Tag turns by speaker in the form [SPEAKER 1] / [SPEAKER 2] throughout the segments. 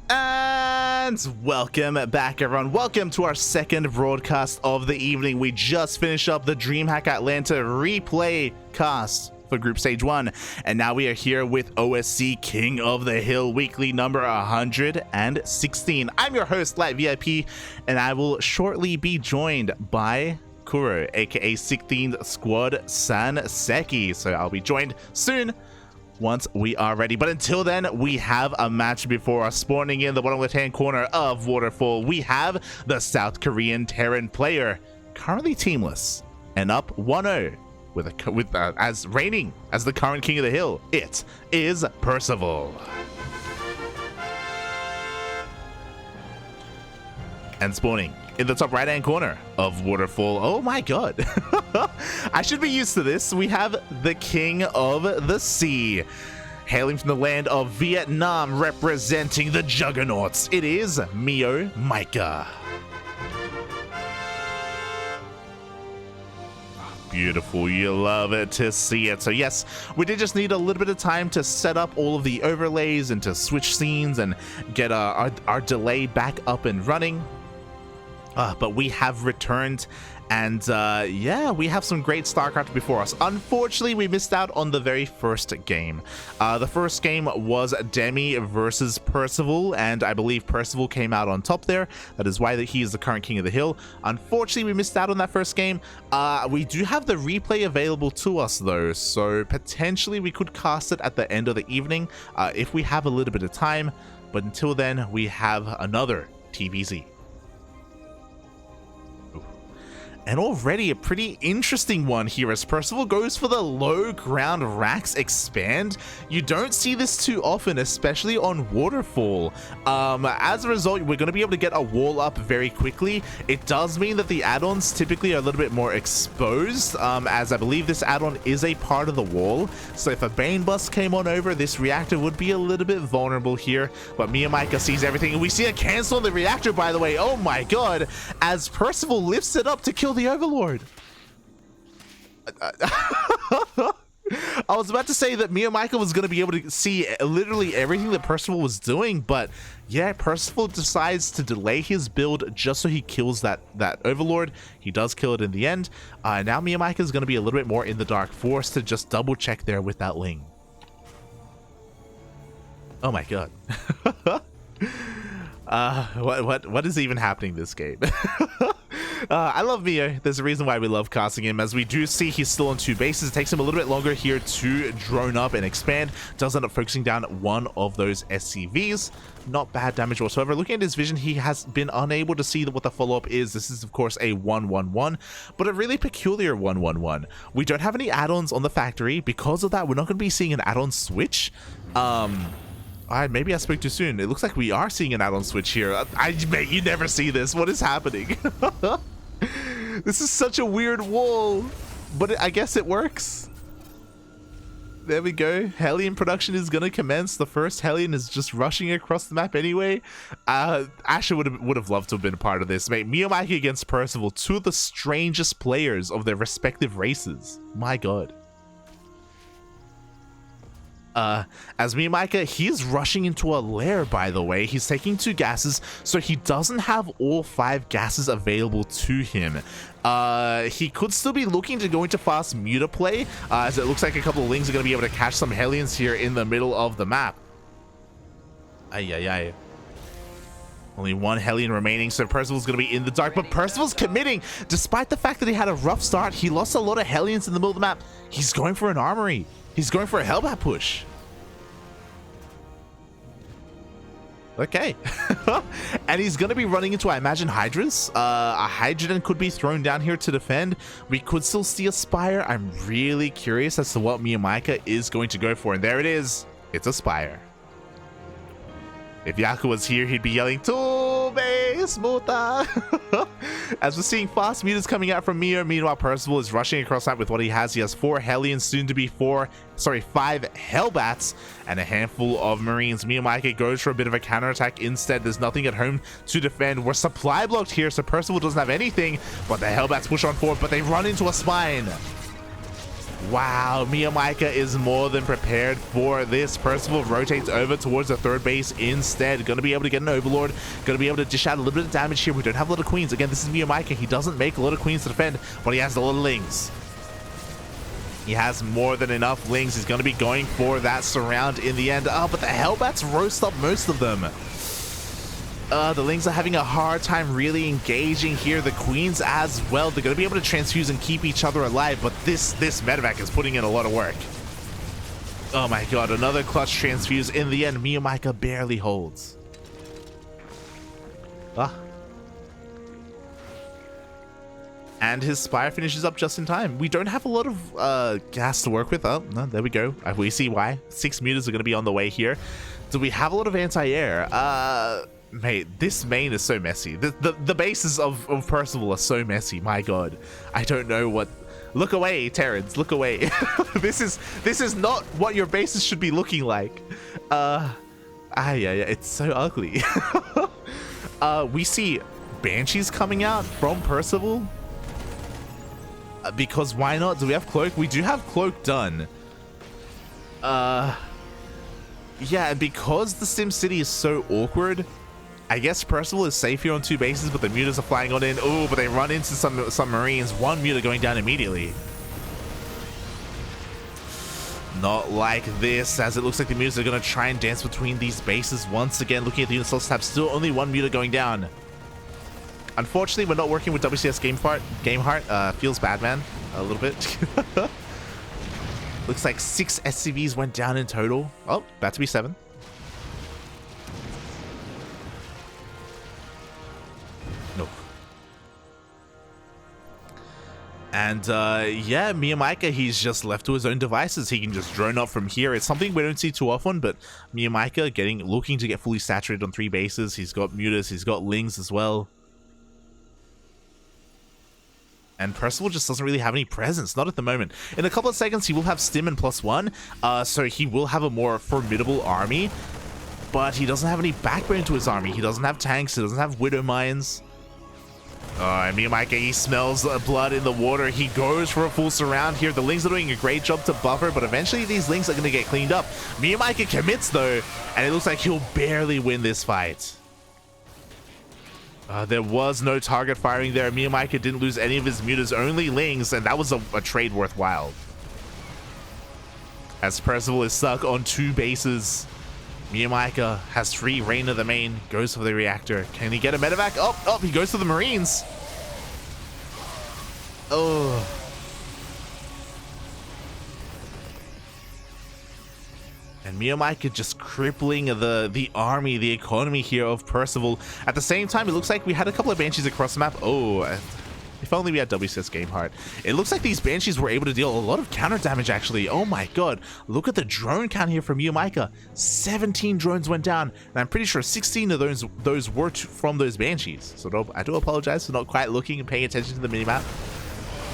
[SPEAKER 1] And welcome back, everyone. Welcome to our second broadcast of the evening. We just finished up the DreamHack Atlanta replay cast for Group Stage 1, and now we are here with OSC King of the Hill weekly number 116. I'm your host, Light VIP, and I will shortly be joined by Kuro, aka 16th Squad Sanseki. So I'll be joined soon once we are ready, but until then we have a match before us. Spawning in the bottom left hand corner of Waterfall, we have the South Korean Terran player, currently teamless and up 1-0 as reigning as the current king of the hill. It is Percival. And spawning in the top right hand corner of Waterfall, oh my god, I should be used to this, we have the King of the Sea, hailing from the land of Vietnam, representing the Juggernauts. It is MeomaikA. Beautiful, you love it to see it. So yes, we did just need a little bit of time to set up all of the overlays and to switch scenes and get our delay back up and running. But we have returned, and yeah, we have some great StarCraft before us. Unfortunately, we missed out on the very first game. The first game was Demi versus Percival, and I believe Percival came out on top there. That is why he is the current king of the hill. Unfortunately, we missed out on that first game. We do have the replay available to us, though, so potentially we could cast it at the end of the evening if we have a little bit of time. But until then, we have another TBZ. And already a pretty interesting one here as Percival goes for the low ground racks expand. You don't see this too often, especially on Waterfall. As a result, we're going to be able to get a wall up very quickly. It does mean that the add-ons typically are a little bit more exposed, as I believe this add-on is a part of the wall. So if a Bane Bust came on over, this reactor would be a little bit vulnerable here. But MeomaikA sees everything, and we see a cancel on the reactor, by the way. Oh my god, as Percival lifts it up to kill the Overlord. I was about to say that MeomaikA was going to be able to see literally everything that Percival was doing, but yeah, Percival decides to delay his build just so he kills that Overlord. He does kill it in the end. Now MeomaikA is going to be a little bit more in the dark, forced to just double check there with that Ling. Oh my god. What is even happening this game? I love Meo. There's a reason why we love casting him, as we do see he's still on 2 bases. It takes him a little bit longer here to drone up and expand. Does end up focusing down one of those SCVs. Not bad damage whatsoever. Looking at his vision, he has been unable to see what the follow-up is. This is, of course, a 1-1-1, but a really peculiar 1-1-1. We don't have any add-ons on the factory. Because of that, we're not going to be seeing an add-on switch. Maybe I spoke too soon. It looks like we are seeing an add-on switch here. Mate, you never see this. What is happening? This is such a weird wall, but I guess it works. There we go. Hellion production is going to commence. The first Hellion is just rushing across the map anyway. Asher would have loved to have been a part of this. Mate, MeomaikA against Percival, two of the strangest players of their respective races. My god. As MeomaikA, he's rushing into a lair, by the way. He's taking 2 gases, so he doesn't have all 5 gases available to him. He could still be looking to go into fast muta play, as it looks like a couple of Lings are going to be able to catch some Hellions here in the middle of the map. Ay. Only 1 Hellion remaining, so Percival's going to be in the dark, but Percival's committing. Despite the fact that he had a rough start, he lost a lot of Hellions in the middle of the map. He's going for an armory. He's going for a Hellbat push. Okay. And he's going to be running into, I imagine, Hydras. A Hydrogen could be thrown down here to defend. We could still see a Spire. I'm really curious as to what MeomaikA is going to go for. And there it is. It's a Spire. If Yaku was here, he'd be yelling, "To base muta!" As we're seeing fast mutas coming out from Meo. Meanwhile, Percival is rushing across that with what he has. He has 4 Hellions, soon to be 5 Hellbats, and a handful of Marines. MeomaikA goes for a bit of a counterattack instead. There's nothing at home to defend. We're supply blocked here, so Percival doesn't have anything, but the Hellbats push on forward, but they run into a spine. Wow, MeomaikA is more than prepared for this. Percival rotates over towards the third base instead. Going to be able to get an Overlord. Going to be able to dish out a little bit of damage here. We don't have a lot of queens. Again, this is MeomaikA. He doesn't make a lot of queens to defend, but he has a lot of lings. He has more than enough lings. He's going to be going for that surround in the end. Oh, but the Hellbats roast up most of them. The lings are having a hard time really engaging here. The queens as well. They're going to be able to transfuse and keep each other alive, but this medevac is putting in a lot of work. Oh my god, another clutch transfuse. In the end, MeomaikA barely holds. And his Spire finishes up just in time. We don't have a lot of gas to work with. Oh, no, there we go. We see why. 6 mutas are going to be on the way here. Do we have a lot of anti-air? Mate, this main is so messy. The bases of Percival are so messy. My god. I don't know what... Look away, Terrans. Look away. This is not what your bases should be looking like. Yeah, it's so ugly. We see Banshees coming out from Percival. Because why not? Do we have Cloak? We do have Cloak done. Yeah, and because the SimCity is so awkward, I guess Percival is safe here on 2 bases, but the mutas are flying on in. Oh, but they run into some Marines. 1 muta going down immediately. Not like this, as it looks like the mutas are going to try and dance between these bases once again. Looking at the unit source tab, still only 1 muta going down. Unfortunately, we're not working with WCS Gameheart. Feels bad, man. A little bit. Looks like 6 SCVs went down in total. Oh, about to be 7. No. And yeah, MeomaikA, he's just left to his own devices. He can just drone up from here. It's something we don't see too often, but MeomaikA looking to get fully saturated on 3 bases. He's got mutas, he's got lings as well. And Percival just doesn't really have any presence, not at the moment. In a couple of seconds, he will have Stim and +1, so he will have a more formidable army, but he doesn't have any backbone to his army. He doesn't have tanks, he doesn't have Widow Mines. And MeomaikA, he smells blood in the water. He goes for a full surround here. The lings are doing a great job to buffer, but eventually these lings are going to get cleaned up. MeomaikA commits, though, and it looks like he'll barely win this fight. There was no target firing there. MeomaikA didn't lose any of his mutas, only lings, and that was a trade worthwhile. As Percival is stuck on 2 bases, MeomaikA has free reign of the main, goes for the reactor. Can he get a medevac? Oh, he goes for the Marines. Oh. And MeomaikA just crippling the army, the economy here of Percival. At the same time, it looks like we had a couple of Banshees across the map. Oh, if only we had WCS Gameheart. It looks like these Banshees were able to deal a lot of counter damage, actually. Oh my god. Look at the drone count here from MeomaikA. 17 drones went down, and I'm pretty sure 16 of those were from those Banshees. So I do apologize for not quite looking and paying attention to the minimap.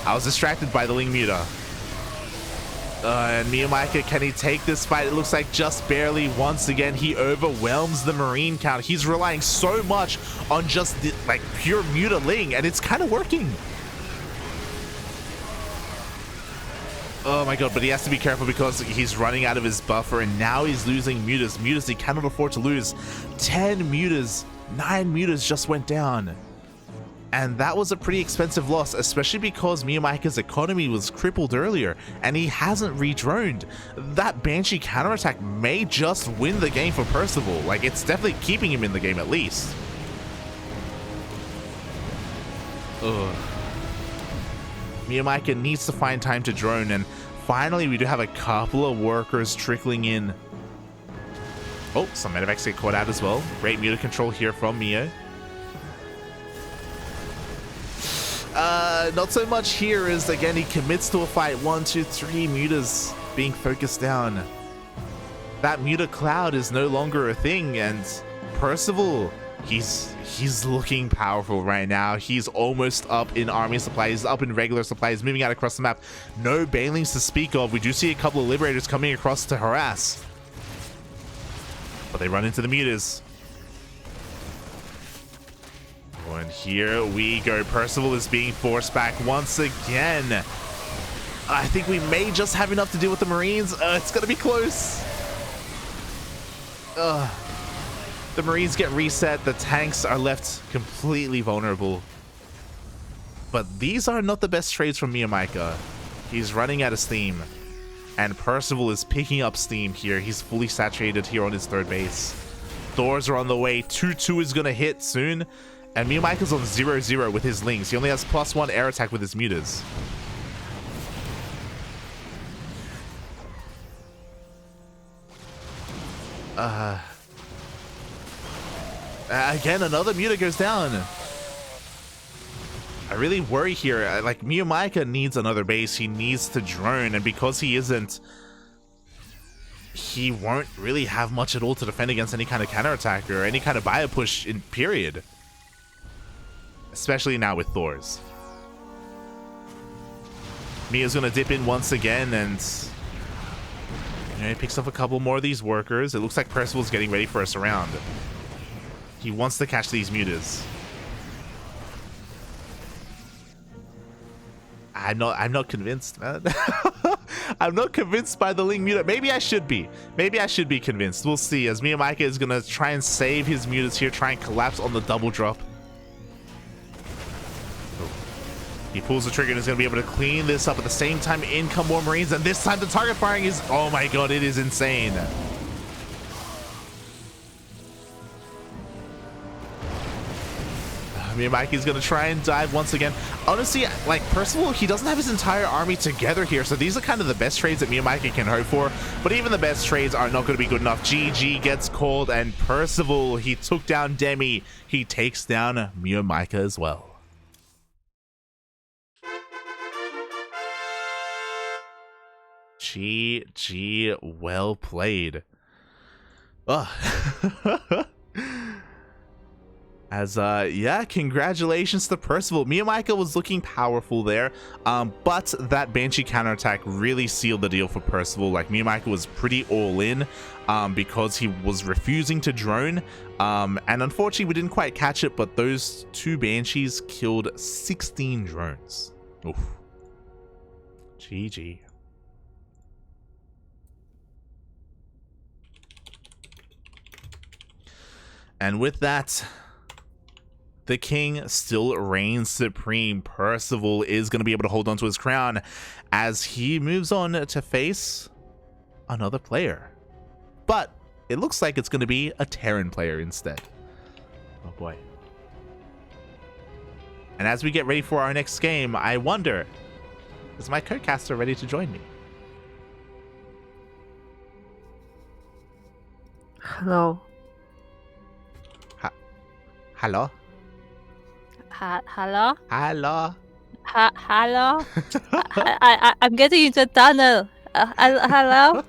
[SPEAKER 1] I was distracted by the Ling Muta. And MeomaikA, can he take this fight? It looks like just barely. Once again, he overwhelms the Marine count. He's relying so much on just the, pure Muta Ling, and it's kind of working. Oh my god, but he has to be careful because he's running out of his buffer, and now he's losing mutas. Mutas he cannot afford to lose. 10 mutas, 9 mutas just went down. And that was a pretty expensive loss, especially because MeomaikA's economy was crippled earlier, and he hasn't redroned. That Banshee counterattack may just win the game for Percival. It's definitely keeping him in the game at least. Ugh. MeomaikA needs to find time to drone, and finally we do have a couple of workers trickling in. Oh, some medevacs get caught out as well. Great muta control here from Meo. Not so much here, as again he commits to a fight. 1, 2, 3 mutas being focused down. That muta cloud is no longer a thing, and Percival, he's looking powerful right now. He's almost up in army supplies, up in regular supplies, moving out across the map. No Banelings to speak of. We do see a couple of Liberators coming across to harass, but they run into the mutas. And here we go. Percival is being forced back once again. I think we may just have enough to deal with the Marines. It's going to be close. The Marines get reset. The tanks are left completely vulnerable. But these are not the best trades from MeomaikA. He's running out of steam. And Percival is picking up steam here. He's fully saturated here on his third base. Thors are on the way. 2-2 is going to hit soon. And MeomaikA's on 0-0 with his Lings. He only has +1 air attack with his Mutas. Again, another Muta goes down. I really worry here. Like, MeomaikA needs another base. He needs to drone, and because he isn't, he won't really have much at all to defend against any kind of counterattack or any kind of bio push in period. Especially now with Thors. Mia's gonna dip in once again, and he picks up a couple more of these workers. It looks like Percival's getting ready for a surround. He wants to catch these Mutas. I'm not convinced, man. I'm not convinced by the Ling Muta. Maybe I should be. Maybe I should be convinced. We'll see. As MeomaikA is gonna try and save his Mutas here, try and collapse on the double drop. He pulls the trigger and is going to be able to clean this up. At the same time, in come more Marines, and this time the target firing is, oh my god, it is insane. MeomaikA is going to try and dive once again. Honestly, like, Percival, he doesn't have his entire army together here, so these are kind of the best trades that MeomaikA can hope for, but even the best trades are not going to be good enough. GG gets called, and Percival, he took down Demi. He takes down MeomaikA as well. GG, well played. Yeah, congratulations to Percival. MeomaikA was looking powerful there, but that Banshee counterattack really sealed the deal for Percival. Like, MeomaikA was pretty all in because he was refusing to drone, and unfortunately we didn't quite catch it, but those 2 Banshees killed 16 drones. Oof. GG. And with that, the king still reigns supreme. Percival is going to be able to hold on to his crown as he moves on to face another player. But it looks like it's going to be a Terran player instead. Oh boy. And as we get ready for our next game, I wonder, is my co-caster ready to join me?
[SPEAKER 2] Hello.
[SPEAKER 1] Hello?
[SPEAKER 2] Hello?
[SPEAKER 1] Hello?
[SPEAKER 2] Hello? I'm getting into a tunnel. Hello?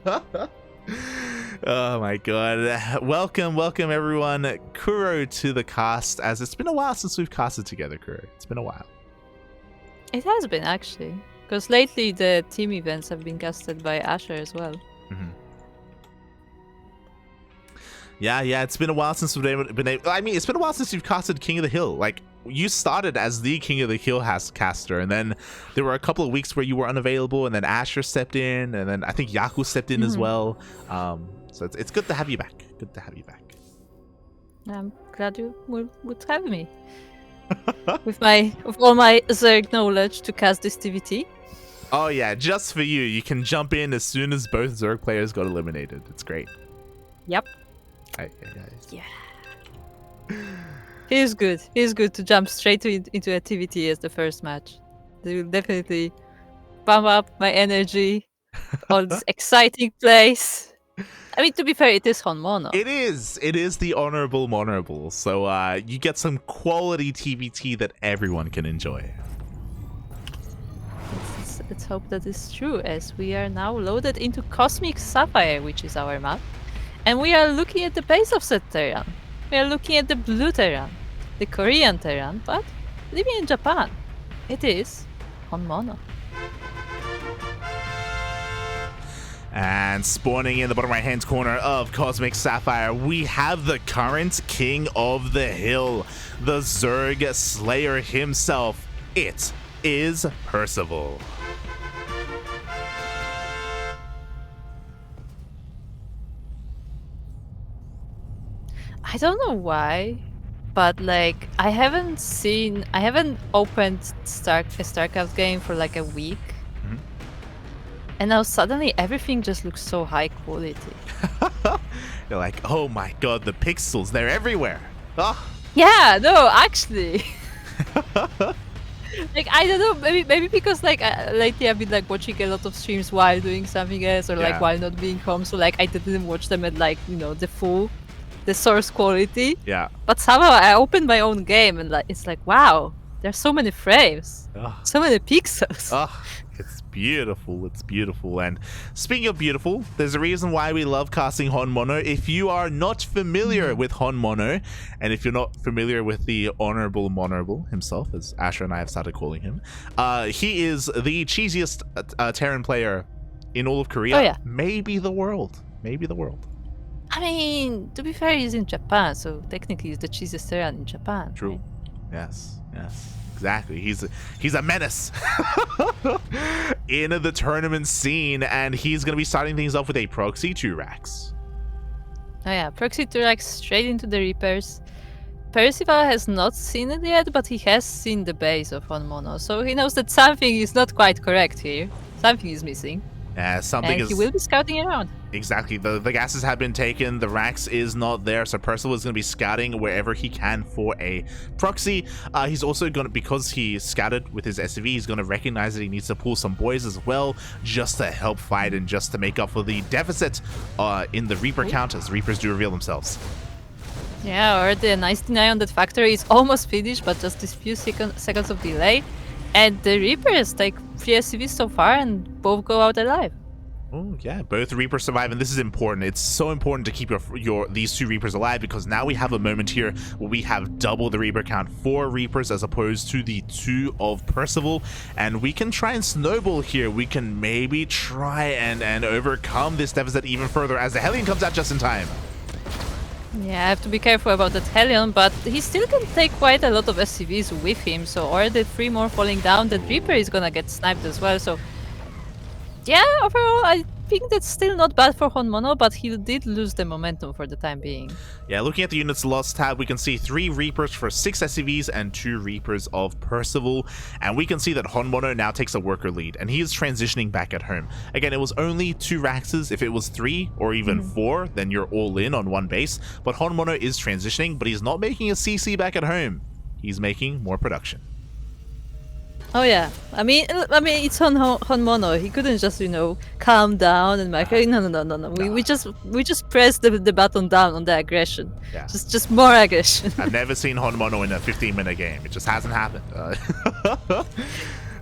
[SPEAKER 1] Oh my god. Welcome everyone. Kuro to the cast, as it's been a while since we've casted together, Kuro. It's been a while.
[SPEAKER 2] It has been, actually. Because lately the team events have been casted by Asher as well.
[SPEAKER 1] Mm-hmm. Yeah, it's been a while since we've been able, I mean, it's been a while since you've casted King of the Hill. Like, you started as the King of the Hill caster, and then there were a couple of weeks where you were unavailable, and then Asher stepped in, and then I think Yaku stepped in as well. So it's good to have you back. Good to have you back.
[SPEAKER 2] I'm glad you would have me. with all my Zerg knowledge to cast this TVT.
[SPEAKER 1] Oh yeah, just for you. You can jump in as soon as both Zerg players got eliminated. It's great.
[SPEAKER 2] Yep.
[SPEAKER 1] Yeah.
[SPEAKER 2] He's good. He's good to jump straight into a TVT as the first match. They will definitely bump up my energy on this exciting place. I mean, to be fair, it is HonMonO.
[SPEAKER 1] It is the honorable monorable. So you get some quality TVT that everyone can enjoy.
[SPEAKER 2] Let's hope that is true, as we are now loaded into Cosmic Sapphire, which is our map. And we are looking at the base of said Terran. We are looking at the blue Terran, the Korean Terran, but living in Japan. It is HonMonO.
[SPEAKER 1] And spawning in the bottom right hand corner of Cosmic Sapphire, we have the current King of the Hill, the Zerg Slayer himself. It is Percival.
[SPEAKER 2] I don't know why, but like I haven't opened a StarCraft game for like a week.
[SPEAKER 1] Mhm.
[SPEAKER 2] And now suddenly everything just looks so high quality.
[SPEAKER 1] You're like, oh my god, the pixels, they're everywhere. Oh.
[SPEAKER 2] Yeah, no, actually. Like I don't know, maybe because like lately I've been like watching a lot of streams while doing something else or like
[SPEAKER 1] Yeah.
[SPEAKER 2] while not being home, so like I didn't watch them at like, you know, the source quality.
[SPEAKER 1] Yeah.
[SPEAKER 2] But somehow I opened my own game and like it's like, wow, there's so many frames, so many pixels.
[SPEAKER 1] Oh, it's beautiful. It's beautiful. And speaking of beautiful, there's a reason why we love casting HonMonO. If you are not familiar with HonMonO, and if you're not familiar with the Honorable Monorable himself, as Asher and I have started calling him, he is the cheesiest Terran player in all of Korea.
[SPEAKER 2] Oh, yeah.
[SPEAKER 1] Maybe the world. Maybe the world.
[SPEAKER 2] I mean, to be fair, he's in Japan, so technically he's the cheesiest Terran in Japan.
[SPEAKER 1] True.
[SPEAKER 2] Right?
[SPEAKER 1] Yes. Yes. Exactly. He's a menace in the tournament scene, and he's going to be starting things off with a proxy 2 racks.
[SPEAKER 2] Oh yeah, proxy 2 racks straight into the Reapers. Percival has not seen it yet, but he has seen the base of HonMonO, so he knows that something is not quite correct here. Something is missing.
[SPEAKER 1] Something
[SPEAKER 2] and he will be scouting around.
[SPEAKER 1] Exactly. The gases have been taken. The racks is not there. So Percival is going to be scouting wherever he can for a proxy. He's also going to, because he scouted with his SCV, he's going to recognize that he needs to pull some boys as well, just to help fight and just to make up for the deficit in the Reaper count as Reapers do reveal themselves.
[SPEAKER 2] Yeah, or the 99 on that factory is almost finished, but just this few seconds of delay. And the Reapers take 3 SCVs so far and both go out alive.
[SPEAKER 1] Oh yeah, both Reapers survive, and this is important. It's so important to keep these 2 Reapers alive, because now we have a moment here where we have double the Reaper count, 4 Reapers as opposed to the 2 of Percival, and we can try and snowball here. We can maybe try and overcome this deficit even further as the Hellion comes out just in time.
[SPEAKER 2] Yeah, I have to be careful about that Hellion, but he still can take quite a lot of SCVs with him, so or the 3 more falling down, the Reaper is gonna get sniped as well, so yeah, overall I think that's still not bad for HonMonO, but he did lose the momentum for the time being.
[SPEAKER 1] Yeah, looking at the units lost tab, we can see 3 Reapers for 6 SCVs and 2 Reapers of Percival, and we can see that HonMonO now takes a worker lead, and he is transitioning back at home. Again, it was only 2 Raxes. If it was 3 or even 4, then you're all in on one base, but HonMonO is transitioning, but he's not making a CC back at home. He's making more production.
[SPEAKER 2] Oh yeah, I mean it's HonMonO. He couldn't just, you know, calm down and like, hey, no. We just press the button down on the aggression.
[SPEAKER 1] Yeah.
[SPEAKER 2] Just more aggression.
[SPEAKER 1] I've never seen HonMonO in a 15-minute game. It just hasn't happened. But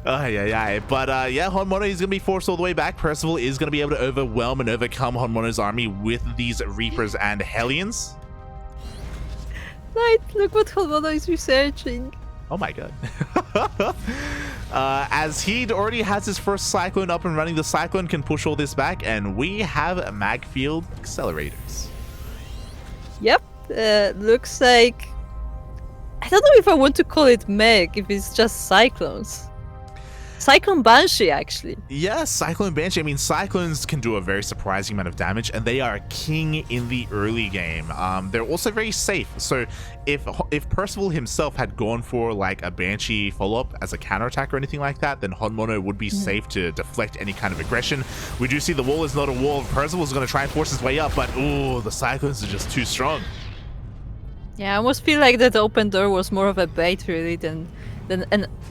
[SPEAKER 1] yeah, HonMonO is going to be forced all the way back. Percival is going to be able to overwhelm and overcome HonMonO's army with these Reapers and Hellions.
[SPEAKER 2] Right, look what HonMonO is researching.
[SPEAKER 1] Oh my god. As he already has his first Cyclone up and running, the Cyclone can push all this back, and we have mag field accelerators.
[SPEAKER 2] Yep, looks like... I don't know if I want to call it mag, if it's just Cyclones. Cyclone Banshee, actually.
[SPEAKER 1] Yeah, Cyclone Banshee. I mean, Cyclones can do a very surprising amount of damage, and they are king in the early game. They're also very safe. So if Percival himself had gone for like a Banshee follow-up as a counterattack or anything like that, then HonMonO would be safe to deflect any kind of aggression. We do see the wall is not a wall. Percival is going to try and force his way up, but ooh, the Cyclones are just too strong.
[SPEAKER 2] Yeah, I almost feel like that open door was more of a bait, really, than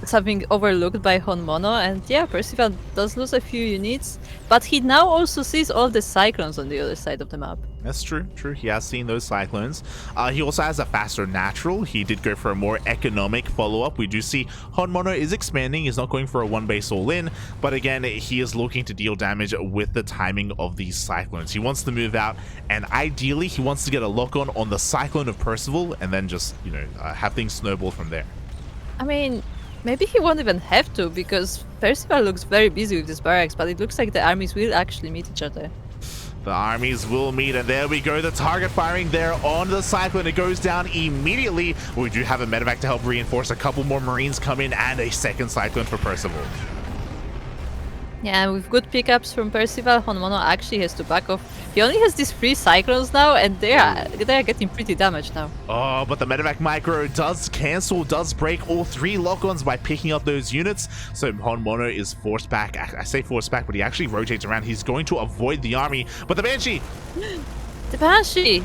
[SPEAKER 2] something overlooked by HonMonO. And yeah, Percival does lose a few units, but he now also sees all the Cyclones on the other side of the map.
[SPEAKER 1] That's true. He has seen those Cyclones. He also has a faster natural. He did go for a more economic follow-up. We do see HonMonO is expanding. He's not going for a one base all-in, but again, he is looking to deal damage with the timing of these Cyclones. He wants to move out, and ideally, he wants to get a lock-on the Cyclone of Percival, and then just, you know, have things snowball from there.
[SPEAKER 2] I mean, maybe he won't even have to, because Percival looks very busy with his barracks, but it looks like the armies will actually meet each other.
[SPEAKER 1] The armies will meet, and there we go. The target firing there on the Cyclone. It goes down immediately. We do have a medevac to help reinforce. A couple more Marines come in, and a second Cyclone for Percival.
[SPEAKER 2] Yeah, with good pickups from Percival, HonMonO actually has to back off. He only has these 3 Cyclones now, and they are getting pretty damaged now.
[SPEAKER 1] Oh, but the medevac micro does break all 3 lock-ons by picking up those units. So HonMonO is forced back. I say forced back, but he actually rotates around. He's going to avoid the army, but the Banshee!
[SPEAKER 2] The Banshee!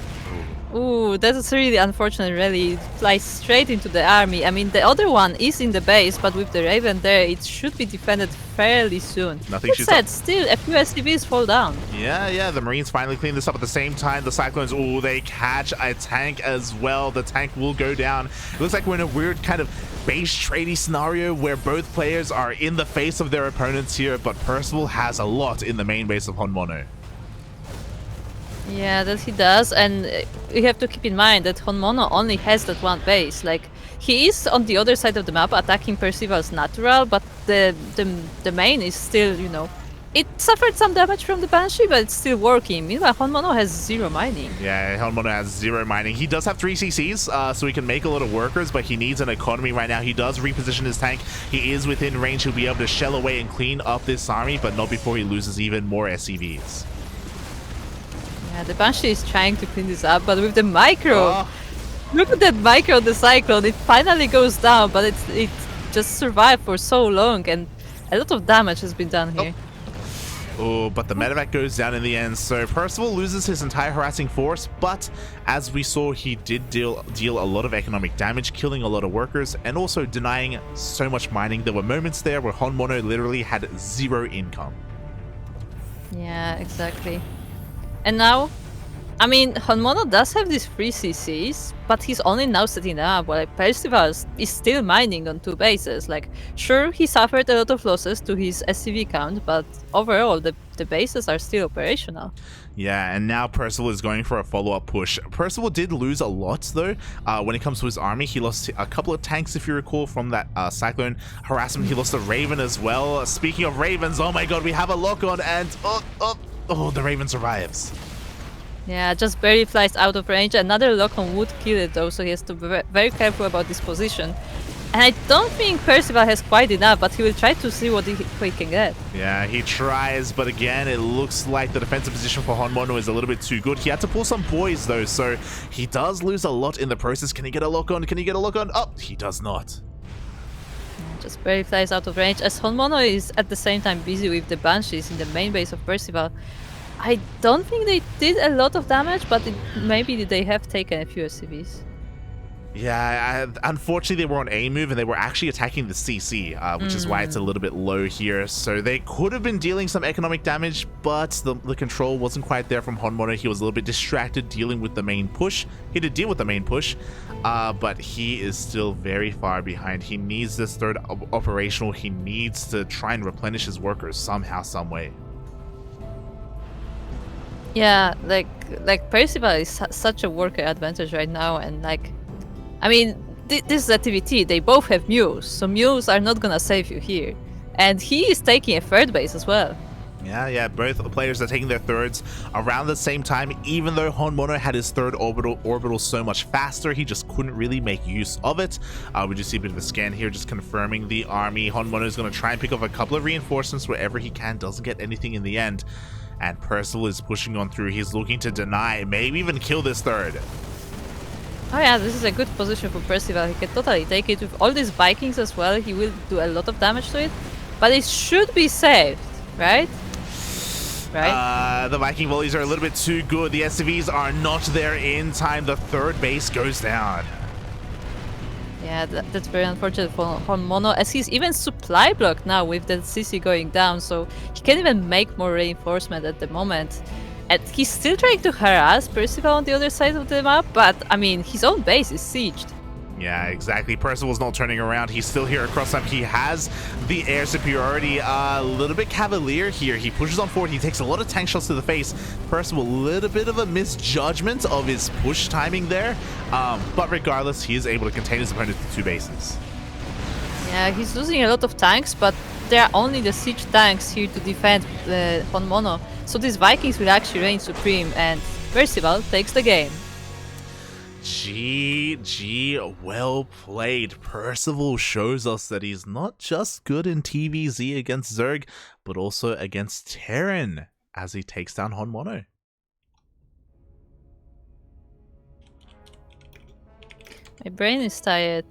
[SPEAKER 2] Ooh, that's really unfortunate, really. It flies straight into the army. I mean, the other one is in the base, but with the Raven there, it should be defended fairly soon.
[SPEAKER 1] Nothing
[SPEAKER 2] that
[SPEAKER 1] shoots
[SPEAKER 2] said,
[SPEAKER 1] up.
[SPEAKER 2] still, a few SCVs fall down.
[SPEAKER 1] Yeah, the Marines finally clean this up at the same time. The Cyclones, ooh, they catch a tank as well. The tank will go down. It looks like we're in a weird kind of base tradey scenario where both players are in the face of their opponents here, but Percival has a lot in the main base of HonMonO.
[SPEAKER 2] Yeah, that he does, and you have to keep in mind that HonMonO only has that one base. Like, he is on the other side of the map attacking Percival's natural, but the main is still, you know, it suffered some damage from the Banshee, but it's still working. Meanwhile, HonMonO has 0 mining.
[SPEAKER 1] Yeah, HonMonO has 0 mining. He does have 3 CCs, so he can make a lot of workers, but he needs an economy right now. He does reposition his tank. He is within range. He'll be able to shell away and clean up this army, but not before he loses even more SCVs.
[SPEAKER 2] Yeah, the Banshee is trying to clean this up, but with the micro, look at that micro, the Cyclone, it finally goes down, but it just survived for so long, and a lot of damage has been done here.
[SPEAKER 1] Oh, but the medevac goes down in the end, so Percival loses his entire harassing force, but as we saw, he did deal a lot of economic damage, killing a lot of workers, and also denying so much mining. There were moments there where HonMonO literally had 0 income.
[SPEAKER 2] Yeah, exactly. And now, I mean, HonMonO does have these 3 CCs, but he's only now setting them up, while Percival is still mining on 2 bases. Like, sure, he suffered a lot of losses to his SCV count, but overall, the bases are still operational.
[SPEAKER 1] Yeah, and now Percival is going for a follow-up push. Percival did lose a lot, though, when it comes to his army. He lost a couple of tanks, if you recall, from that Cyclone harassment. He lost a Raven as well. Speaking of Ravens, oh my god, we have a lock-on, and oh, the Raven survives.
[SPEAKER 2] Yeah, just barely flies out of range. Another lock-on would kill it though, so he has to be very careful about this position. And I don't think Percival has quite enough, but he will try to see what he can get.
[SPEAKER 1] Yeah, he tries, but again, it looks like the defensive position for HonMonO is a little bit too good. He had to pull some boys though, so he does lose a lot in the process. Can he get a lock-on? Can he get a lock-on? Oh, he does not.
[SPEAKER 2] Just barely flies out of range, as HonMonO is at the same time busy with the Banshees in the main base of Percival. I don't think they did a lot of damage, but maybe they have taken a few SCVs.
[SPEAKER 1] Yeah, unfortunately they were on A move and they were actually attacking the CC, which is why it's a little bit low here. So they could have been dealing some economic damage, but the control wasn't quite there from HonMonO. He was a little bit distracted dealing with the main push. He did deal with the main push, but he is still very far behind. He needs this third operational. He needs to try and replenish his workers somehow, some way.
[SPEAKER 2] Yeah, like Percival is such a worker advantage right now, and like, I mean, this is a TVT. They both have Mews, so Mews are not gonna save you here. And he is taking a third base as well.
[SPEAKER 1] Yeah, both players are taking their thirds around the same time. Even though HonMonO had his third orbital so much faster, he just couldn't really make use of it. We just see a bit of a scan here, just confirming the army. HonMonO is going to try and pick up a couple of reinforcements wherever he can, doesn't get anything in the end. And Percival is pushing on through. He's looking to deny, maybe even kill this third.
[SPEAKER 2] Oh yeah, this is a good position for Percival. He can totally take it. With all these Vikings as well, he will do a lot of damage to it. But it should be saved, right? Right?
[SPEAKER 1] The Viking volleys are a little bit too good. The SCVs are not there in time. The third base goes down.
[SPEAKER 2] Yeah, that's very unfortunate for HonMonO, as he's even supply blocked now with the CC going down, so he can't even make more reinforcement at the moment. And he's still trying to harass Percival on the other side of the map, but I mean, his own base is sieged.
[SPEAKER 1] Yeah, exactly. Percival's not turning around. He's still here across time. He has the air superiority. A little bit cavalier here. He pushes on forward. He takes a lot of tank shots to the face. Percival, a little bit of a misjudgment of his push timing there. But regardless, he is able to contain his opponent to 2 bases.
[SPEAKER 2] Yeah, he's losing a lot of tanks, but there are only the siege tanks here to defend HonMonO. So these Vikings will actually reign supreme, and Percival takes the game.
[SPEAKER 1] GG, well played. Percival shows us that he's not just good in TVZ against Zerg, but also against Terran as he takes down HonMonO.
[SPEAKER 2] My brain is tired.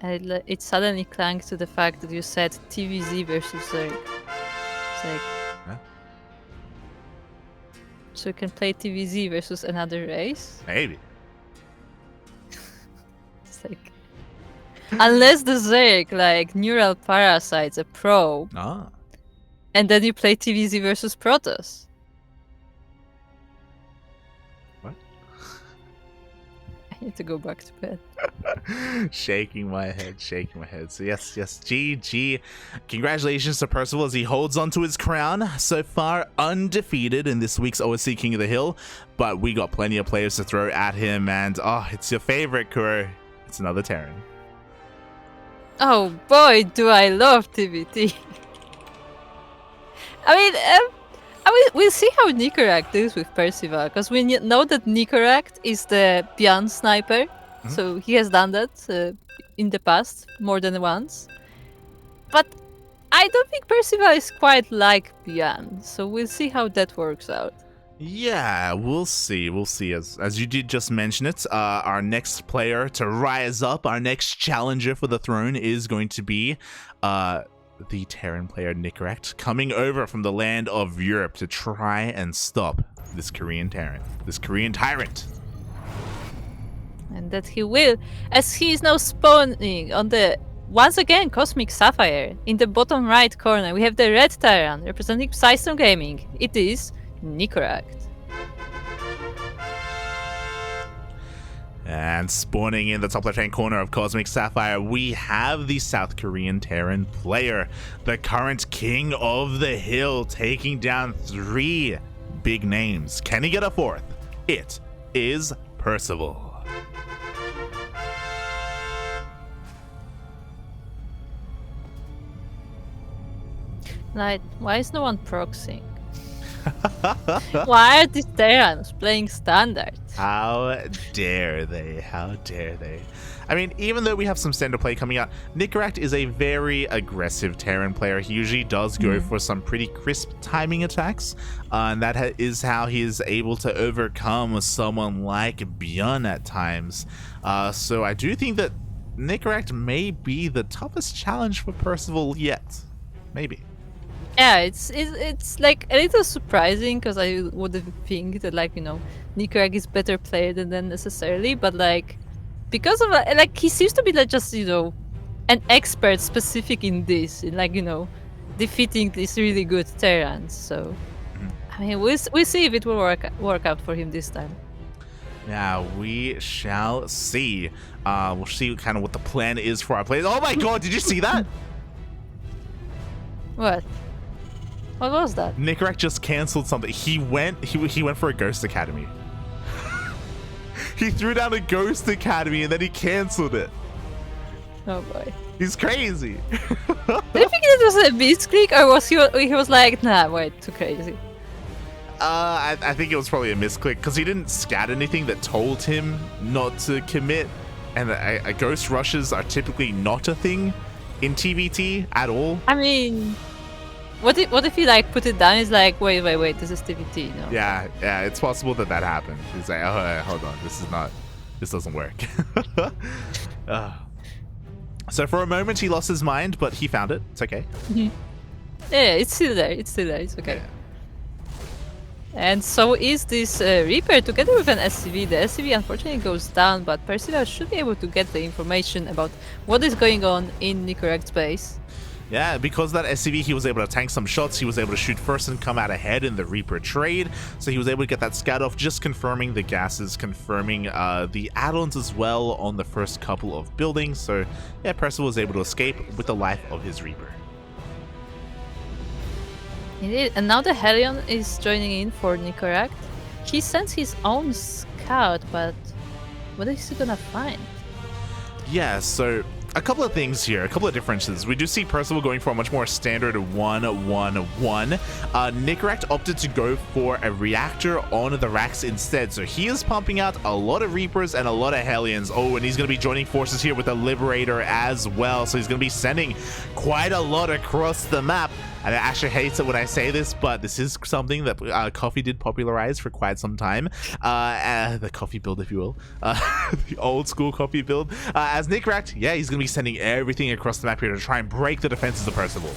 [SPEAKER 2] And it suddenly clung to the fact that you said TVZ versus Zerg. It's like...
[SPEAKER 1] Huh?
[SPEAKER 2] So you can play TVZ versus another race?
[SPEAKER 1] Maybe.
[SPEAKER 2] It's like... Unless the Zerg, like, neural parasites, a pro,
[SPEAKER 1] Ah.
[SPEAKER 2] and then you play TVZ versus Protoss.
[SPEAKER 1] What?
[SPEAKER 2] I need to go back to bed.
[SPEAKER 1] shaking my head. So yes, GG. Congratulations to Percival as he holds on to his crown. So far undefeated in this week's OSC King of the Hill, but we got plenty of players to throw at him, and oh, it's your favorite, Kuro. It's another Terran.
[SPEAKER 2] Oh boy, do I love TVT. I mean, we'll see how Nicoract does with Percival, because we know that Nicoract is the ByuN sniper, so he has done that in the past more than once. But I don't think Percival is quite like ByuN, so we'll see how that works out.
[SPEAKER 1] Yeah, we'll see. As you did just mention it, our next player to rise up, our next challenger for the throne is going to be the Terran player Nicoract, coming over from the land of Europe to try and stop this Korean Terran, this Korean tyrant.
[SPEAKER 2] And that he will, as he is now spawning on the, once again, Cosmic Sapphire. In the bottom right corner, we have the red Terran representing System Gaming. It is Nicoract.
[SPEAKER 1] And spawning in the top left-hand corner of Cosmic Sapphire, we have the South Korean Terran player, the current king of the hill, taking down 3 big names. Can he get a 4th? It is Percival.
[SPEAKER 2] Like, why is no one proxying? Why are these Terrans playing standard?
[SPEAKER 1] How dare they? How dare they? I mean, even though we have some standard play coming out, Nicoract is a very aggressive Terran player. He usually does go for some pretty crisp timing attacks, and that is how he is able to overcome someone like ByuN at times. So I do think that Nicoract may be the toughest challenge for Percival yet. Maybe.
[SPEAKER 2] Yeah, it's like a little surprising, because I would think that, like, you know, Nicoract is better player than them necessarily, but like, because of like, he seems to be like just, you know, an expert specific in this, in, like, you know, defeating these really good Terrans. So I mean, we'll see if it will work out for him this time.
[SPEAKER 1] Yeah, we shall see. We'll see kind of what the plan is for our players. Oh my god, did you see that?
[SPEAKER 2] What? What was that?
[SPEAKER 1] Nicoract just canceled something. He went for a Ghost Academy. He threw down a Ghost Academy and then he canceled it.
[SPEAKER 2] Oh boy.
[SPEAKER 1] He's crazy.
[SPEAKER 2] Do you think it was a misclick, or was he was like, nah, wait, too crazy?
[SPEAKER 1] I think it was probably a misclick, because he didn't scat anything that told him not to commit, and ghost rushes are typically not a thing in TVT at all.
[SPEAKER 2] I mean, what if he like put it down? He's like, wait, this is TVT, no?
[SPEAKER 1] Yeah, it's possible that happened. He's like, oh, hold on, this doesn't work. So for a moment he lost his mind, but he found it. It's okay.
[SPEAKER 2] Yeah, it's still there. It's okay.
[SPEAKER 1] Yeah.
[SPEAKER 2] And so is this Reaper together with an SCV. The SCV unfortunately goes down, but Percival should be able to get the information about what is going on in Nicoract's base.
[SPEAKER 1] Yeah, because that SCV, he was able to tank some shots, he was able to shoot first and come out ahead in the Reaper trade, so he was able to get that scout off, just confirming the gases, confirming the add-ons as well on the first couple of buildings. So yeah, Percival was able to escape with the life of his Reaper.
[SPEAKER 2] Indeed, and now the Hellion is joining in for Nicoract. He sends his own scout, but what is he gonna find?
[SPEAKER 1] Yeah, so a couple of things here, a couple of differences. We do see Percival going for a much more standard 1-1-1. Nicoract opted to go for a reactor on the racks instead, so he is pumping out a lot of Reapers and a lot of Hellions. Oh, and he's going to be joining forces here with a Liberator as well, so he's going to be sending quite a lot across the map. And Asher hates it when I say this, but this is something that Coffee did popularize for quite some time. The Coffee build, if you will. The old school Coffee build. As Nicoract, yeah, he's going to be sending everything across the map here to try and break the defenses of Percival.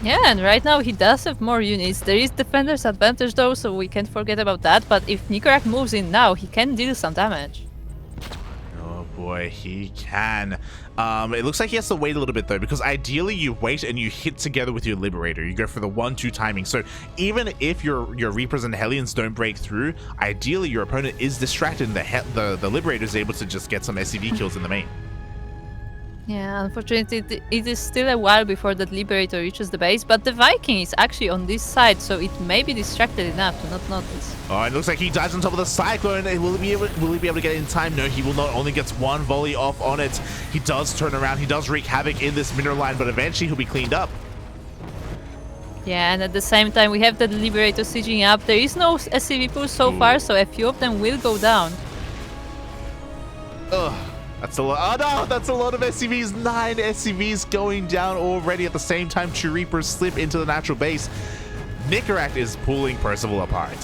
[SPEAKER 2] Yeah, and right now he does have more units. There is defender's advantage though, so we can't forget about that. But if Nicoract moves in now, he can deal some damage.
[SPEAKER 1] Oh boy, he can. It looks like he has to wait a little bit though, because ideally you wait and you hit together with your Liberator. You go for the 1-2 timing. So even if your Reapers and Hellions don't break through, ideally your opponent is distracted and the Liberator is able to just get some SCV kills in the main.
[SPEAKER 2] Yeah, unfortunately, it is still a while before that Liberator reaches the base, but the Viking is actually on this side, so it may be distracted enough to not notice.
[SPEAKER 1] Oh, it looks like he dives on top of the Cyclone. Will he be able to get it in time? No, he will not. Only gets one volley off on it. He does turn around. He does wreak havoc in this mineral line, but eventually he'll be cleaned up.
[SPEAKER 2] Yeah, and at the same time, we have the Liberator sieging up. There is no SCV pull so far, so a few of them will go down.
[SPEAKER 1] Ugh. That's a lot. Oh no, that's a lot of SCVs. 9 SCVs going down already at the same time. 2 Reapers slip into the natural base. Nicoract is pulling Percival apart.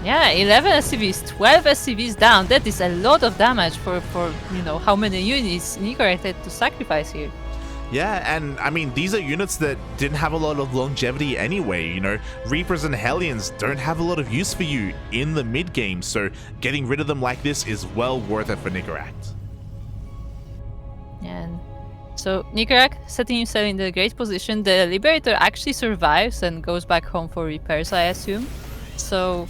[SPEAKER 2] Yeah, 11 SCVs, 12 SCVs down. That is a lot of damage for you know how many units Nicoract had to sacrifice here.
[SPEAKER 1] Yeah, and I mean, these are units that didn't have a lot of longevity anyway, you know. Reapers and Hellions don't have a lot of use for you in the mid game, so getting rid of them like this is well worth it for Nicoract.
[SPEAKER 2] And so Nicoract setting himself in the great position. The Liberator actually survives and goes back home for repairs, I assume. So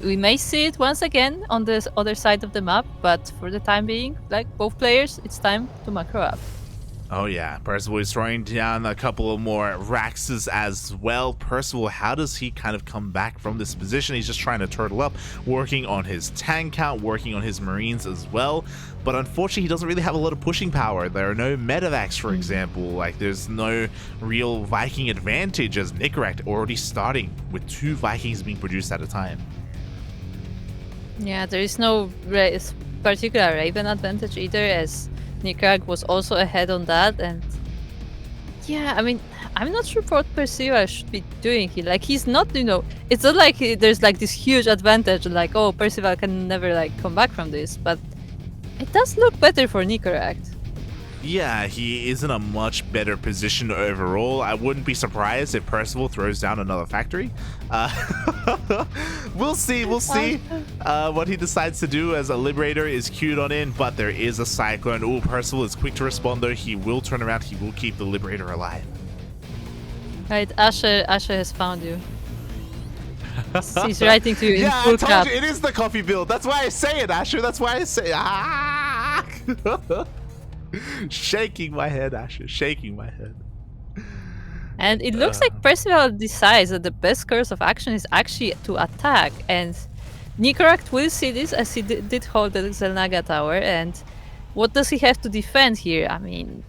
[SPEAKER 2] we may see it once again on the other side of the map, but for the time being, like both players, it's time to macro up.
[SPEAKER 1] Oh yeah, Percival is throwing down a couple of more Raxes as well. Percival, how does he kind of come back from this position? He's just trying to turtle up, working on his tank count, working on his Marines as well. But unfortunately, he doesn't really have a lot of pushing power. There are no medevacs, for example. Like, there's no real Viking advantage, as Nicoract already starting with 2 Vikings being produced at a time.
[SPEAKER 2] Yeah, there is no particular Raven advantage either, as Nicoract was also ahead on that, and yeah, I mean, I'm not sure what Percival should be doing here. Like, he's not, you know, it's not like there's like this huge advantage, like, oh, Percival can never like come back from this, but it does look better for Nicoract.
[SPEAKER 1] Yeah, he is in a much better position overall. I wouldn't be surprised if Percival throws down another factory. We'll see what he decides to do, as a Liberator is queued on in, but there is a Cyclone. Oh, Percival is quick to respond though. He will turn around. He will keep the Liberator alive.
[SPEAKER 2] Right, Asher has found you. He's writing to you in
[SPEAKER 1] yeah,
[SPEAKER 2] full
[SPEAKER 1] I told
[SPEAKER 2] cap.
[SPEAKER 1] you, it is the coffee build. That's why I say it, Asher. That's why I say shaking my head, Asher. Shaking my head.
[SPEAKER 2] And it looks like Percival decides that the best course of action is actually to attack, and Nicoract will see this, as he did hold the Xel'Naga tower. And what does he have to defend here? I mean,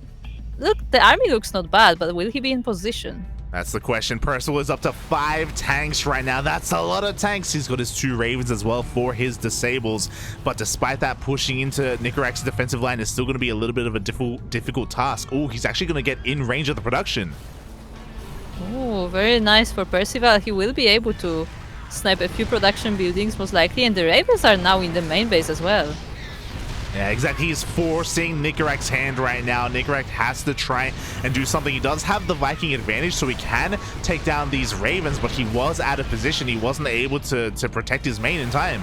[SPEAKER 2] look, the army looks not bad, but will he be in position?
[SPEAKER 1] That's the question. Percival is up to 5 tanks right now. That's a lot of tanks. He's got his 2 Ravens as well for his disables. But despite that, pushing into Nicoract's defensive line is still going to be a little bit of a difficult task. Oh, he's actually going to get in range of the production.
[SPEAKER 2] Oh, very nice for Percival. He will be able to snipe a few production buildings most likely, and the Ravens are now in the main base as well.
[SPEAKER 1] Yeah, exactly. He's forcing Nicoract's hand right now. Nicoract has to try and do something. He does have the Viking advantage, so he can take down these Ravens, but he was out of position. He wasn't able to protect his main in time.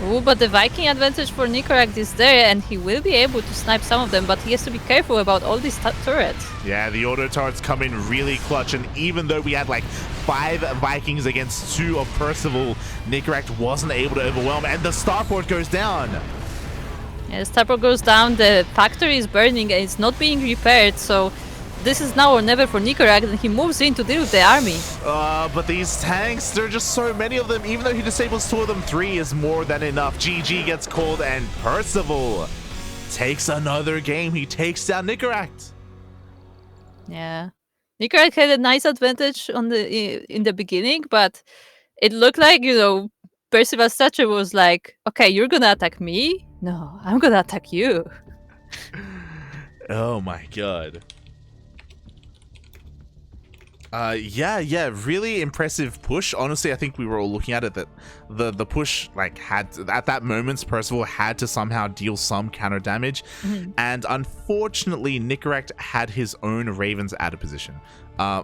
[SPEAKER 2] Oh, but the Viking advantage for Nicoract is there, and he will be able to snipe some of them, but he has to be careful about all these turrets.
[SPEAKER 1] Yeah, the auto turrets come in really clutch, and even though we had like 5 Vikings against 2 of Percival, Nicoract wasn't able to overwhelm, and the starport goes down.
[SPEAKER 2] Yeah, the starport goes down, the factory is burning, and it's not being repaired, so this is now or never for Nicoract, and he moves in to deal with the army.
[SPEAKER 1] But these tanks, there are just so many of them. Even though he disables 2 of them, 3 is more than enough. GG gets called, and Percival takes another game. He takes down Nicoract.
[SPEAKER 2] Yeah. Nicoract had a nice advantage on in the beginning, but it looked like, Percival's statue was like, okay, you're gonna attack me? No, I'm gonna attack you.
[SPEAKER 1] Oh my god. Yeah, really impressive push. Honestly, I think we were all looking at it that the push had at that moment Percival had to somehow deal some counter damage, and unfortunately Nicoract had his own Ravens out of position.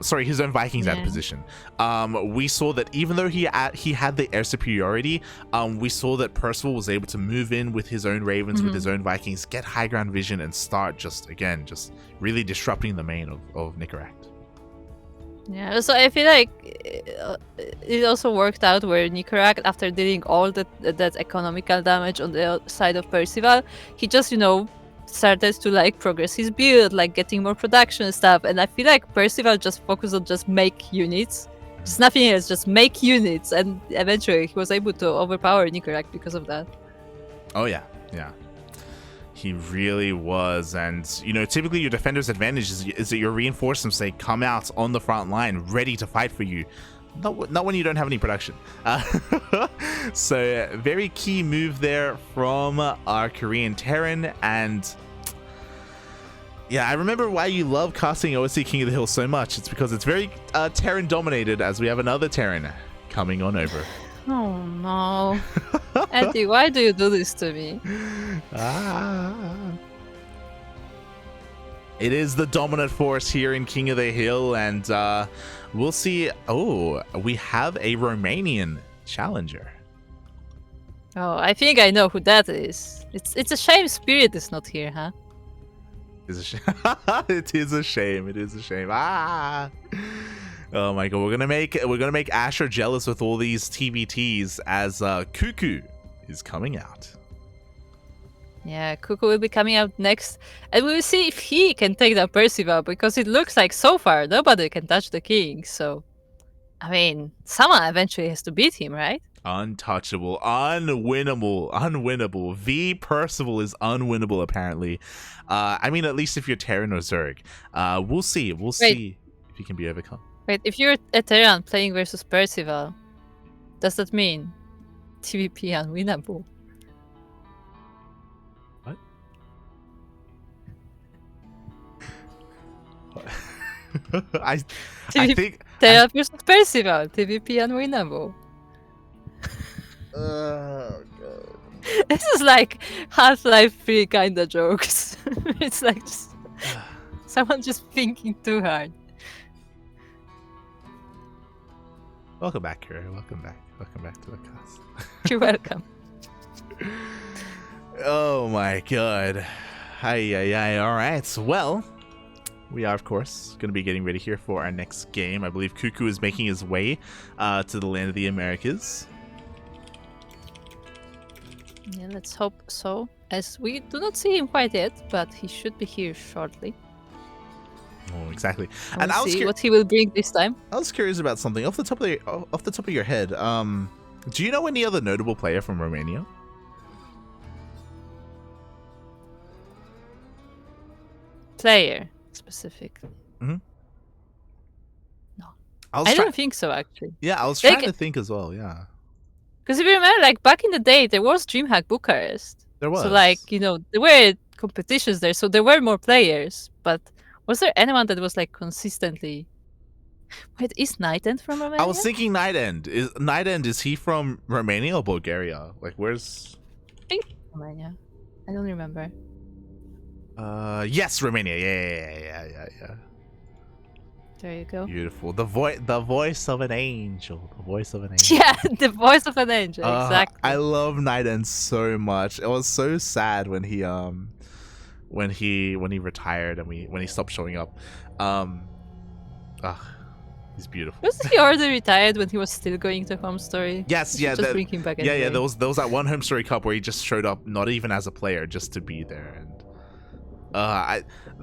[SPEAKER 1] Sorry, his own Vikings out of position. We saw that even though he had the air superiority, we saw that Percival was able to move in with his own Ravens, with his own Vikings, get high ground vision, and start just really disrupting the main of Nicoract.
[SPEAKER 2] Yeah, so I feel like it also worked out where Nicoract, after dealing all that economical damage on the side of Percival, he just, started to progress his build, getting more production and stuff. And I feel like Percival just focused on just make units. Just nothing else, just make units. And eventually he was able to overpower Nicoract because of that.
[SPEAKER 1] Oh yeah. He really was, and typically your defender's advantage is that your reinforcements come out on the front line, ready to fight for you. Not when you don't have any production. So very key move there from our Korean Terran, and yeah, I remember why you love casting OSC King of the Hill so much. It's because it's very Terran dominated, as we have another Terran coming on over.
[SPEAKER 2] Oh no. Eddie, why do you do this to me?
[SPEAKER 1] It is the dominant force here in King of the Hill, and we'll see. Oh, we have a Romanian challenger.
[SPEAKER 2] Oh, I think I know who that is. It's a shame Spirit is not here, huh?
[SPEAKER 1] It is a shame. It is a shame. Oh my god, we're gonna make Asher jealous with all these TBTs as CuKu is coming out.
[SPEAKER 2] Yeah, CuKu will be coming out next, and we will see if he can take down Percival, because it looks like so far nobody can touch the king. So, I mean, someone eventually has to beat him, right?
[SPEAKER 1] Untouchable, unwinnable. V Percival is unwinnable apparently. I mean, at least if you're Terran or Zerg. We'll see if he can be overcome.
[SPEAKER 2] Wait, if you're a Terran playing versus Percival, does that mean TVP unwinnable?
[SPEAKER 1] What? I think
[SPEAKER 2] Terran versus Percival, TVP unwinnable.
[SPEAKER 1] Oh god.
[SPEAKER 2] This is like Half-Life 3 kind of jokes. It's like just someone just thinking too hard.
[SPEAKER 1] Welcome back, Kuro. Welcome back to the cast.
[SPEAKER 2] You're welcome.
[SPEAKER 1] Oh my god. Hi. All right. Well, we are of course going to be getting ready here for our next game. I believe CuKu is making his way to the land of the Americas.
[SPEAKER 2] Yeah, let's hope so. As we do not see him quite yet, but he should be here shortly.
[SPEAKER 1] Oh, exactly.
[SPEAKER 2] And I'll see what he will bring this time.
[SPEAKER 1] I was curious about something off the top of your head. Do you know any other notable player from Romania?
[SPEAKER 2] Player specifically.
[SPEAKER 1] Mm-hmm.
[SPEAKER 2] No, I don't think so actually.
[SPEAKER 1] Yeah, I was trying to think as well. Yeah.
[SPEAKER 2] Because if you remember, back in the day, there was DreamHack Bucharest.
[SPEAKER 1] There was.
[SPEAKER 2] So, there were competitions there, so there were more players. But was there anyone that was, consistently... Wait, is Nightend from Romania?
[SPEAKER 1] I was thinking Nightend. Is he from Romania or Bulgaria? Where's...
[SPEAKER 2] I think Romania. I don't remember.
[SPEAKER 1] Yes, Romania. Yeah.
[SPEAKER 2] There you go.
[SPEAKER 1] Beautiful. The voice of an angel. The voice of an angel.
[SPEAKER 2] Yeah, the voice of an angel. Exactly.
[SPEAKER 1] I love Nightend so much. It was so sad when he retired and when he stopped showing up. He's beautiful.
[SPEAKER 2] Was he already retired when he was still going to Home Story?
[SPEAKER 1] Yes, yeah.
[SPEAKER 2] Just bring him back.
[SPEAKER 1] Yeah. There was that one Home Story Cup where he just showed up, not even as a player, just to be there. And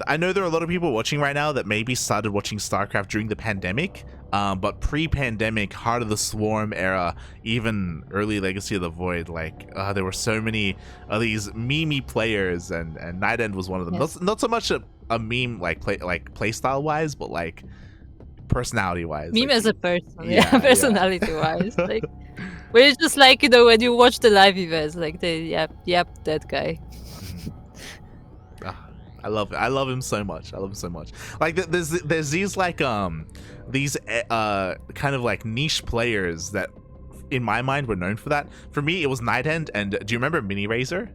[SPEAKER 1] I know there are a lot of people watching right now that maybe started watching StarCraft during the pandemic. But pre-pandemic, Heart of the Swarm era, even early Legacy of the Void, like there were so many of these meme players, and Night End was one of them.
[SPEAKER 2] Yes.
[SPEAKER 1] Not so much a meme like play style wise, but like personality wise.
[SPEAKER 2] Meme
[SPEAKER 1] like,
[SPEAKER 2] as a person,
[SPEAKER 1] yeah,
[SPEAKER 2] personality wise. Like, where it's just like, you know, when you watch the live events, like yep, that guy.
[SPEAKER 1] I love him so much. I love him so much. Like there's these like these kind of like niche players that in my mind were known for that. For me, it was Night End, and do you remember Mini Razor?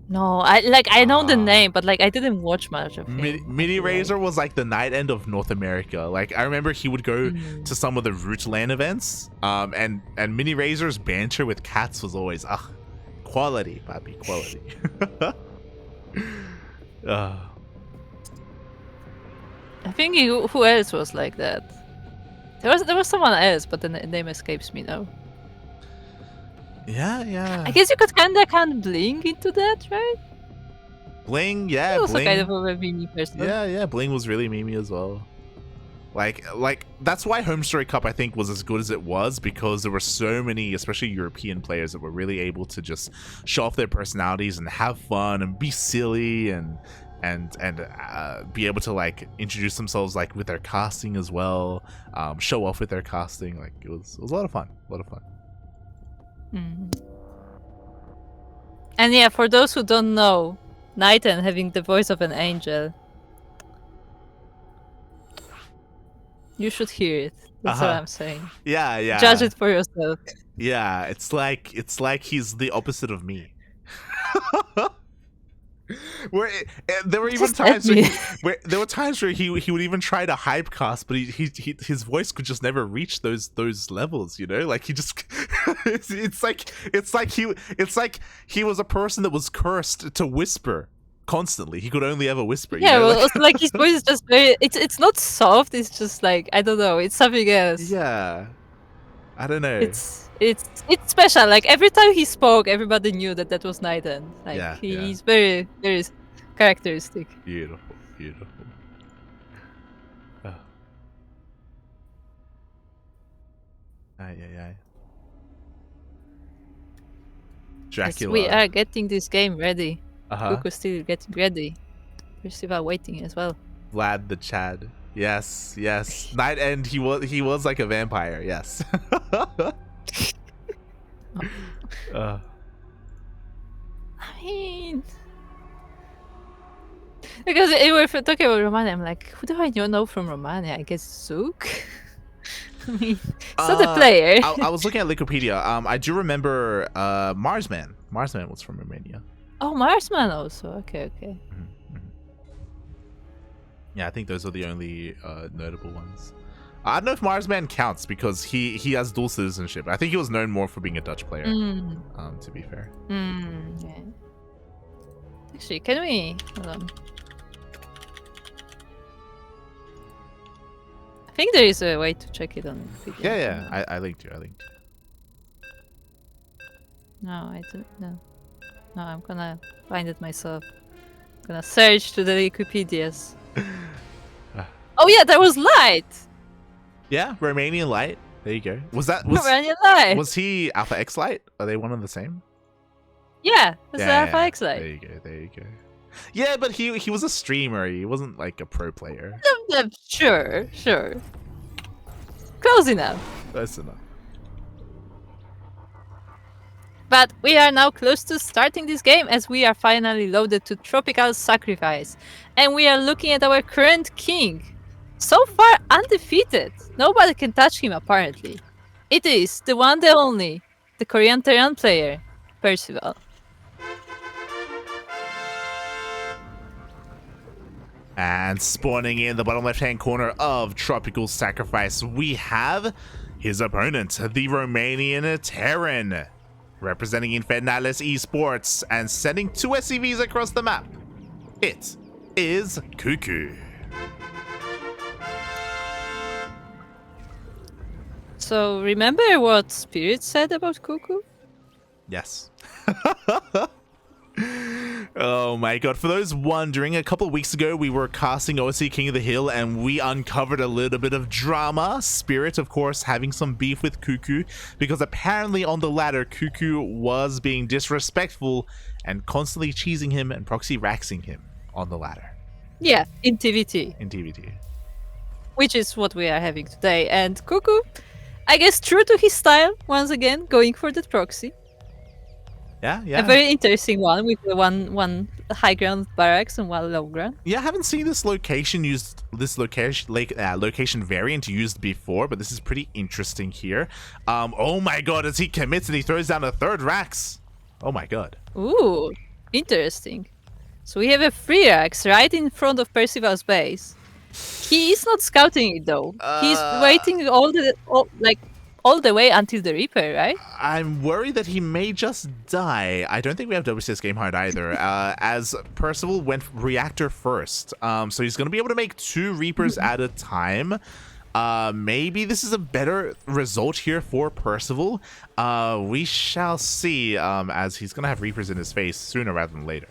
[SPEAKER 2] No, I know the name, but like I didn't watch much of him.
[SPEAKER 1] Mini Razor was like the Night End of North America. Like I remember he would go to some of the Rootland events, and Mini Razor's banter with cats was always quality, papi, quality.
[SPEAKER 2] I think who else was like that? There was someone else, but the name escapes me now.
[SPEAKER 1] Yeah.
[SPEAKER 2] I guess you could kind of count Bling into that, right?
[SPEAKER 1] Bling, yeah.
[SPEAKER 2] He also
[SPEAKER 1] Bling.
[SPEAKER 2] kind of a meme person.
[SPEAKER 1] Yeah. Bling was really memey as well. Like that's why Home Story Cup I think was as good as it was, because there were so many, especially European players, that were really able to just show off their personalities and have fun and be silly and be able to like introduce themselves like with their casting as well, show off with their casting. Like it was a lot of fun.
[SPEAKER 2] And yeah, for those who don't know, Night End having the voice of an angel. You should hear it. That's what I'm saying.
[SPEAKER 1] Yeah.
[SPEAKER 2] Judge it for yourself.
[SPEAKER 1] Yeah, it's like he's the opposite of me. Where there were even times where he would even try to hype cast, but his voice could just never reach those levels, you know? Like he just it's like he was a person that was cursed to whisper constantly. He could only ever whisper.
[SPEAKER 2] Yeah,
[SPEAKER 1] you know?
[SPEAKER 2] well, also, like his voice is just very. It's not soft. It's just like, I don't know. It's something else.
[SPEAKER 1] Yeah, I don't know.
[SPEAKER 2] It's special. Like every time he spoke, everybody knew that was Night End. Like he's very characteristic.
[SPEAKER 1] Beautiful. Oh. Aye. Dracula.
[SPEAKER 2] Yes, we are getting this game ready. CuKu still getting ready. Percival waiting as well.
[SPEAKER 1] Vlad the Chad. Yes. Night End. He was like a vampire. Yes.
[SPEAKER 2] I mean, because if we're talking about Romania, I'm like, who do I know from Romania? I guess Zook. I mean, it's not a player.
[SPEAKER 1] I was looking at Wikipedia. I do remember Marsman. Marsman was from Romania.
[SPEAKER 2] Oh, Marsman also. Okay.
[SPEAKER 1] Yeah, I think those are the only notable ones. I don't know if Marsman counts because he has dual citizenship. I think he was known more for being a Dutch player. To be fair.
[SPEAKER 2] Yeah. Actually, can we? Hold on. I think there is a way to check it on Wikipedia.
[SPEAKER 1] Yeah. I linked you.
[SPEAKER 2] No, I don't know. No, I'm gonna find it myself. I'm gonna search to the Wikipedias. Oh yeah, there was Light!
[SPEAKER 1] Yeah, Romanian Light. There you go.
[SPEAKER 2] Romanian Light!
[SPEAKER 1] Was he Alpha X Light? Are they one and the same?
[SPEAKER 2] Yeah, that's Alpha X Light.
[SPEAKER 1] There you go. Yeah, but he was a streamer. He wasn't like a pro player.
[SPEAKER 2] Sure. Close enough.
[SPEAKER 1] That's enough.
[SPEAKER 2] But we are now close to starting this game as we are finally loaded to Tropical Sacrifice. And we are looking at our current king. So far undefeated. Nobody can touch him apparently. It is the one, the only, the Korean Terran player, Percival.
[SPEAKER 1] And spawning in the bottom left-hand corner of Tropical Sacrifice, we have his opponent, the Romanian Terran, representing Infernales Esports and sending 2 SCVs across the map. It is CuKu.
[SPEAKER 2] So remember what Spirit said about CuKu?
[SPEAKER 1] Yes. Oh my god, for those wondering, a couple of weeks ago we were casting OSC King of the Hill and we uncovered a little bit of drama. Spirit, of course, having some beef with CuKu because apparently on the ladder CuKu was being disrespectful and constantly cheesing him and proxy raxing him on the ladder.
[SPEAKER 2] Yeah, in TVT.
[SPEAKER 1] In TVT.
[SPEAKER 2] Which is what we are having today. And CuKu, I guess true to his style, once again, going for that proxy.
[SPEAKER 1] Yeah, yeah.
[SPEAKER 2] A very interesting one with the one high ground barracks and one low ground.
[SPEAKER 1] Yeah, I haven't seen this location used, this location variant used before, but this is pretty interesting here. Oh my god, as he commits and he throws down a third Rax. Oh my god.
[SPEAKER 2] Ooh, interesting. So we have a free Rax right in front of Percival's base. He is not scouting it though. He's waiting all the way until the Reaper, right?
[SPEAKER 1] I'm worried that he may just die. I don't think we have WCS game hard either, as Percival went reactor first. So he's going to be able to make 2 Reapers at a time. Maybe this is a better result here for Percival. We shall see, as he's going to have Reapers in his face sooner rather than later.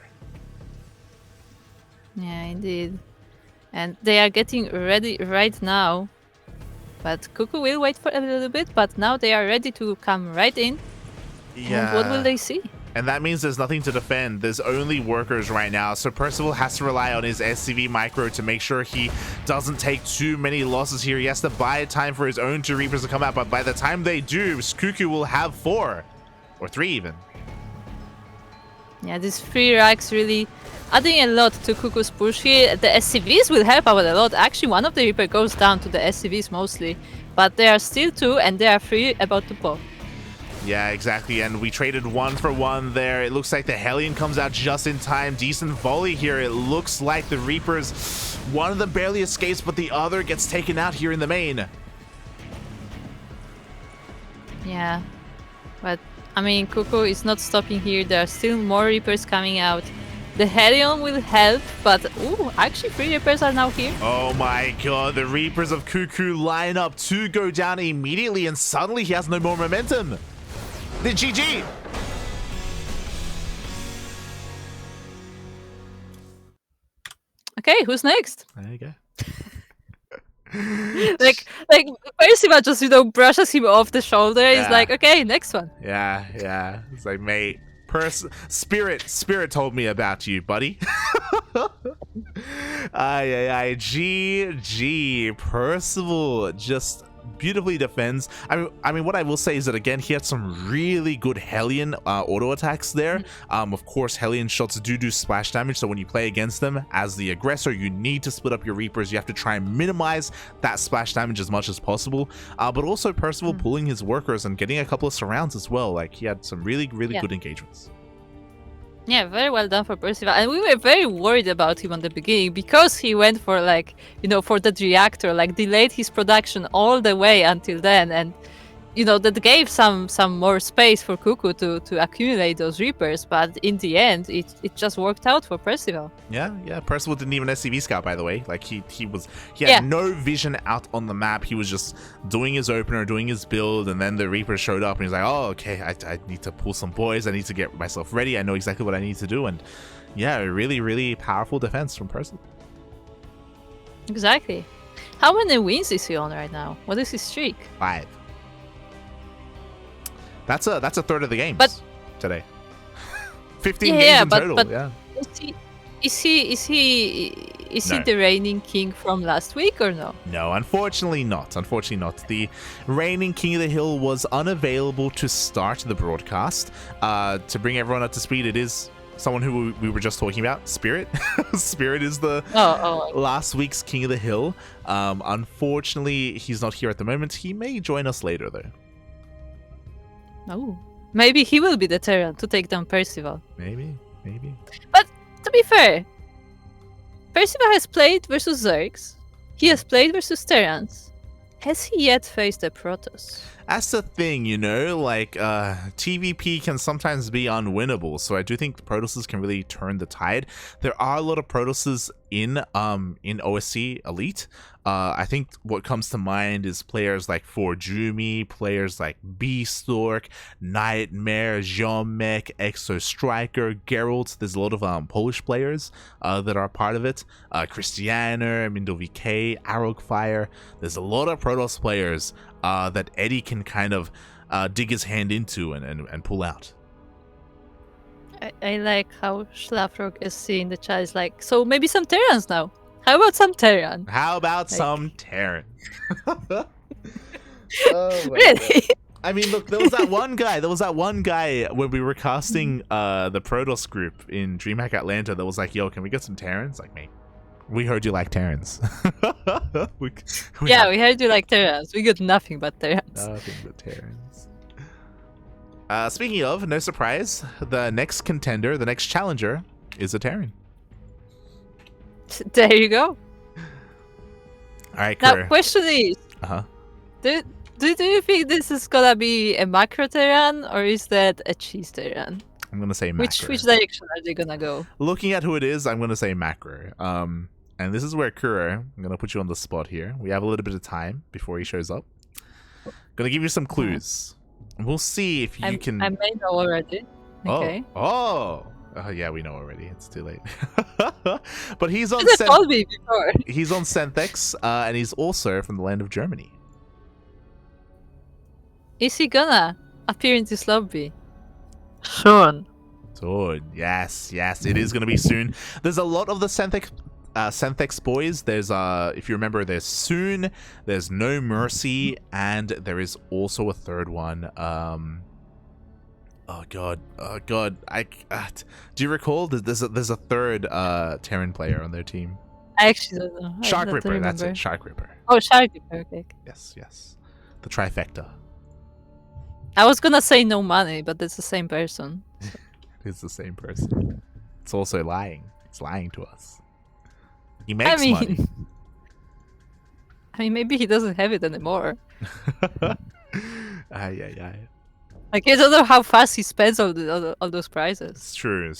[SPEAKER 2] Yeah, indeed. And they are getting ready right now. But CuKu will wait for a little bit, but now they are ready to come right in.
[SPEAKER 1] Yeah.
[SPEAKER 2] And what will they see?
[SPEAKER 1] And that means there's nothing to defend. There's only workers right now. So Percival has to rely on his SCV micro to make sure he doesn't take too many losses here. He has to buy time for his own 2 Reapers to come out. But by the time they do, CuKu will have 4 or 3 even.
[SPEAKER 2] Yeah, these 3 racks really adding a lot to CuKu's push here. The SCVs will help out a lot. Actually, one of the Reaper goes down to the SCVs mostly. But there are still 2 and they are 3 about to pop.
[SPEAKER 1] Yeah, exactly. And we traded 1 for 1 there. It looks like the Hellion comes out just in time. Decent volley here. It looks like the Reapers, one of them barely escapes, but the other gets taken out here in the main.
[SPEAKER 2] Yeah. But, I mean, CuKu is not stopping here. There are still more Reapers coming out. The Hellion will help, but ooh, actually 3 Reapers are now here.
[SPEAKER 1] Oh my god, the Reapers of CuKu line up to go down immediately, and suddenly he has no more momentum. The GG.
[SPEAKER 2] Okay, who's next?
[SPEAKER 1] There you go.
[SPEAKER 2] like Percival just, you know, brushes him off the shoulder.
[SPEAKER 1] Yeah.
[SPEAKER 2] He's like, okay, next one.
[SPEAKER 1] Yeah. It's like, mate, Spirit told me about you, buddy. GG. Percival just beautifully defends. I mean, what I will say is that, again, he had some really good Hellion auto attacks there. Of course, Hellion shots do splash damage, so when you play against them as the aggressor, you need to split up your Reapers. You have to try and minimize that splash damage as much as possible. But also Percival pulling his workers and getting a couple of surrounds as well. Like, he had some really good engagements.
[SPEAKER 2] Yeah, very well done for Percival. And we were very worried about him on the beginning because he went for, like, you know, for that reactor, like delayed his production all the way until then. And, you know, that gave some more space for CuKu to accumulate those Reapers. But in the end, it just worked out for Percival.
[SPEAKER 1] Yeah. Percival didn't even SCV scout, by the way. Like, he had no vision out on the map. He was just doing his opener, doing his build, and then the Reaper showed up and he's like, oh, okay, I need to pull some boys. I need to get myself ready. I know exactly what I need to do. And yeah, really powerful defense from Percival.
[SPEAKER 2] Exactly. How many wins is he on right now? What is his streak?
[SPEAKER 1] 5. That's a third of the games today. 15 games in total.
[SPEAKER 2] But is he the reigning king from last week or no?
[SPEAKER 1] No, unfortunately not. The reigning king of the hill was unavailable to start the broadcast. To bring everyone up to speed, it is someone who we were just talking about, Spirit. Spirit is the last week's king of the hill. Unfortunately, he's not here at the moment. He may join us later though.
[SPEAKER 2] Oh, maybe he will be the Terran to take down Percival.
[SPEAKER 1] Maybe.
[SPEAKER 2] But to be fair, Percival has played versus Zergs. He has played versus Terrans. Has he yet faced a Protoss?
[SPEAKER 1] That's the thing, you know, like TVP can sometimes be unwinnable, so I do think the Protosses can really turn the tide. There are a lot of Protosses in OSC Elite. I think what comes to mind is players like ForJumy, players like Beastork, Nightmare, MeomaikA, Exo Striker, Geralt. There's a lot of Polish players that are part of it. Christianer, Mindo VK, Arrowfire. There's a lot of Protoss players that Eddie can kind of dig his hand into and pull out.
[SPEAKER 2] I like how Schlafrock is seeing the chat is like, so maybe some Terrans now. How about some Terran?
[SPEAKER 1] How about some Terran?
[SPEAKER 2] Really?
[SPEAKER 1] God. I mean, look, there was that one guy when we were casting the Protoss group in DreamHack Atlanta that was like, yo, can we get some Terrans? Like, mate, we heard you like Terrans. we
[SPEAKER 2] heard you like Terrans. We got nothing but Terrans.
[SPEAKER 1] Nothing but Terrans. Speaking of, no surprise, the next contender, the next challenger is a Terran.
[SPEAKER 2] There you go.
[SPEAKER 1] All right,
[SPEAKER 2] Now,
[SPEAKER 1] Kuro.
[SPEAKER 2] question is, do you think this is gonna be a macro Terran or is that a cheese Terran?
[SPEAKER 1] I'm gonna say macro.
[SPEAKER 2] Which direction are they gonna go?
[SPEAKER 1] Looking at who it is, I'm gonna say macro. And this is where Kuro, I'm gonna put you on the spot here. We have a little bit of time before he shows up. Gonna give you some clues. We'll see if you can.
[SPEAKER 2] I may know already. Okay.
[SPEAKER 1] Oh, yeah, we know already. It's too late. But he's on.
[SPEAKER 2] You told me before.
[SPEAKER 1] He's on Synthex, and he's also from the land of Germany.
[SPEAKER 2] Is he gonna appear in this lobby? Soon.
[SPEAKER 1] Soon, yes, it is gonna be soon. There's a lot of the Synthex boys. There's if you remember, there's Soon, there's NoMercy, and there is also a third one. Oh god, do you recall? There's a third Terran player on their team.
[SPEAKER 2] I actually don't know.
[SPEAKER 1] Shark Ripper, that's it. Shark Ripper.
[SPEAKER 2] Oh, Shark Ripper. Okay.
[SPEAKER 1] Yes. The trifecta.
[SPEAKER 2] I was gonna say no money, but it's the same person.
[SPEAKER 1] It's the same person. It's also lying. It's lying to us. He makes money.
[SPEAKER 2] I mean, maybe he doesn't have it anymore.
[SPEAKER 1] Yeah.
[SPEAKER 2] Like, I don't know how fast he spends all those prizes.
[SPEAKER 1] It's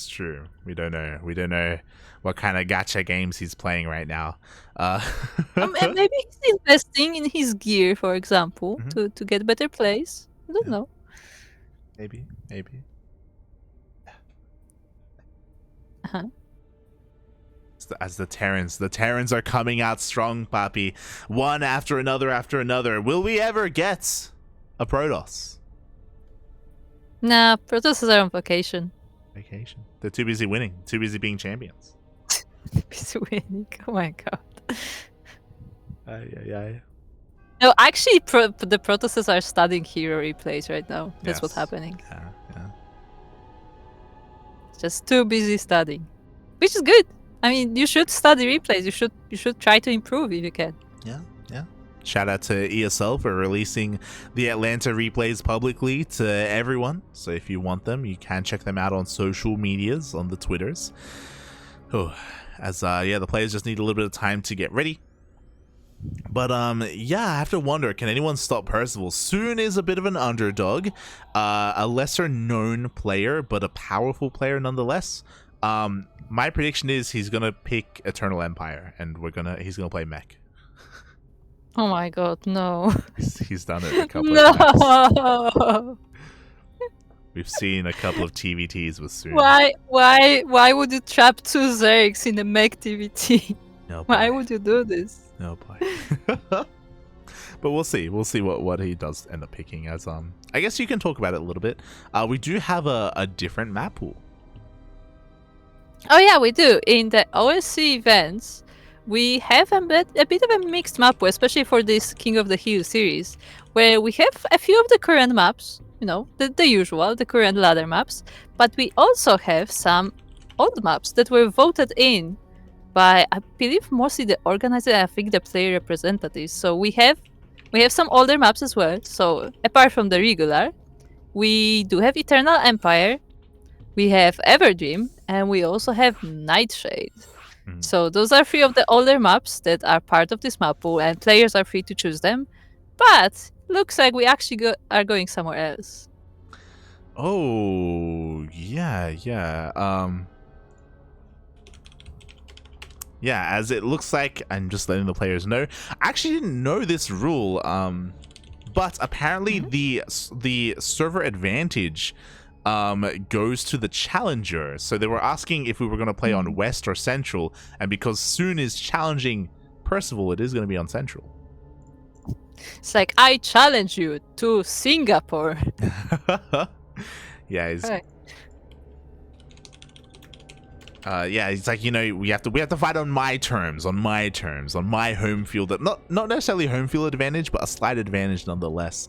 [SPEAKER 1] true. We don't know what kind of gacha games he's playing right now.
[SPEAKER 2] Maybe he's investing in his gear, for example, to get better plays. I don't know.
[SPEAKER 1] Maybe. As the Terrans are coming out strong, Papi. One after another. Will we ever get a Protoss?
[SPEAKER 2] Nah, Protosses are on vacation.
[SPEAKER 1] They're too busy winning. Too busy being champions.
[SPEAKER 2] Busy winning. Oh my god.
[SPEAKER 1] Yeah.
[SPEAKER 2] No, actually, the Protosses are studying hero replays right now. That's what's happening.
[SPEAKER 1] Yeah.
[SPEAKER 2] Just too busy studying, which is good. I mean, you should study replays. You should try to improve if you can.
[SPEAKER 1] Yeah. Shout out to ESL for releasing the Atlanta replays publicly to everyone. So if you want them, you can check them out on social medias, on the Twitters. The players just need a little bit of time to get ready. But I have to wonder, can anyone stop Percival? Soon is a bit of an underdog, a lesser known player, but a powerful player nonetheless. My prediction is he's gonna pick Eternal Empire, and he's gonna play mech.
[SPEAKER 2] Oh my god, no.
[SPEAKER 1] He's done it a couple of times.
[SPEAKER 2] No.
[SPEAKER 1] We've seen a couple of TVTs with Soon.
[SPEAKER 2] Why would you trap two Zergs in a mech TVT?
[SPEAKER 1] No,
[SPEAKER 2] why would you do this?
[SPEAKER 1] No boy. But we'll see. We'll see what he does end up picking as I guess you can talk about it a little bit. We do have a different map pool.
[SPEAKER 2] Oh yeah, we do. In the OSC events, we have a bit of a mixed map pool, especially for this King of the Hill series, where we have a few of the current maps, the usual, the current ladder maps, but we also have some old maps that were voted in by, I believe, mostly the organizer and I think the player representatives. So we have some older maps as well. So apart from the regular, we do have Eternal Empire, we have Everdream, and we also have Nightshade. So those are 3 of the older maps that are part of this map pool, and players are free to choose them. But looks like we actually are going somewhere else.
[SPEAKER 1] Oh, yeah. Yeah, as it looks like, I'm just letting the players know. I actually didn't know this rule, but apparently the server advantage goes to the challenger. So they were asking if we were going to play on West or Central, and because Soon is challenging Percival, it is going to be on Central.
[SPEAKER 2] It's like, I challenge you to Singapore.
[SPEAKER 1] Yeah,
[SPEAKER 2] Okay.
[SPEAKER 1] yeah, it's like, you know, we have to fight on my terms, on my home field. Not necessarily home field advantage, but a slight advantage nonetheless.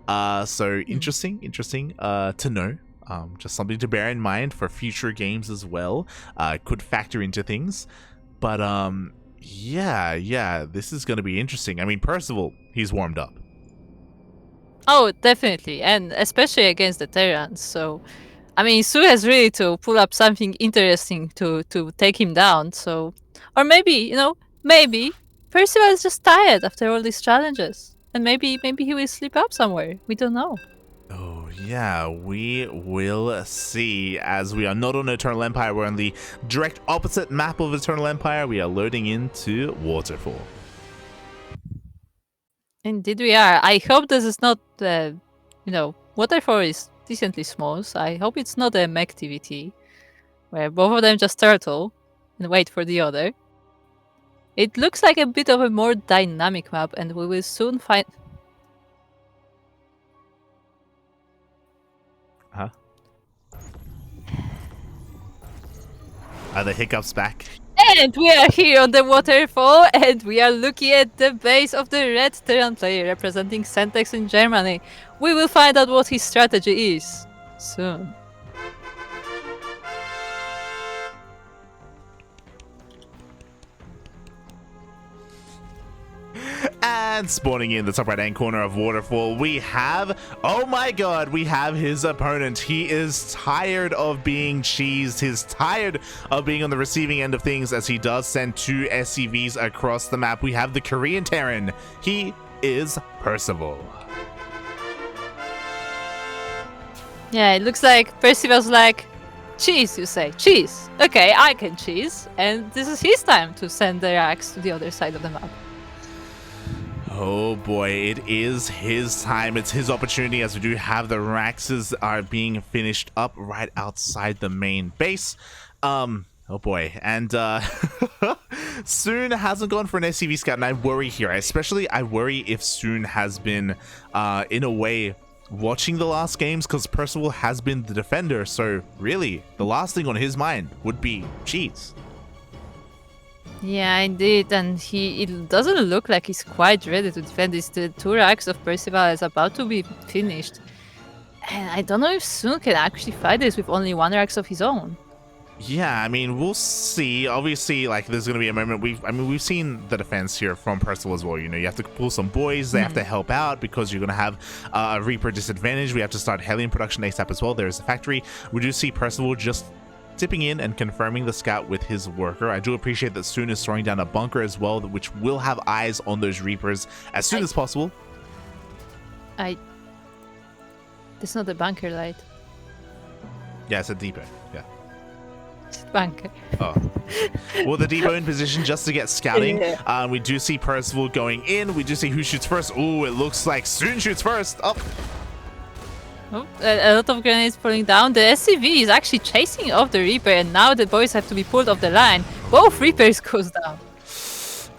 [SPEAKER 1] So interesting to know. Just something to bear in mind for future games as well. Could factor into things, but yeah, this is going to be interesting. I mean, Percival, he's warmed up.
[SPEAKER 2] Oh, definitely, and especially against the Terrans. So, I mean, Su has really to pull up something interesting to take him down. So, or maybe, you know, maybe Percival is just tired after all these challenges, and maybe he will sleep up somewhere. We don't know.
[SPEAKER 1] Oh yeah, we will see. As we are not on Eternal Empire, we're on the direct opposite map of Eternal Empire. We are loading into Waterfall.
[SPEAKER 2] Indeed, we are. I hope this is not, you know, Waterfall is decently small, so I hope it's not a mech TVT, where both of them just turtle and wait for the other. It looks like a bit of a more dynamic map, and we will soon find...
[SPEAKER 1] Huh? Are the hiccups back?
[SPEAKER 2] And we are here on the waterfall, and we are looking at the base of the red Terran player representing Centex in Germany. We will find out what his strategy is soon.
[SPEAKER 1] And spawning in the top right hand corner of Waterfall, we have, oh my god, we have his opponent. He is tired of being cheesed. He's tired of being on the receiving end of things, as he does send 2 SCVs across the map. We have the Korean Terran. He is Percival.
[SPEAKER 2] Yeah, it looks like Percival's like, cheese, you say, cheese. Okay, I can cheese. And this is his time to send the axe to the other side of the map.
[SPEAKER 1] Oh boy, it is his time. It's his opportunity, as we do have the Raxes are being finished up right outside the main base. Oh boy, and Soon hasn't gone for an SCV scout, and I worry here. Especially, I worry if Soon has been, in a way, watching the last games, because Percival has been the defender. So really, the last thing on his mind would be cheese.
[SPEAKER 2] Yeah, indeed, and it doesn't look like he's quite ready to defend this. The 2 racks of Percival is about to be finished. And I don't know if Soon can actually fight this with only 1 racks of his own.
[SPEAKER 1] Yeah, I mean, we'll see. Obviously, like, there's going to be a moment. We've seen the defense here from Percival as well. You know, you have to pull some boys. They have to help out because you're going to have a Reaper disadvantage. We have to start Hellion production ASAP as well. There's a factory. We do see Percival just dipping in and confirming the scout with his worker. I do appreciate that Soon is throwing down a bunker as well, which will have eyes on those Reapers as soon as possible.
[SPEAKER 2] That's not a bunker light.
[SPEAKER 1] Yeah, it's a depot. Yeah.
[SPEAKER 2] It's a bunker.
[SPEAKER 1] Oh. Well, the depot in position just to get scouting.
[SPEAKER 2] Yeah.
[SPEAKER 1] We do see Percival going in. We do see who shoots first. Oh, it looks like Soon shoots first. Oh.
[SPEAKER 2] Oh, a lot of grenades falling down. The SCV is actually chasing off the Reaper, and now the boys have to be pulled off the line. Both Reapers goes down.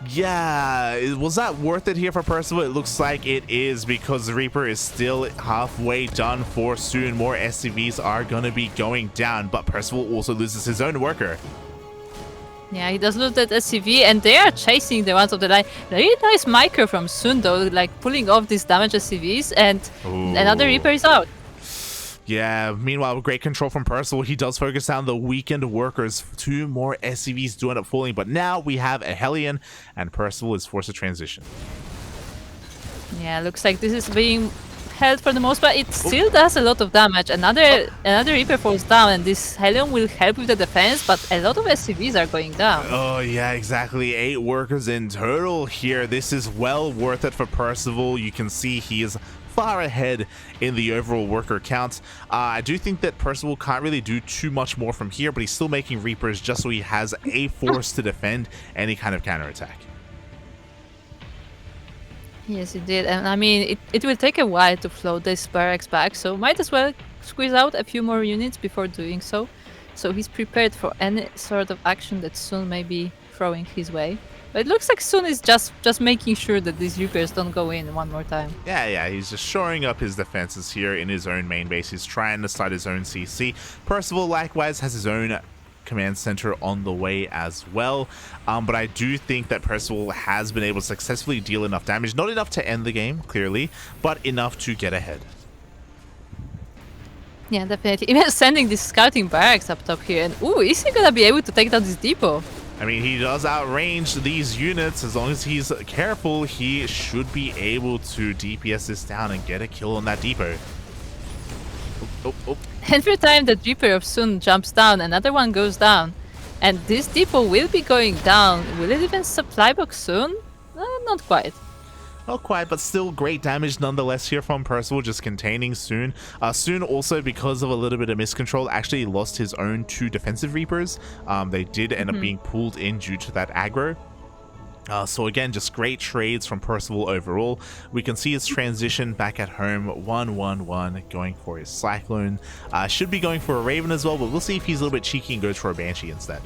[SPEAKER 1] Yeah, was that worth it here for Percival? It looks like it is, because the Reaper is still halfway done for Soon. More SCVs are going to be going down, but Percival also loses his own worker.
[SPEAKER 2] Yeah, he does lose that SCV, and they are chasing the ones of the line. Really nice micro from Soon, though, like pulling off these damaged SCVs, and another Reaper is out.
[SPEAKER 1] Yeah, meanwhile, great control from Percival. He does focus down the weakened workers. 2 more SCVs do end up falling, but now we have a Hellion, and Percival is forced to transition.
[SPEAKER 2] Yeah, looks like this is being health for the most part. It still does a lot of damage. Another Reaper falls down, and this Helium will help with the defense, but a lot of SCVs are going down.
[SPEAKER 1] Oh, yeah, exactly. 8 workers in total here. This is well worth it for Percival. You can see he is far ahead in the overall worker count. I do think that Percival can't really do too much more from here, but he's still making Reapers just so he has a force to defend any kind of counterattack.
[SPEAKER 2] Yes, it did. And I mean, it will take a while to float this barracks back, so might as well squeeze out a few more units before doing so. So he's prepared for any sort of action that Sun may be throwing his way. But it looks like Sun is just making sure that these Reapers don't go in one more time.
[SPEAKER 1] Yeah, he's just shoring up his defenses here in his own main base. He's trying to start his own CC. Percival likewise has his own command center on the way as well, but I do think that Percival has been able to successfully deal enough damage, not enough to end the game clearly, but enough to get ahead.
[SPEAKER 2] Yeah, definitely. Even sending this scouting barracks up top here, and ooh, is he gonna be able to take down this depot?
[SPEAKER 1] I mean, he does outrange these units. As long as he's careful, he should be able to DPS this down and get a kill on that depot. Oh.
[SPEAKER 2] Every time the Reaper of Sun jumps down, another one goes down. And this depot will be going down. Will it even supply box Sun? Not quite.
[SPEAKER 1] Not quite, but still great damage nonetheless here from Percival, just containing Soon. Soon also, because of a little bit of miscontrol, actually lost his own 2 defensive Reapers. They did end up being pulled in due to that aggro. So again, just great trades from Percival overall. We can see his transition back at home, 1-1-1, going for his Cyclone. Should be going for a Raven as well, but we'll see if he's a little bit cheeky and goes for a Banshee instead.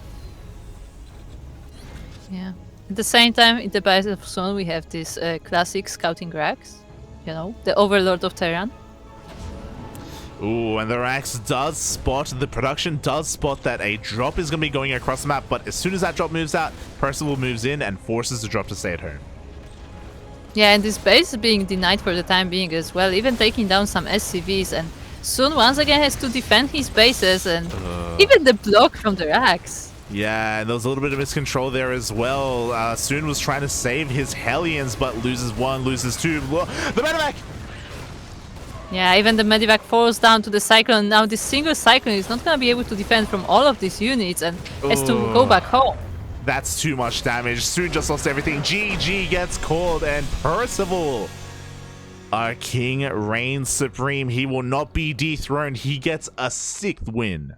[SPEAKER 2] Yeah. At the same time, in the base of Sun, we have this classic scouting Rax. You know, the Overlord of Terran.
[SPEAKER 1] Ooh, and the Rax does spot, the production does spot that a drop is going to be going across the map, but as soon as that drop moves out, Percival moves in and forces the drop to stay at home.
[SPEAKER 2] Yeah, and this base is being denied for the time being as well, even taking down some SCVs, and Sun once again has to defend his bases, and even the block from the Rax.
[SPEAKER 1] Yeah, and there was a little bit of miscontrol there as well. Soon was trying to save his Hellions, but loses 1, loses 2. The medevac!
[SPEAKER 2] Yeah, even the medevac falls down to the Cyclone. Now this single Cyclone is not going to be able to defend from all of these units and has to go back home.
[SPEAKER 1] That's too much damage. Soon just lost everything. GG gets called, and Percival, our king, reigns supreme. He will not be dethroned. He gets a 6th win.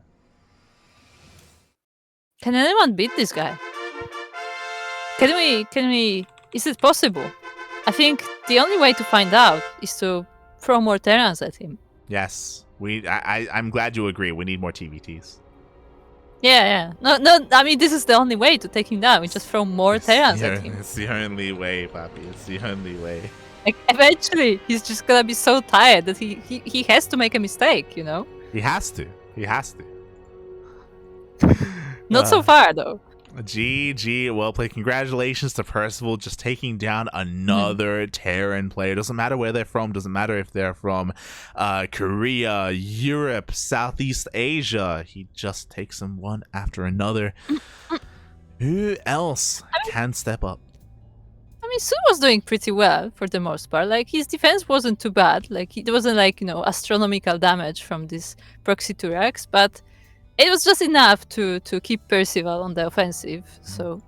[SPEAKER 2] Can anyone beat this guy? Can we? Is it possible? I think the only way to find out is to throw more Terrans at him.
[SPEAKER 1] Yes, I'm glad you agree. We need more TVTs.
[SPEAKER 2] Yeah. No. I mean, this is the only way to take him down. We just throw more Terrans at him.
[SPEAKER 1] It's the only way, Papi. It's the only way.
[SPEAKER 2] Like, eventually, he's just gonna be so tired that he has to make a mistake. You know.
[SPEAKER 1] He has to.
[SPEAKER 2] Not so far though.
[SPEAKER 1] GG, well played. Congratulations to Percival, just taking down another Terran player. Doesn't matter where they're from, doesn't matter if they're from Korea, Europe, Southeast Asia. He just takes them one after another. Who else can step up?
[SPEAKER 2] I mean, Sun was doing pretty well for the most part. Like, his defense wasn't too bad. Like, it wasn't like, astronomical damage from this proxy Turax, but it was just enough to keep Percival on the offensive. So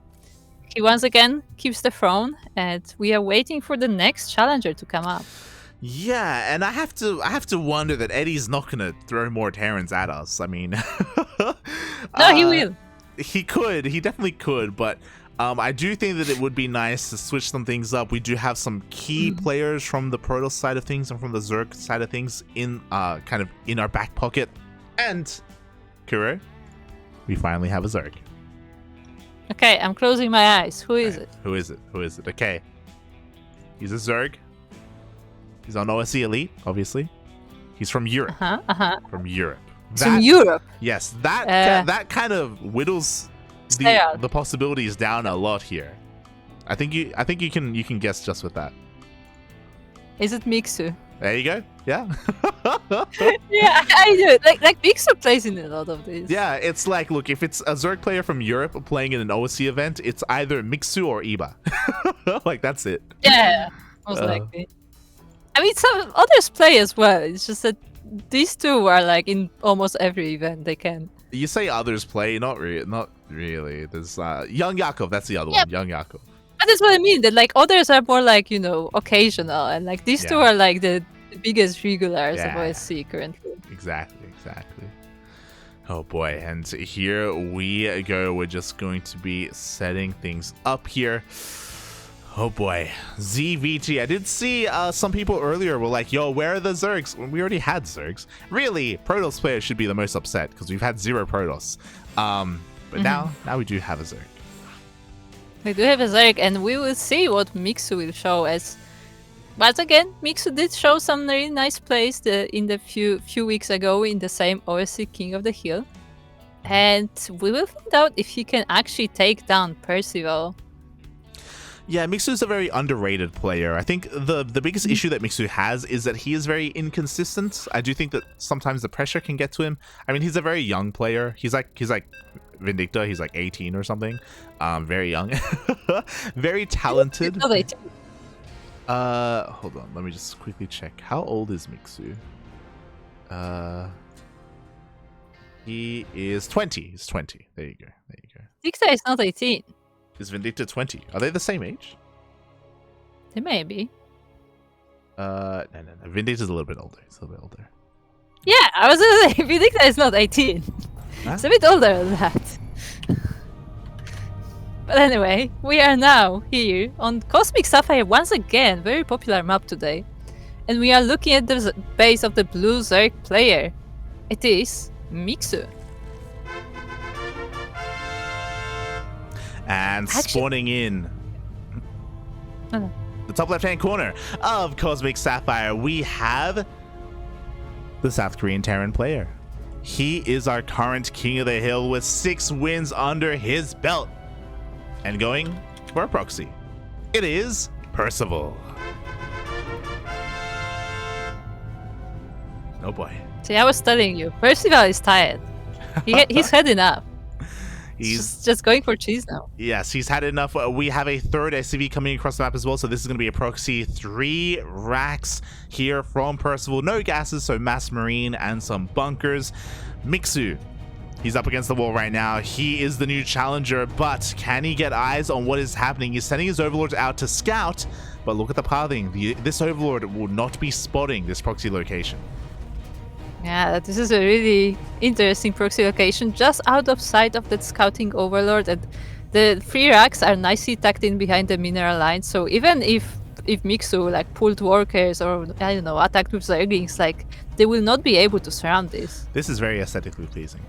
[SPEAKER 2] he once again keeps the throne, and we are waiting for the next challenger to come up.
[SPEAKER 1] Yeah, and I have to wonder that Eddie's not gonna throw more Terrans at us. I mean,
[SPEAKER 2] no, he will.
[SPEAKER 1] He definitely could, but I do think that it would be nice to switch some things up. We do have some key players from the Protoss side of things and from the Zerg side of things in kind of in our back pocket, and Kuro, we finally have a Zerg.
[SPEAKER 2] Okay, I'm closing my eyes. Who is it?
[SPEAKER 1] Who is it? Okay. He's a Zerg. He's on OSC Elite, obviously. He's from Europe. From Europe.
[SPEAKER 2] From Europe?
[SPEAKER 1] Yes, that kind of whittles the possibilities down a lot here. I think you can guess just with that.
[SPEAKER 2] Is it Mixu?
[SPEAKER 1] There you go. Yeah.
[SPEAKER 2] Yeah, I do. Like Mixu plays in a lot of these.
[SPEAKER 1] Yeah, it's like, look, if it's a Zerg player from Europe playing in an OSC event, it's either Mixu or Iba. Like, that's it.
[SPEAKER 2] Yeah, most likely. I mean, some others play as well. It's just that these two are like in almost every event they can.
[SPEAKER 1] You say others play, not really. There's Young Yakov, that's the other
[SPEAKER 2] Yeah.
[SPEAKER 1] one, Young Yakov.
[SPEAKER 2] But that's what I mean. That like others are more like, you know, occasional, and like these two
[SPEAKER 1] Yeah.
[SPEAKER 2] are like the biggest regulars of
[SPEAKER 1] Yeah.
[SPEAKER 2] OSC currently.
[SPEAKER 1] Exactly. Oh boy, and here we go. We're just going to be setting things up here. Oh boy, ZVT. I did see some people earlier were like, yo, where are the Zergs? When we already had Zergs. Really, Protoss players should be the most upset because we've had 0 Protoss. But now we do have a Zerg.
[SPEAKER 2] We do have a Zerg, and we will see what Mixu will show as. But again, Mixu did show some really nice plays in the few weeks ago in the same OSC King of the Hill. And we will find out if he can actually take down Percival.
[SPEAKER 1] Yeah, Mixu is a very underrated player. I think the biggest issue that Mixu has is that he is very inconsistent. I do think that sometimes the pressure can get to him. I mean, he's a very young player. He's like Vindicta. He's like 18 or something. Very young. Very talented.
[SPEAKER 2] No, they do.
[SPEAKER 1] Hold on. Let me just quickly check. How old is Mixu? He is 20. He's 20. There you go.
[SPEAKER 2] Vindicta is not 18.
[SPEAKER 1] Is Vindicta 20? Are they the same age?
[SPEAKER 2] They may be.
[SPEAKER 1] No. Vindicta's a little bit older. He's a little bit older.
[SPEAKER 2] Yeah, I was gonna say, Vindicta is not 18.
[SPEAKER 1] Huh?
[SPEAKER 2] It's a bit older than that. But anyway, we are now here on Cosmic Sapphire once again, very popular map today. And we are looking at the base of the blue Zerg player. It is Mixu.
[SPEAKER 1] And spawning in the top left-hand corner of Cosmic Sapphire, we have the South Korean Terran player. He is our current King of the Hill with 6 wins under his belt. And going for a proxy, it is Percival. Oh boy.
[SPEAKER 2] See, I was telling you, Percival is tired. He's had enough. He's just going for cheese now.
[SPEAKER 1] Yes, he's had enough. We have a third SCV coming across the map as well, so this is going to be a proxy. 3 racks here from Percival. No gases, so mass marine and some bunkers. Mixu, he's up against the wall right now. He is the new challenger, but can he get eyes on what is happening? He's sending his overlords out to scout, but look at the pathing. This overlord will not be spotting this proxy location.
[SPEAKER 2] Yeah, this is a really interesting proxy location, just out of sight of that scouting overlord, and the 3 racks are nicely tucked in behind the mineral line. So even if Mixu like pulled workers or I don't know attacked with Zerglings, like they will not be able to surround this.
[SPEAKER 1] This is very aesthetically pleasing.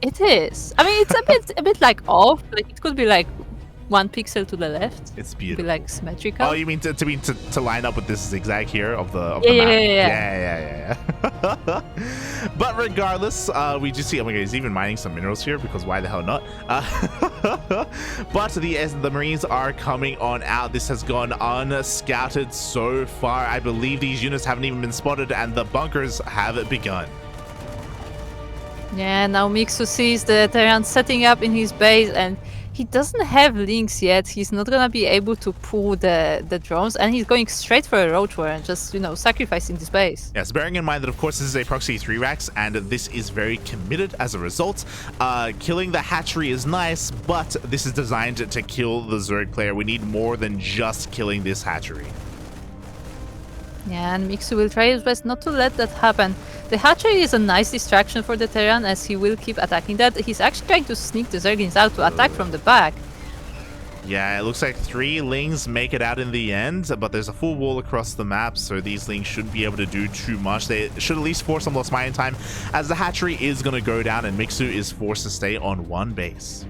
[SPEAKER 2] It is. I mean, it's a bit like off. Like it could be like 1 pixel to the left.
[SPEAKER 1] It's
[SPEAKER 2] Could be
[SPEAKER 1] beautiful.
[SPEAKER 2] like symmetrical.
[SPEAKER 1] Oh, you mean to line up with this zigzag here of the
[SPEAKER 2] Yeah,
[SPEAKER 1] map?
[SPEAKER 2] yeah.
[SPEAKER 1] But regardless, we do see. Oh my god, he's even mining some minerals here because why the hell not? But the Marines are coming on out. This has gone unscouted so far. I believe these units haven't even been spotted, and the bunkers have begun.
[SPEAKER 2] Yeah, now Mixu sees the Terran setting up in his base, and he doesn't have links yet. He's not gonna be able to pull the drones, and he's going straight for a roach war and just, you know, sacrificing this base.
[SPEAKER 1] Yes, bearing in mind that of course this is a proxy 3 racks, and this is very committed as a result. Killing the hatchery is nice, but this is designed to kill the Zerg player. We need more than just killing this hatchery.
[SPEAKER 2] Yeah, and Mixu will try his best not to let that happen. The hatchery is a nice distraction for the Terran, as he will keep attacking that. He's actually trying to sneak the Zerglings out to attack from the back.
[SPEAKER 1] Yeah, it looks like 3 Lings make it out in the end, but there's a full wall across the map, so these Lings shouldn't be able to do too much. They should at least force some lost mining time, as the hatchery is going to go down, and Mixu is forced to stay on 1 base.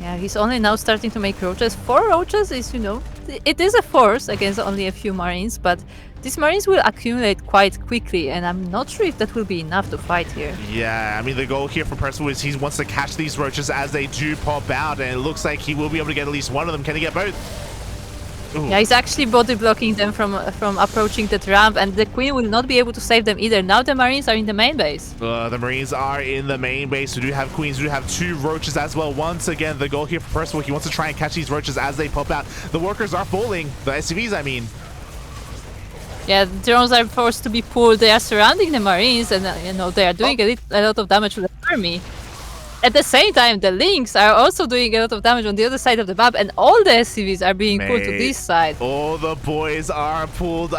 [SPEAKER 2] Yeah, he's only now starting to make roaches. 4 roaches is, you know, it is a force against only a few Marines, but these Marines will accumulate quite quickly, and I'm not sure if that will be enough to fight here.
[SPEAKER 1] Yeah, I mean, the goal here for Percival is he wants to catch these roaches as they do pop out, and it looks like he will be able to get at least one of them. Can he get both? Ooh.
[SPEAKER 2] Yeah, he's actually body blocking them from approaching that ramp, and the Queen will not be able to save them either. Now the Marines are in the main base.
[SPEAKER 1] The Marines are in the main base. We do have Queens. We do have 2 roaches as well. Once again, the goal here for Percival, he wants to try and catch these roaches as they pop out. The workers are falling. The SCVs, I mean.
[SPEAKER 2] Yeah, the drones are forced to be pulled. They are surrounding the Marines, and they are doing a lot of damage to the army. At the same time, the Lynx are also doing a lot of damage on the other side of the map, and all the SCVs are being pulled to this side.
[SPEAKER 1] All the boys are pulled. We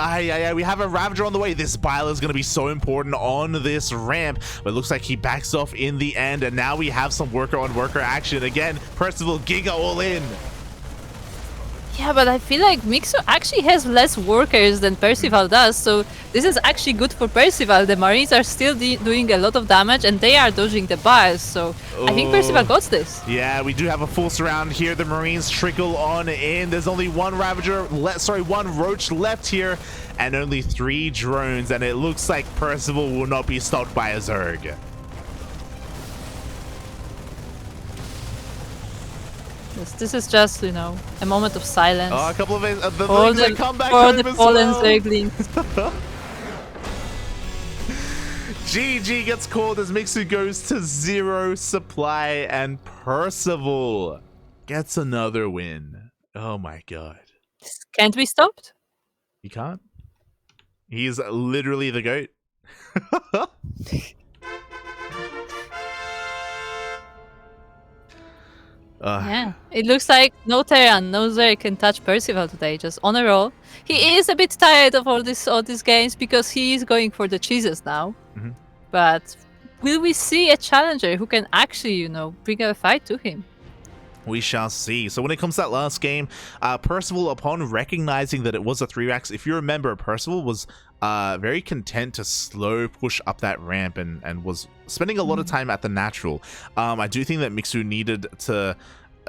[SPEAKER 1] have a Ravager on the way. This bile is going to be so important on this ramp, but it looks like he backs off in the end, and now we have some worker-on-worker action. Again, Percival Giga all in.
[SPEAKER 2] Yeah, but I feel like Mixu actually has less workers than Percival does, so this is actually good for Percival. The Marines are still doing a lot of damage, and they are dodging the biles, so I think Percival got this.
[SPEAKER 1] Yeah, we do have a full surround here. The Marines trickle on in. There's only one Ravager, one Roach left here, and only 3 drones, and it looks like Percival will not be stopped by a Zerg.
[SPEAKER 2] This is just, a moment of silence.
[SPEAKER 1] Oh, a couple of the
[SPEAKER 2] for
[SPEAKER 1] Lynx come back
[SPEAKER 2] for
[SPEAKER 1] home
[SPEAKER 2] the
[SPEAKER 1] as
[SPEAKER 2] fallen
[SPEAKER 1] well.
[SPEAKER 2] Zerglings.
[SPEAKER 1] GG gets called as Mixu goes to 0 supply, and Percival gets another win. Oh my god.
[SPEAKER 2] Can't be stopped?
[SPEAKER 1] You can't? He's literally the GOAT.
[SPEAKER 2] Yeah, it looks like no Terran, no Zerg can touch Percival today, just on a roll. He is a bit tired of all these games because he is going for the cheeses now. But will we see a challenger who can actually, bring a fight to him?
[SPEAKER 1] We shall see. So when it comes to that last game, Percival, upon recognizing that it was a 3-racks, if you remember, Percival was very content to slow push up that ramp and was spending a lot of time at the natural. I do think that Mixu needed to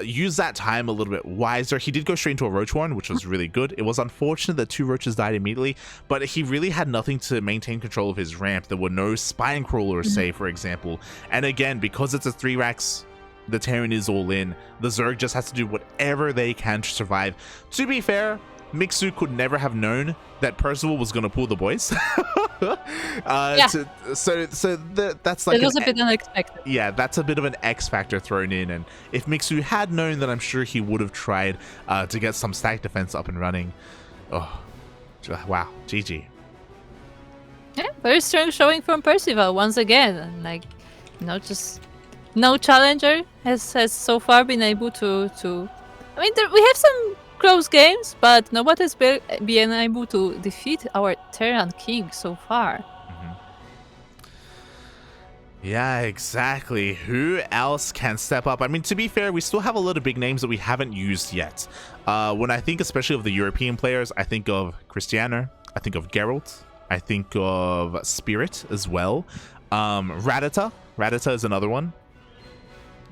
[SPEAKER 1] use that time a little bit wiser. He did go straight into a Roach Warren, which was really good. It was unfortunate that 2 Roaches died immediately, but he really had nothing to maintain control of his ramp. There were no Spine Crawlers, say, for example. And again, because it's a 3-racks, the Terran is all in. The Zerg just has to do whatever they can to survive. To be fair, Mixu could never have known that Percival was going to pull the boys. That's like
[SPEAKER 2] it was a bit unexpected.
[SPEAKER 1] Yeah, that's a bit of an X factor thrown in, and if Mixu had known that, I'm sure he would have tried to get some stack defense up and running. Oh, wow, GG.
[SPEAKER 2] Yeah, very strong showing from Percival once again, and just no challenger has so far been able to. I mean, we have some close games, but nobody has been able to defeat our Terran King so far.
[SPEAKER 1] Yeah, exactly. Who else can step up? I mean, to be fair, we still have a lot of big names that we haven't used yet. When I think especially of the European players, I think of Cristiano, I think of Geralt, I think of Spirit as well. Rattata is another one.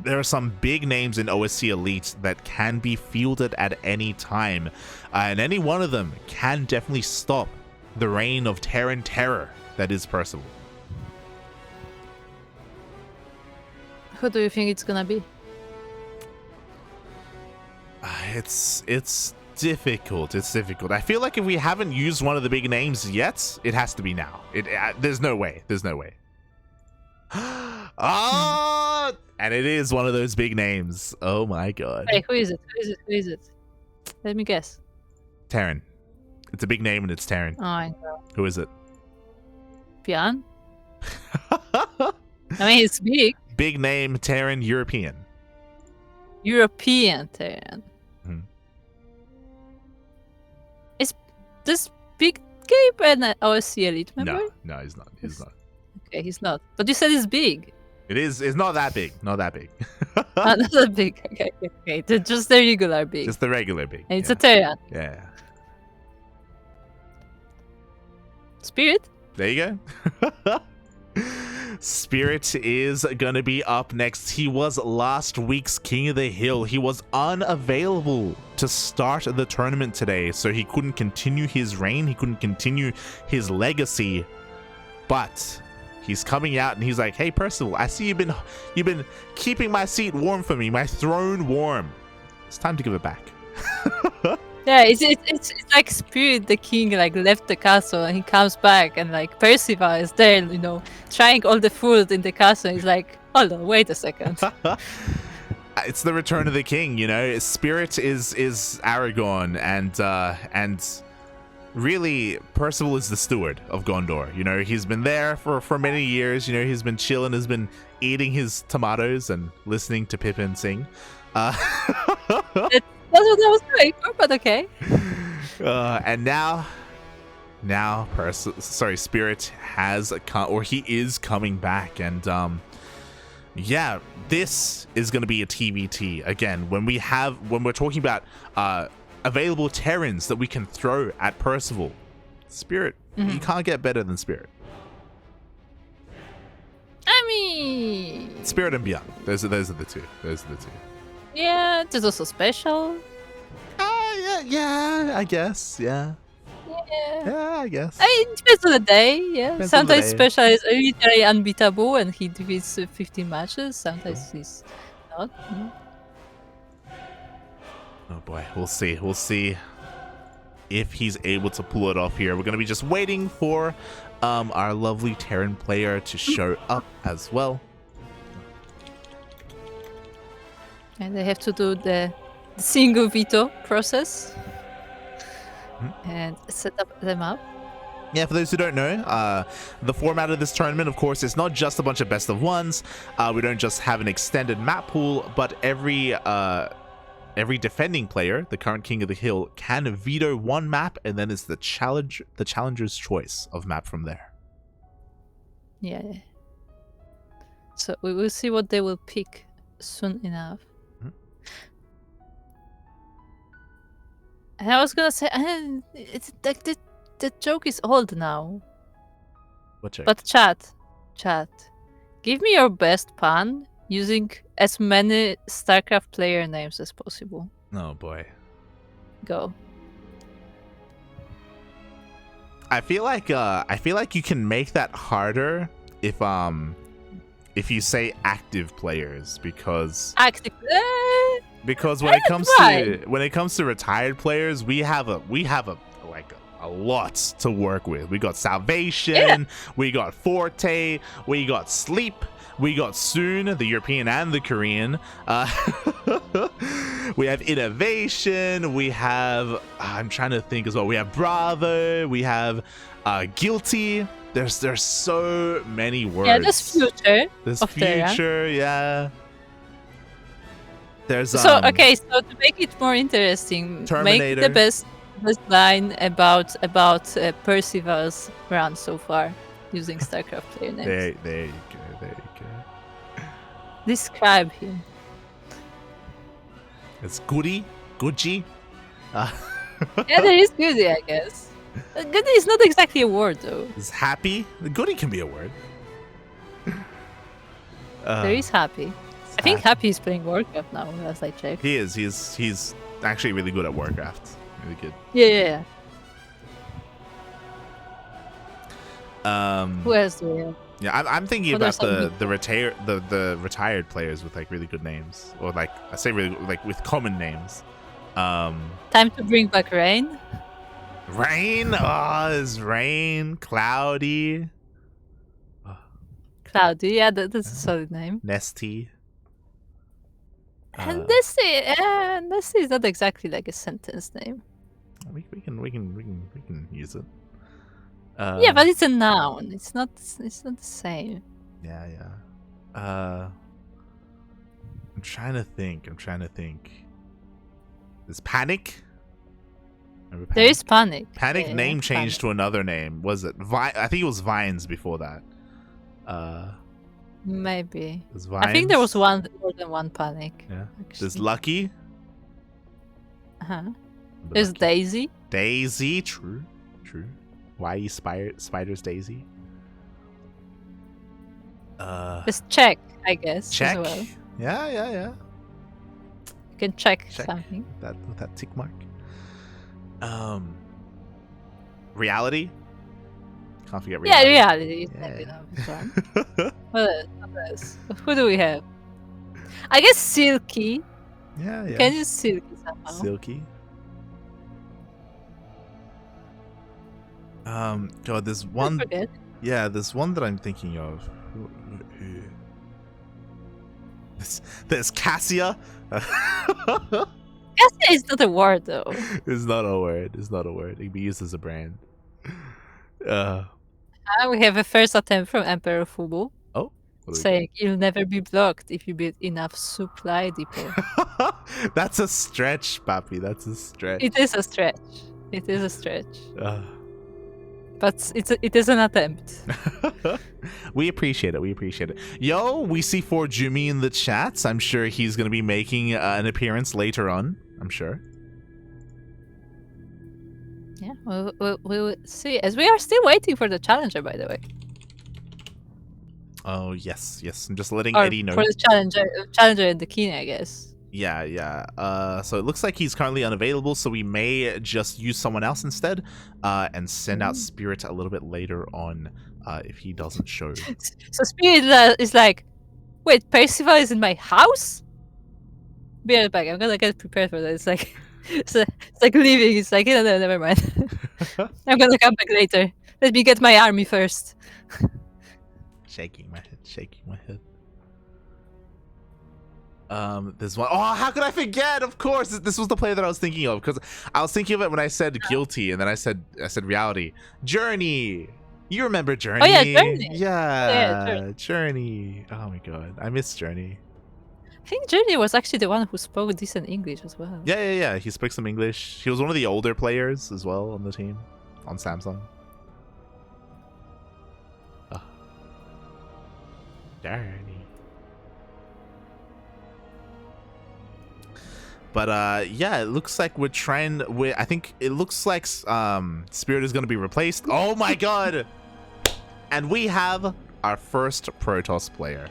[SPEAKER 1] There are some big names in OSC Elite that can be fielded at any time, and any one of them can definitely stop the reign of Terran terror that is Percival.
[SPEAKER 2] Who do you think it's gonna be?
[SPEAKER 1] It's difficult. It's difficult. I feel like if we haven't used one of the big names yet, it has to be now. There's no way. There's no way. Oh, and it is one of those big names. Oh my god.
[SPEAKER 2] Hey, who is it? Who is it? Let me guess.
[SPEAKER 1] Terran. It's a big name and it's Terran.
[SPEAKER 2] Oh, I know.
[SPEAKER 1] Who is it?
[SPEAKER 2] ByuN? I mean, it's big.
[SPEAKER 1] Big name, Terran, European.
[SPEAKER 2] European Terran. Is this big game an OSC Elite member?
[SPEAKER 1] No, he's not. He's not.
[SPEAKER 2] Okay, he's not. But you said it's big.
[SPEAKER 1] It is. It's not that big. Not that big.
[SPEAKER 2] Not that big. Okay. Just the regular big.
[SPEAKER 1] Just the regular big.
[SPEAKER 2] And it's a Terran.
[SPEAKER 1] Yeah.
[SPEAKER 2] Spirit?
[SPEAKER 1] There you go. Spirit is gonna be up next. He was last week's King of the Hill. He was unavailable to start the tournament today, so he couldn't continue his reign. He couldn't continue his legacy. But he's coming out and he's like, "Hey Percival, I see you've been keeping my seat warm for me, my throne warm. It's time to give it back."
[SPEAKER 2] Yeah, it's like Spirit the King left the castle and he comes back and Percival is there, trying all the food in the castle. He's like, "Hold on, wait a second."
[SPEAKER 1] It's the return of the king, Spirit is Aragorn and really, Percival is the steward of Gondor. You know, he's been there for many years. You know, he's been chilling, has been eating his tomatoes and listening to Pippin sing.
[SPEAKER 2] That's what I was going for, but okay.
[SPEAKER 1] And now Spirit has he is coming back, and yeah, this is going to be a TBT again when we're talking about available Terrans that we can throw at Percival. Spirit, you can't get better than Spirit.
[SPEAKER 2] I mean,
[SPEAKER 1] Spirit and ByuN. Those are the two.
[SPEAKER 2] Yeah, there's also SpeCial.
[SPEAKER 1] Yeah, I guess. Yeah, I guess.
[SPEAKER 2] I mean, it depends on the day. Yeah,
[SPEAKER 1] Depends on the
[SPEAKER 2] sometimes
[SPEAKER 1] day.
[SPEAKER 2] SpeCial is literally unbeatable and he defeats 15 matches. Sometimes he's not.
[SPEAKER 1] Oh boy, we'll see. We'll see if he's able to pull it off here. We're gonna be just waiting for our lovely Terran player to show up as well.
[SPEAKER 2] And they have to do the single veto process and set them up.
[SPEAKER 1] Yeah, for those who don't know, the format of this tournament, of course, is not just a bunch of best of ones. We don't just have an extended map pool, but every defending player, the current king of the hill, can veto one map, and then it's the challenger's choice of map from there.
[SPEAKER 2] Yeah. So we will see what they will pick soon enough. And I was gonna say, it's like the joke is old now.
[SPEAKER 1] What joke?
[SPEAKER 2] But chat, give me your best pun using as many StarCraft player names as possible.
[SPEAKER 1] Oh boy.
[SPEAKER 2] Go.
[SPEAKER 1] I feel like you can make that harder if you say active players, because
[SPEAKER 2] Active.
[SPEAKER 1] when it comes to retired players, we have a lot to work with. We got Salvation, we got Forte, we got Sleep, we got Soon, the European and the Korean. We have Innovation, we have I'm trying to think as well. We have Bravo, we have Guilty. There's so many words.
[SPEAKER 2] Yeah, there's Future.
[SPEAKER 1] There's
[SPEAKER 2] of Terra.
[SPEAKER 1] Future, yeah. There's
[SPEAKER 2] So okay, so to make it more interesting,
[SPEAKER 1] Terminator.
[SPEAKER 2] make the best line about Percival's run so far using StarCraft player names.
[SPEAKER 1] There you go.
[SPEAKER 2] Describe him.
[SPEAKER 1] It's Gucci.
[SPEAKER 2] Yeah, there is Goody, I guess. Goody is not exactly a word though.
[SPEAKER 1] It's happy. Goody can be a word.
[SPEAKER 2] There is Happy. I think Happy is playing Warcraft now, as I checked.
[SPEAKER 1] He is. He's actually really good at Warcraft. Really good.
[SPEAKER 2] Yeah. Who else do we have?
[SPEAKER 1] Yeah, I'm thinking
[SPEAKER 2] What
[SPEAKER 1] about
[SPEAKER 2] are
[SPEAKER 1] the retired players with like really good names, or like I say really like with common names.
[SPEAKER 2] Time to bring back Rain.
[SPEAKER 1] Rain. Oh, is Rain Cloudy?
[SPEAKER 2] Cloudy, yeah, that's a solid name.
[SPEAKER 1] Nesty.
[SPEAKER 2] And Nessie is not exactly like a sentence name.
[SPEAKER 1] We can use it.
[SPEAKER 2] Yeah, but it's a noun. It's not the same.
[SPEAKER 1] Yeah. I'm trying to think. Is Panic? Remember
[SPEAKER 2] There is Panic.
[SPEAKER 1] Panic
[SPEAKER 2] Yeah,
[SPEAKER 1] name changed
[SPEAKER 2] Panic.
[SPEAKER 1] to another name. Was it I think it was Vines before that.
[SPEAKER 2] Maybe.
[SPEAKER 1] It was Vines.
[SPEAKER 2] I think there was more than one Panic.
[SPEAKER 1] Yeah.
[SPEAKER 2] Actually.
[SPEAKER 1] There's Lucky.
[SPEAKER 2] Uh-huh. There's Daisy.
[SPEAKER 1] Daisy. True. Why Spider's Daisy?
[SPEAKER 2] There's Check, I guess.
[SPEAKER 1] Check.
[SPEAKER 2] As well.
[SPEAKER 1] Yeah.
[SPEAKER 2] You can check something.
[SPEAKER 1] With that tick mark. Reality. Can't forget
[SPEAKER 2] Yeah,
[SPEAKER 1] Reality.
[SPEAKER 2] reality. Is maybe not this one. What else? Who do we have? I guess Silky.
[SPEAKER 1] Yeah.
[SPEAKER 2] Can you Silky somehow?
[SPEAKER 1] Silky. God, there's
[SPEAKER 2] I
[SPEAKER 1] one.
[SPEAKER 2] forget.
[SPEAKER 1] Yeah, there's one that I'm thinking of. Who? There's Cassia.
[SPEAKER 2] Cassia is not a word though.
[SPEAKER 1] It's not a word. It's not a word. It can be used as a brand.
[SPEAKER 2] We have a first attempt from Emperor Fubu
[SPEAKER 1] Oh. What do we
[SPEAKER 2] saying you'll never be blocked if you build enough supply depot.
[SPEAKER 1] got? That's a stretch, Papi. That's a stretch.
[SPEAKER 2] It is a stretch. It is a stretch.
[SPEAKER 1] Uh,
[SPEAKER 2] But it is an attempt.
[SPEAKER 1] we appreciate it. We appreciate it. Yo, we see ForJumy in the chats. I'm sure he's going to be making an appearance later on. I'm sure.
[SPEAKER 2] Yeah, we'll see. As we are still waiting for the challenger, by the way.
[SPEAKER 1] Oh, yes. Yes. I'm just letting
[SPEAKER 2] Or
[SPEAKER 1] Eddie know.
[SPEAKER 2] for the challenger and the king, I guess.
[SPEAKER 1] Yeah, yeah. So it looks like he's currently unavailable, so we may just use someone else instead and send out Spirit a little bit later on if he doesn't show.
[SPEAKER 2] So Spirit is like, wait, Percival is in my house? Be right back. I'm gonna get prepared for that. It's like, it's like leaving. It's like, no, never mind. I'm gonna come back later. Let me get my army first.
[SPEAKER 1] Shaking my head, shaking my head. There's one. Oh, how could I forget? Of course, this was the player that I was thinking of because I was thinking of it when I said guilty, and then I said reality. Journey. You remember Journey?
[SPEAKER 2] Oh yeah, Journey.
[SPEAKER 1] Yeah, Journey. Oh my god, I miss Journey.
[SPEAKER 2] I think Journey was actually the one who spoke decent English as well.
[SPEAKER 1] Yeah. He spoke some English. He was one of the older players as well on the team, on Samsung. Oh. Journey. But yeah, it looks like we're trying. I think it looks like Spirit is going to be replaced. Oh my god! And we have our first Protoss player.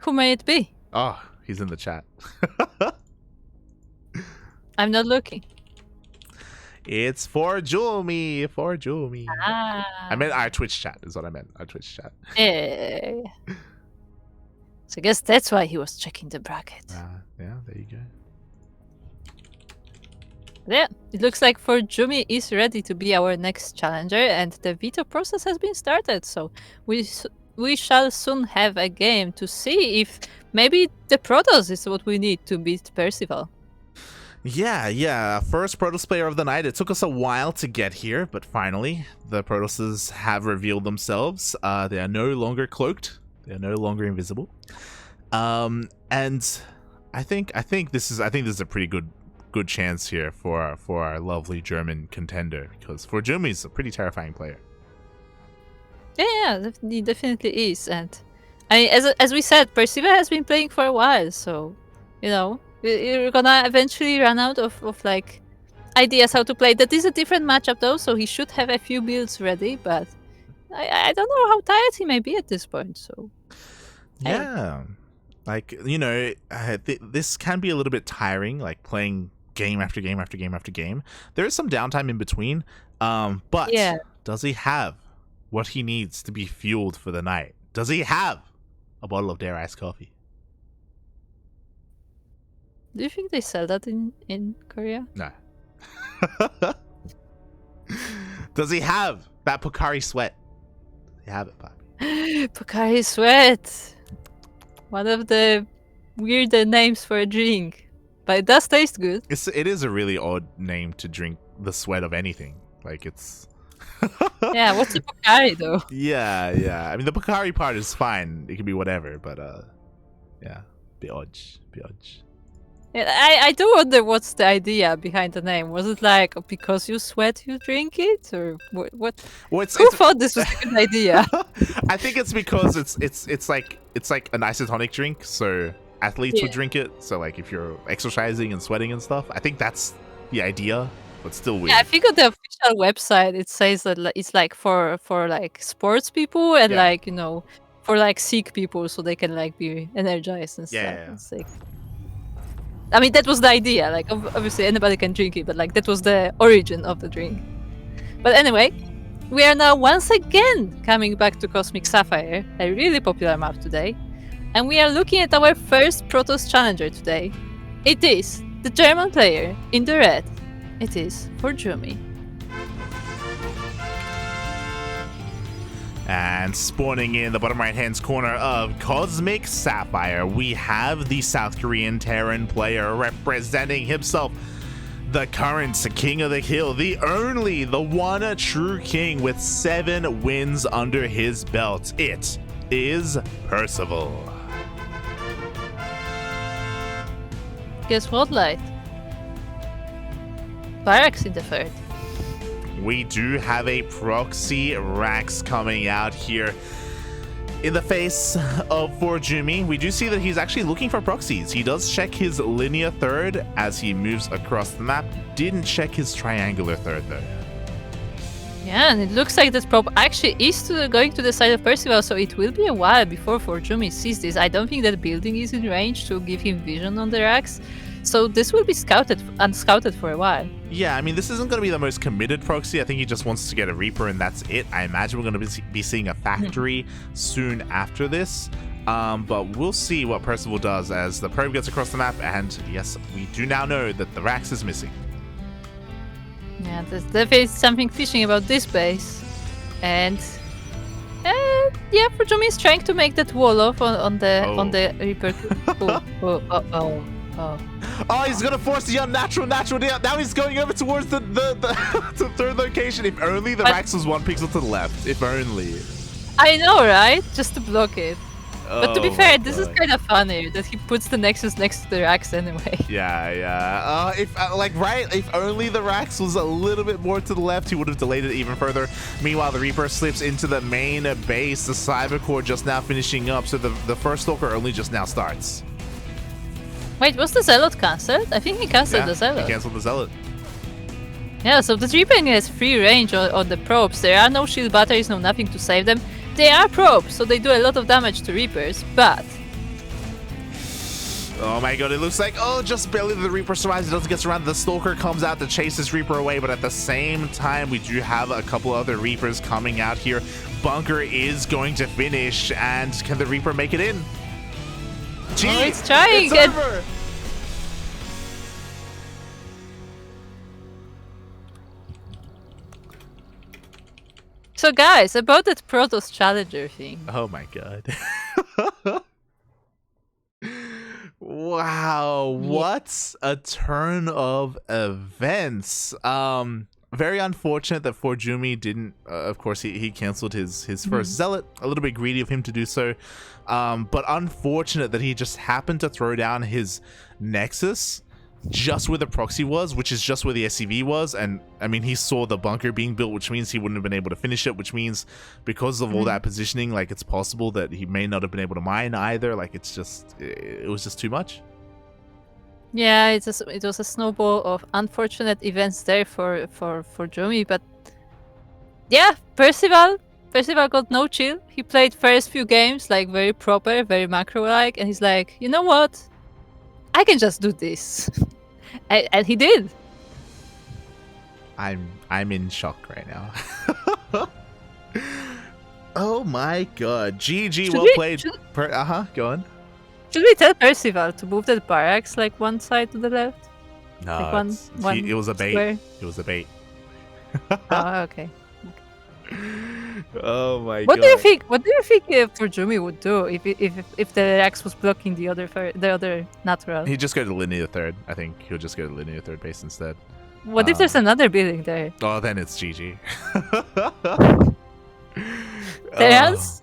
[SPEAKER 2] Who may it be?
[SPEAKER 1] Oh, he's in the chat.
[SPEAKER 2] I'm not looking.
[SPEAKER 1] It's ForJumy. ForJumy.
[SPEAKER 2] Ah.
[SPEAKER 1] I meant our Twitch chat is what I meant. Our Twitch chat.
[SPEAKER 2] Yeah. So I guess that's why he was checking the bracket.
[SPEAKER 1] Yeah, there you go.
[SPEAKER 2] Yeah, it looks like ForJumy is ready to be our next challenger, and the veto process has been started. So we shall soon have a game to see if maybe the Protoss is what we need to beat Percival.
[SPEAKER 1] Yeah. First Protoss player of the night. It took us a while to get here, but finally, the Protosses have revealed themselves. They are no longer cloaked. They are no longer invisible. And I think this is a pretty good chance here for our lovely German contender, because ForJumy is a pretty terrifying player.
[SPEAKER 2] Yeah, he definitely is. And as we said, Percival has been playing for a while, so you know you're gonna eventually run out of like ideas how to play. That is a different matchup though, so he should have a few builds ready. But I don't know how tired he may be at this point. So
[SPEAKER 1] yeah, like this can be a little bit tiring, like playing game after game after game after game. There is some downtime in between, but
[SPEAKER 2] yeah.
[SPEAKER 1] Does he have what he needs to be fueled for the night? Does he have a bottle of Dare Iced coffee?
[SPEAKER 2] Do you think they sell that in Korea?
[SPEAKER 1] No. Does he have that Pocari sweat? Does he have it, Papi?
[SPEAKER 2] Pocari Sweat. One of the weirder names for a drink. But it does taste good.
[SPEAKER 1] It is a really odd name to drink the sweat of anything. Like it's
[SPEAKER 2] Yeah, what's a Pocari though?
[SPEAKER 1] Yeah. I mean the Pocari part is fine. It can be whatever, but yeah. Bit odd.
[SPEAKER 2] Yeah, I do wonder what's the idea behind the name. Was it like because you sweat you drink it, or what?
[SPEAKER 1] Well,
[SPEAKER 2] Who thought this was a good idea?
[SPEAKER 1] I think it's because it's like an isotonic drink, so athletes would drink it. So like if you're exercising and sweating and stuff, I think that's the idea, but still weird.
[SPEAKER 2] Yeah, I think on the official website it says that it's like for like sports people and like for like sick people, so they can like be energized and stuff.
[SPEAKER 1] Yeah.
[SPEAKER 2] It's like, I mean, that was the idea. Like, obviously, anybody can drink it, but like that was the origin of the drink. But anyway, we are now once again coming back to Cosmic Sapphire, a really popular map today, and we are looking at our first Protoss challenger today. It is the German player in the red. It is ForJumy.
[SPEAKER 1] And spawning in the bottom right-hand corner of Cosmic Sapphire, we have the South Korean Terran player representing himself, the current King of the Hill, the only, the one true king with 7 wins under his belt. It is Percival.
[SPEAKER 2] Guess what, Light? Barracks in the third.
[SPEAKER 1] We do have a proxy Rax coming out here. In the face of ForJumy, we do see that he's actually looking for proxies. He does check his linear third as he moves across the map. Didn't check his triangular third though.
[SPEAKER 2] Yeah, and it looks like that prop actually is going to the side of Percival, so it will be a while before ForJumy sees this. I don't think that building is in range to give him vision on the racks, so this will be unscouted for a while.
[SPEAKER 1] Yeah, I mean, this isn't going to be the most committed proxy. I think he just wants to get a Reaper and that's it. I imagine we're going to be seeing a factory soon after this. But we'll see what Percival does as the probe gets across the map. And yes, we do now know that the Rax is missing.
[SPEAKER 2] Yeah, there's definitely something fishing about this base. And yeah, ForJumy is trying to make that wall off on the Reaper.
[SPEAKER 1] Oh, he's gonna force the unnatural down. Now he's going over towards the the third location. If only the Rax was 1 pixel to the left. If only.
[SPEAKER 2] I know, right? Just to block it. But to be
[SPEAKER 1] Oh
[SPEAKER 2] fair,
[SPEAKER 1] my
[SPEAKER 2] this is
[SPEAKER 1] God.
[SPEAKER 2] kind of funny that he puts the Nexus next to the Rax anyway.
[SPEAKER 1] Yeah. If only the Rax was a little bit more to the left, he would have delayed it even further. Meanwhile, the Reaper slips into the main base. The Cyber Core just now finishing up, so the first Stalker only just now starts.
[SPEAKER 2] Wait, was the Zealot cancelled? I think he cancelled the Zealot.
[SPEAKER 1] He canceled the Zealot.
[SPEAKER 2] Yeah, so the Reaper has free range on the probes. There are no shield batteries, no nothing to save them. They are probes, so they do a lot of damage to Reapers, but...
[SPEAKER 1] Oh my God, it looks like, just barely the Reaper survives. It doesn't get around. The Stalker comes out to chase this Reaper away, but at the same time, we do have a couple other Reapers coming out here. Bunker is going to finish, and can the Reaper make it in? Gee,
[SPEAKER 2] it's trying.
[SPEAKER 1] It's over.
[SPEAKER 2] So guys, about that Protoss Challenger thing.
[SPEAKER 1] Oh my God. Wow, what a turn of events. Very unfortunate that ForJumy didn't, of course, he canceled his first Zealot. A little bit greedy of him to do so. But unfortunate that he just happened to throw down his Nexus just where the proxy was, which is just where the SCV was. And I mean, he saw the bunker being built, which means he wouldn't have been able to finish it, which means because of all that positioning, like, it's possible that he may not have been able to mine either. Like, it's just, it was just too much.
[SPEAKER 2] Yeah, it was a snowball of unfortunate events there for ForJumy, but yeah, Percival got no chill. He played first few games like very proper, very macro-like, and he's like, you know what? I can just do this. and he did.
[SPEAKER 1] I'm in shock right now. Oh my God. GG, well played. Go on.
[SPEAKER 2] Should we tell Percival to move that barracks like one side to the left?
[SPEAKER 1] No,
[SPEAKER 2] Like
[SPEAKER 1] it was a bait.
[SPEAKER 2] square?
[SPEAKER 1] It was a bait.
[SPEAKER 2] Oh, okay.
[SPEAKER 1] Oh my God.
[SPEAKER 2] What do you think ForJumy would do if the Rex was blocking the other natural?
[SPEAKER 1] He'd just go to linear third. I think he'll just go to linear third base instead.
[SPEAKER 2] What if there's another building there?
[SPEAKER 1] Oh, then it's GG.
[SPEAKER 2] Terrans?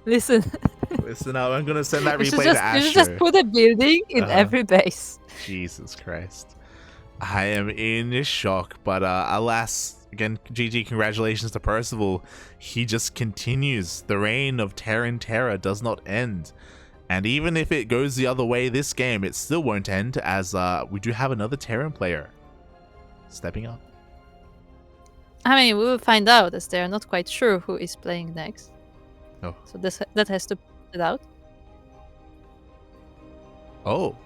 [SPEAKER 2] Listen.
[SPEAKER 1] Listen up. I'm gonna send that
[SPEAKER 2] You should
[SPEAKER 1] replay to
[SPEAKER 2] you should just
[SPEAKER 1] Astro.
[SPEAKER 2] put a building in every base.
[SPEAKER 1] Jesus Christ. I am in shock, but alas, again, GG, congratulations to Percival. He just continues. The reign of Terran Terror does not end. And even if it goes the other way this game, it still won't end, as we do have another Terran player stepping up.
[SPEAKER 2] I mean, we will find out, as they are not quite sure who is playing next.
[SPEAKER 1] Oh.
[SPEAKER 2] So that has to put it out.
[SPEAKER 1] Oh.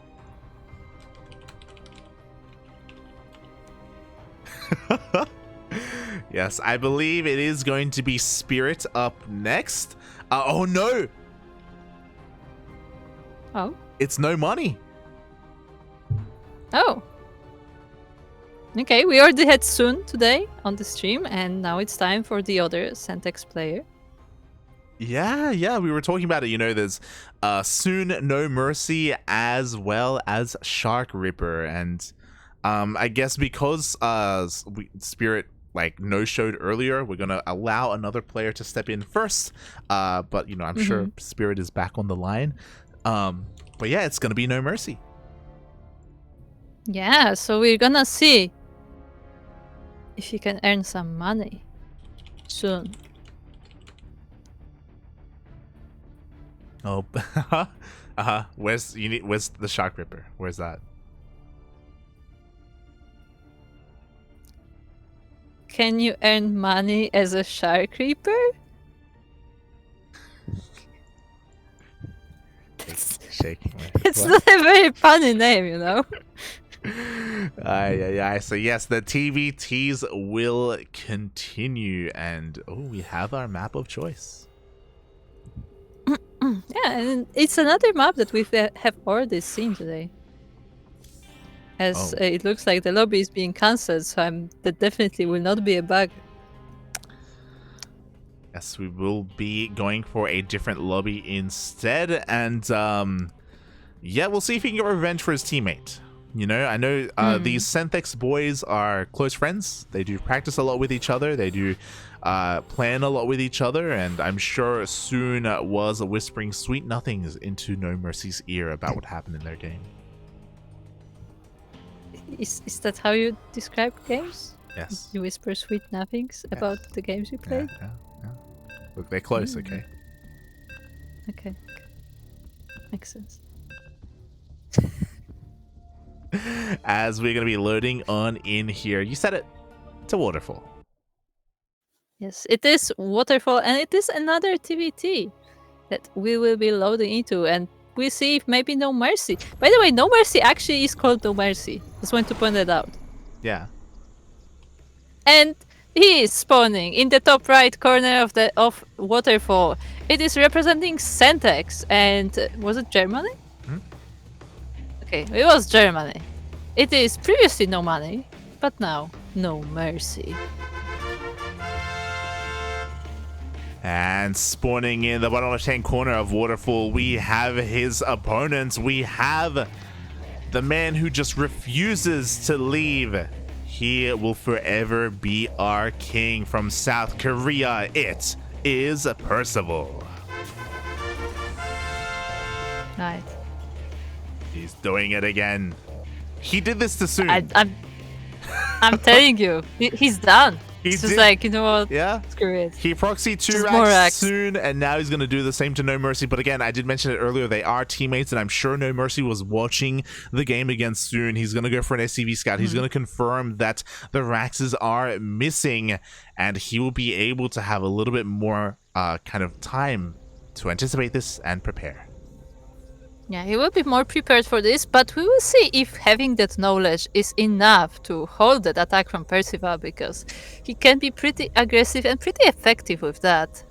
[SPEAKER 1] Yes, I believe it is going to be Spirit up next. Oh no!
[SPEAKER 2] Oh.
[SPEAKER 1] It's NoMercy.
[SPEAKER 2] Oh. Okay, we already had Sun today on the stream, and now it's time for the other Sentex player.
[SPEAKER 1] Yeah, we were talking about it. You know, there's soon NoMercy as well as Shark Ripper, and I guess because Spirit like no-showed earlier, we're gonna allow another player to step in first. But you know, I'm sure Spirit is back on the line. But yeah, it's gonna be NoMercy.
[SPEAKER 2] Yeah, so we're gonna see if you can earn some money soon.
[SPEAKER 1] Oh, where's the Shark Ripper? Where's that?
[SPEAKER 2] Can you earn money as a Shark Reaper?
[SPEAKER 1] Shaking.
[SPEAKER 2] It's not a very funny name, you know.
[SPEAKER 1] So yes, the TVTs will continue, and we have our map of choice.
[SPEAKER 2] Yeah, and it's another map that we have already seen today. As it looks like the lobby is being cancelled, so that definitely will not be a bug.
[SPEAKER 1] Yes, we will be going for a different lobby instead, and yeah, we'll see if he can get revenge for his teammate. You know, I know these Synthex boys are close friends. They do practice a lot with each other. They do plan a lot with each other, and I'm sure soon was whispering sweet nothings into NoMercy's ear about what happened in their game.
[SPEAKER 2] Is that how you describe games?
[SPEAKER 1] Yes.
[SPEAKER 2] You whisper sweet nothings about the games you play?
[SPEAKER 1] Yeah. Look, they're close, okay?
[SPEAKER 2] Okay. Makes sense.
[SPEAKER 1] As we're going to be loading on in here. You said it. It's a waterfall.
[SPEAKER 2] Yes, it is waterfall, and it is another TVT that we will be loading into, and we see if maybe NoMercy. By the way, NoMercy actually is called NoMercy. Just want to point that out.
[SPEAKER 1] Yeah.
[SPEAKER 2] And he is spawning in the top right corner of waterfall. It is representing Synthex, and was it Germany? Okay, it was Germany. It is previously no money, but now NoMercy.
[SPEAKER 1] And spawning in the bottom left-hand corner of Waterfall, we have his opponents. We have the man who just refuses to leave. He will forever be our king from South Korea. It is Percival.
[SPEAKER 2] Right.
[SPEAKER 1] He's doing it again. He did this to Soon.
[SPEAKER 2] I'm telling you, he's done. He's just like, you know what?
[SPEAKER 1] Yeah.
[SPEAKER 2] Screw it.
[SPEAKER 1] He proxied 2
[SPEAKER 2] more
[SPEAKER 1] racks
[SPEAKER 2] racks
[SPEAKER 1] Soon, and now he's going to do the same to NoMercy. But again, I did mention it earlier. They are teammates, and I'm sure NoMercy was watching the game against Soon. He's going to go for an SCV scout. He's going to confirm that the Raxes are missing, and he will be able to have a little bit more kind of time to anticipate this and prepare.
[SPEAKER 2] Yeah, he will be more prepared for this, but we will see if having that knowledge is enough to hold that attack from Percival, because he can be pretty aggressive and pretty effective with that.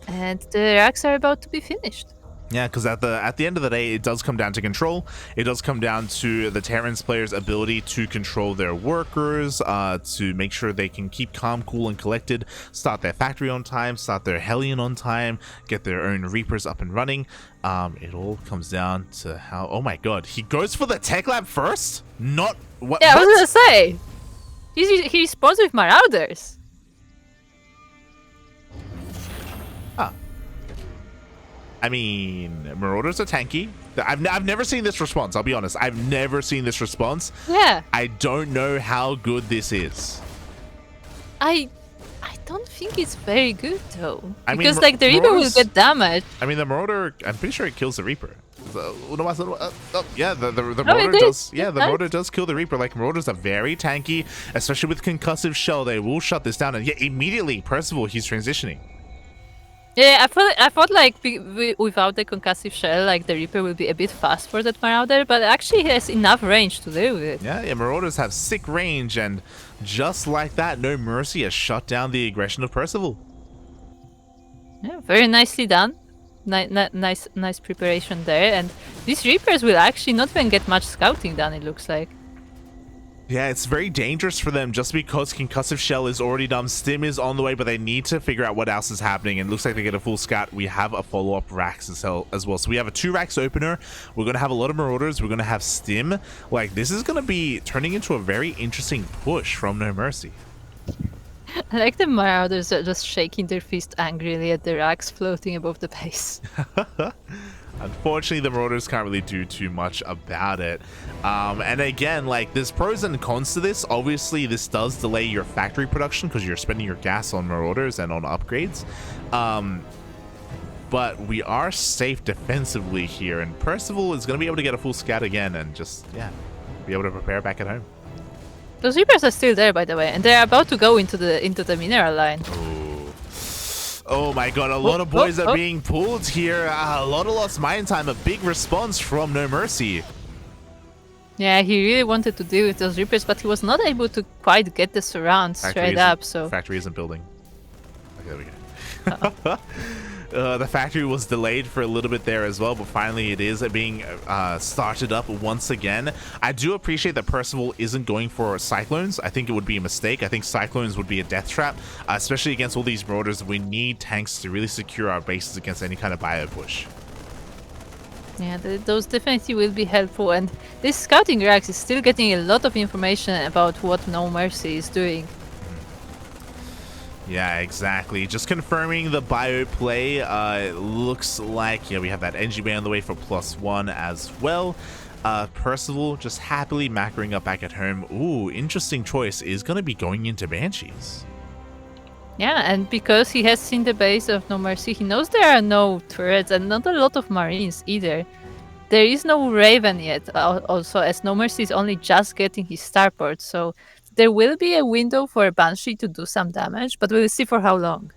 [SPEAKER 2] And the racks are about to be finished.
[SPEAKER 1] Yeah, because at the end of the day, it does come down to control. It does come down to the Terrans players' ability to control their workers, to make sure they can keep calm, cool, and collected, start their factory on time, start their Hellion on time, get their own Reapers up and running. It all comes down to how... Oh my god, he goes for the Tech Lab first? Not... What?
[SPEAKER 2] Yeah, I was
[SPEAKER 1] what?
[SPEAKER 2] gonna say! He responds with Marauders.
[SPEAKER 1] I mean, Marauders are tanky. I've never seen this response, I'll be honest. I've never seen this response.
[SPEAKER 2] Yeah.
[SPEAKER 1] I don't know how good this is.
[SPEAKER 2] I don't think it's very good, though.
[SPEAKER 1] I mean,
[SPEAKER 2] because, like, the Reaper will get damaged.
[SPEAKER 1] I mean, the Marauder, I'm pretty sure it kills the Reaper. Yeah, the Marauder does. Yeah, the Marauder does kill the Reaper. Like, Marauders are very tanky, especially with Concussive Shell. They will shut this down. And yeah, immediately, Percival, he's transitioning.
[SPEAKER 2] Yeah, I thought like without the concussive shell, like the Reaper will be a bit fast for that Marauder, but actually he has enough range to deal with it.
[SPEAKER 1] Yeah, Marauders have sick range, and just like that, NoMercy has shut down the aggression of Percival.
[SPEAKER 2] Yeah, very nicely done. Nice preparation there, and these Reapers will actually not even get much scouting done, it looks like.
[SPEAKER 1] Yeah, it's very dangerous for them just because Concussive Shell is already done. Stim is on the way, but they need to figure out what else is happening. And it looks like they get a full scout. We have a follow-up Rax as well. So we have a 2 Rax opener. We're going to have a lot of Marauders. We're going to have Stim. Like, this is going to be turning into a very interesting push from NoMercy.
[SPEAKER 2] I like the Marauders are just shaking their fist angrily at the racks floating above the base.
[SPEAKER 1] Unfortunately, the Marauders can't really do too much about it. And again, like, there's pros and cons to this. Obviously, this does delay your factory production because you're spending your gas on Marauders and on upgrades. But we are safe defensively here, and Percival is going to be able to get a full scout again and just, yeah, be able to prepare back at home.
[SPEAKER 2] Those Reapers are still there, by the way, and they're about to go into the mineral line.
[SPEAKER 1] Oh my god, a lot of boys are being pulled here. A lot of lost mine time, a big response from NoMercy.
[SPEAKER 2] Yeah, he really wanted to deal with those Reapers, but he was not able to quite get the surround straight up, so...
[SPEAKER 1] Factory isn't building. Okay, there we go. The factory was delayed for a little bit there as well, but finally it is being started up once again. I do appreciate that Percival isn't going for Cyclones. I think it would be a mistake. I think Cyclones would be a death trap, especially against all these Marauders. We need tanks to really secure our bases against any kind of bio push.
[SPEAKER 2] Yeah, those definitely will be helpful, and this scouting Rax is still getting a lot of information about what NoMercy is doing.
[SPEAKER 1] Yeah, exactly. Just confirming the bio play. Looks like, yeah, we have that NG Bay on the way for +1 as well. Percival just happily macroing up back at home. Ooh, interesting choice. Is going to be going into Banshees.
[SPEAKER 2] Yeah, and because he has seen the base of NoMercy, he knows there are no turrets and not a lot of Marines either. There is no Raven yet, also, as NoMercy is only just getting his starport, so there will be a window for a Banshee to do some damage, but we'll see for how long.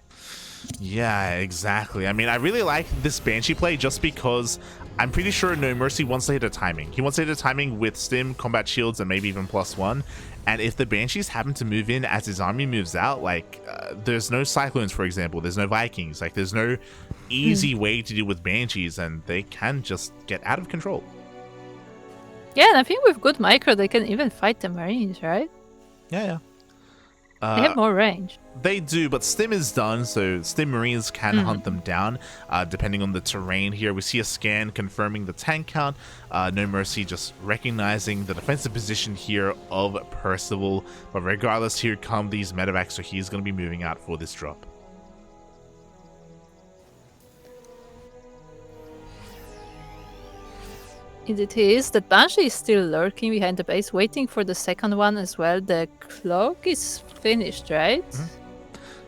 [SPEAKER 1] Yeah, exactly. I mean, I really like this Banshee play just because I'm pretty sure NoMercy wants to hit a timing. He wants to hit a timing with Stim, Combat Shields, and maybe even +1. And if the Banshees happen to move in as his army moves out, like, there's no Cyclones, for example. There's no Vikings. Like, there's no easy way to deal with Banshees, and they can just get out of control.
[SPEAKER 2] Yeah, and I think with good micro, they can even fight the Marines, right?
[SPEAKER 1] Yeah.
[SPEAKER 2] They have more range.
[SPEAKER 1] They do, but Stim is done, so Stim Marines can hunt them down, depending on the terrain here. We see a scan confirming the tank count. NoMercy just recognizing the defensive position here of Percival. But regardless, here come these medevacs, so he's going to be moving out for this drop.
[SPEAKER 2] It is. The Banshee is still lurking behind the base, waiting for the second one as well. The cloak is finished, right?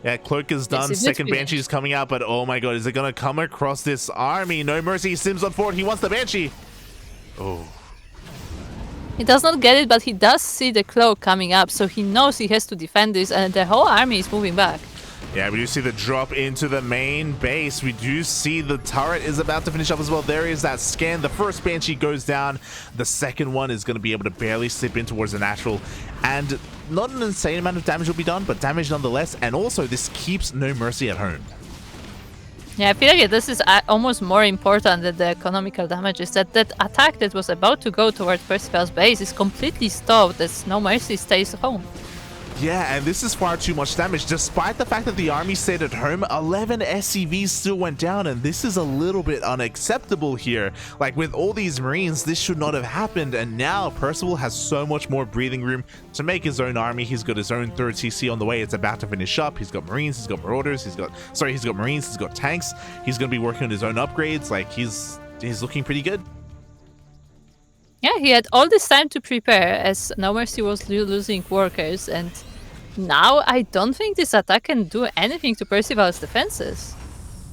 [SPEAKER 1] Yeah, cloak is done. Second Banshee is coming out, but oh my god, is it going to come across this army? NoMercy, Sims on forward. He wants the Banshee. Oh.
[SPEAKER 2] He does not get it, but he does see the cloak coming up, so he knows he has to defend this, and the whole army is moving back.
[SPEAKER 1] Yeah, we do see the drop into the main base. We do see the turret is about to finish up as well. There is that scan. The first Banshee goes down. The second one is going to be able to barely slip in towards the natural. And not an insane amount of damage will be done, but damage nonetheless. And also, this keeps NoMercy at home.
[SPEAKER 2] Yeah, I feel like this is almost more important than the economical damage, is that that attack that was about to go towards Percival's base is completely stopped as NoMercy stays home.
[SPEAKER 1] Yeah, and this is far too much damage. Despite the fact that the army stayed at home, 11 SCVs still went down, and this is a little bit unacceptable here. Like, with all these Marines, this should not have happened, and now Percival has so much more breathing room to make his own army. He's got his own third CC on the way. It's about to finish up. He's got Marines, he's got Marauders, he's got Marines, he's got tanks. He's going to be working on his own upgrades. Like, he's looking pretty good.
[SPEAKER 2] Yeah, he had all this time to prepare as NoMercy was losing workers, and now I don't think this attack can do anything to Percival's defenses.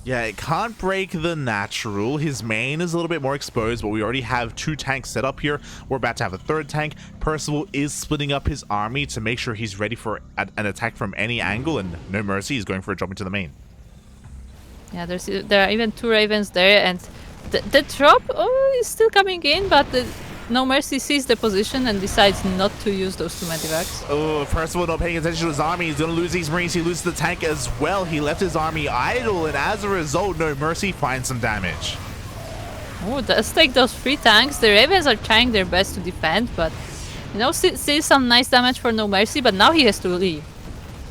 [SPEAKER 1] Yeah, it can't break the natural. His main is a little bit more exposed, but we already have 2 tanks set up here. We're about to have a 3rd tank. Percival is splitting up his army to make sure he's ready for an attack from any angle, and NoMercy is going for a drop into the main.
[SPEAKER 2] Yeah, there are even 2 Ravens there, and the drop is still coming in, but NoMercy sees the position and decides not to use those 2 medivacs.
[SPEAKER 1] Oh, Percival not paying attention to his army. He's going to lose these Marines. He loses the tank as well. He left his army idle, and as a result, NoMercy finds some damage.
[SPEAKER 2] Oh, does take those 3 tanks. The Ravens are trying their best to defend, but You know, see some nice damage for NoMercy, but now he has to leave.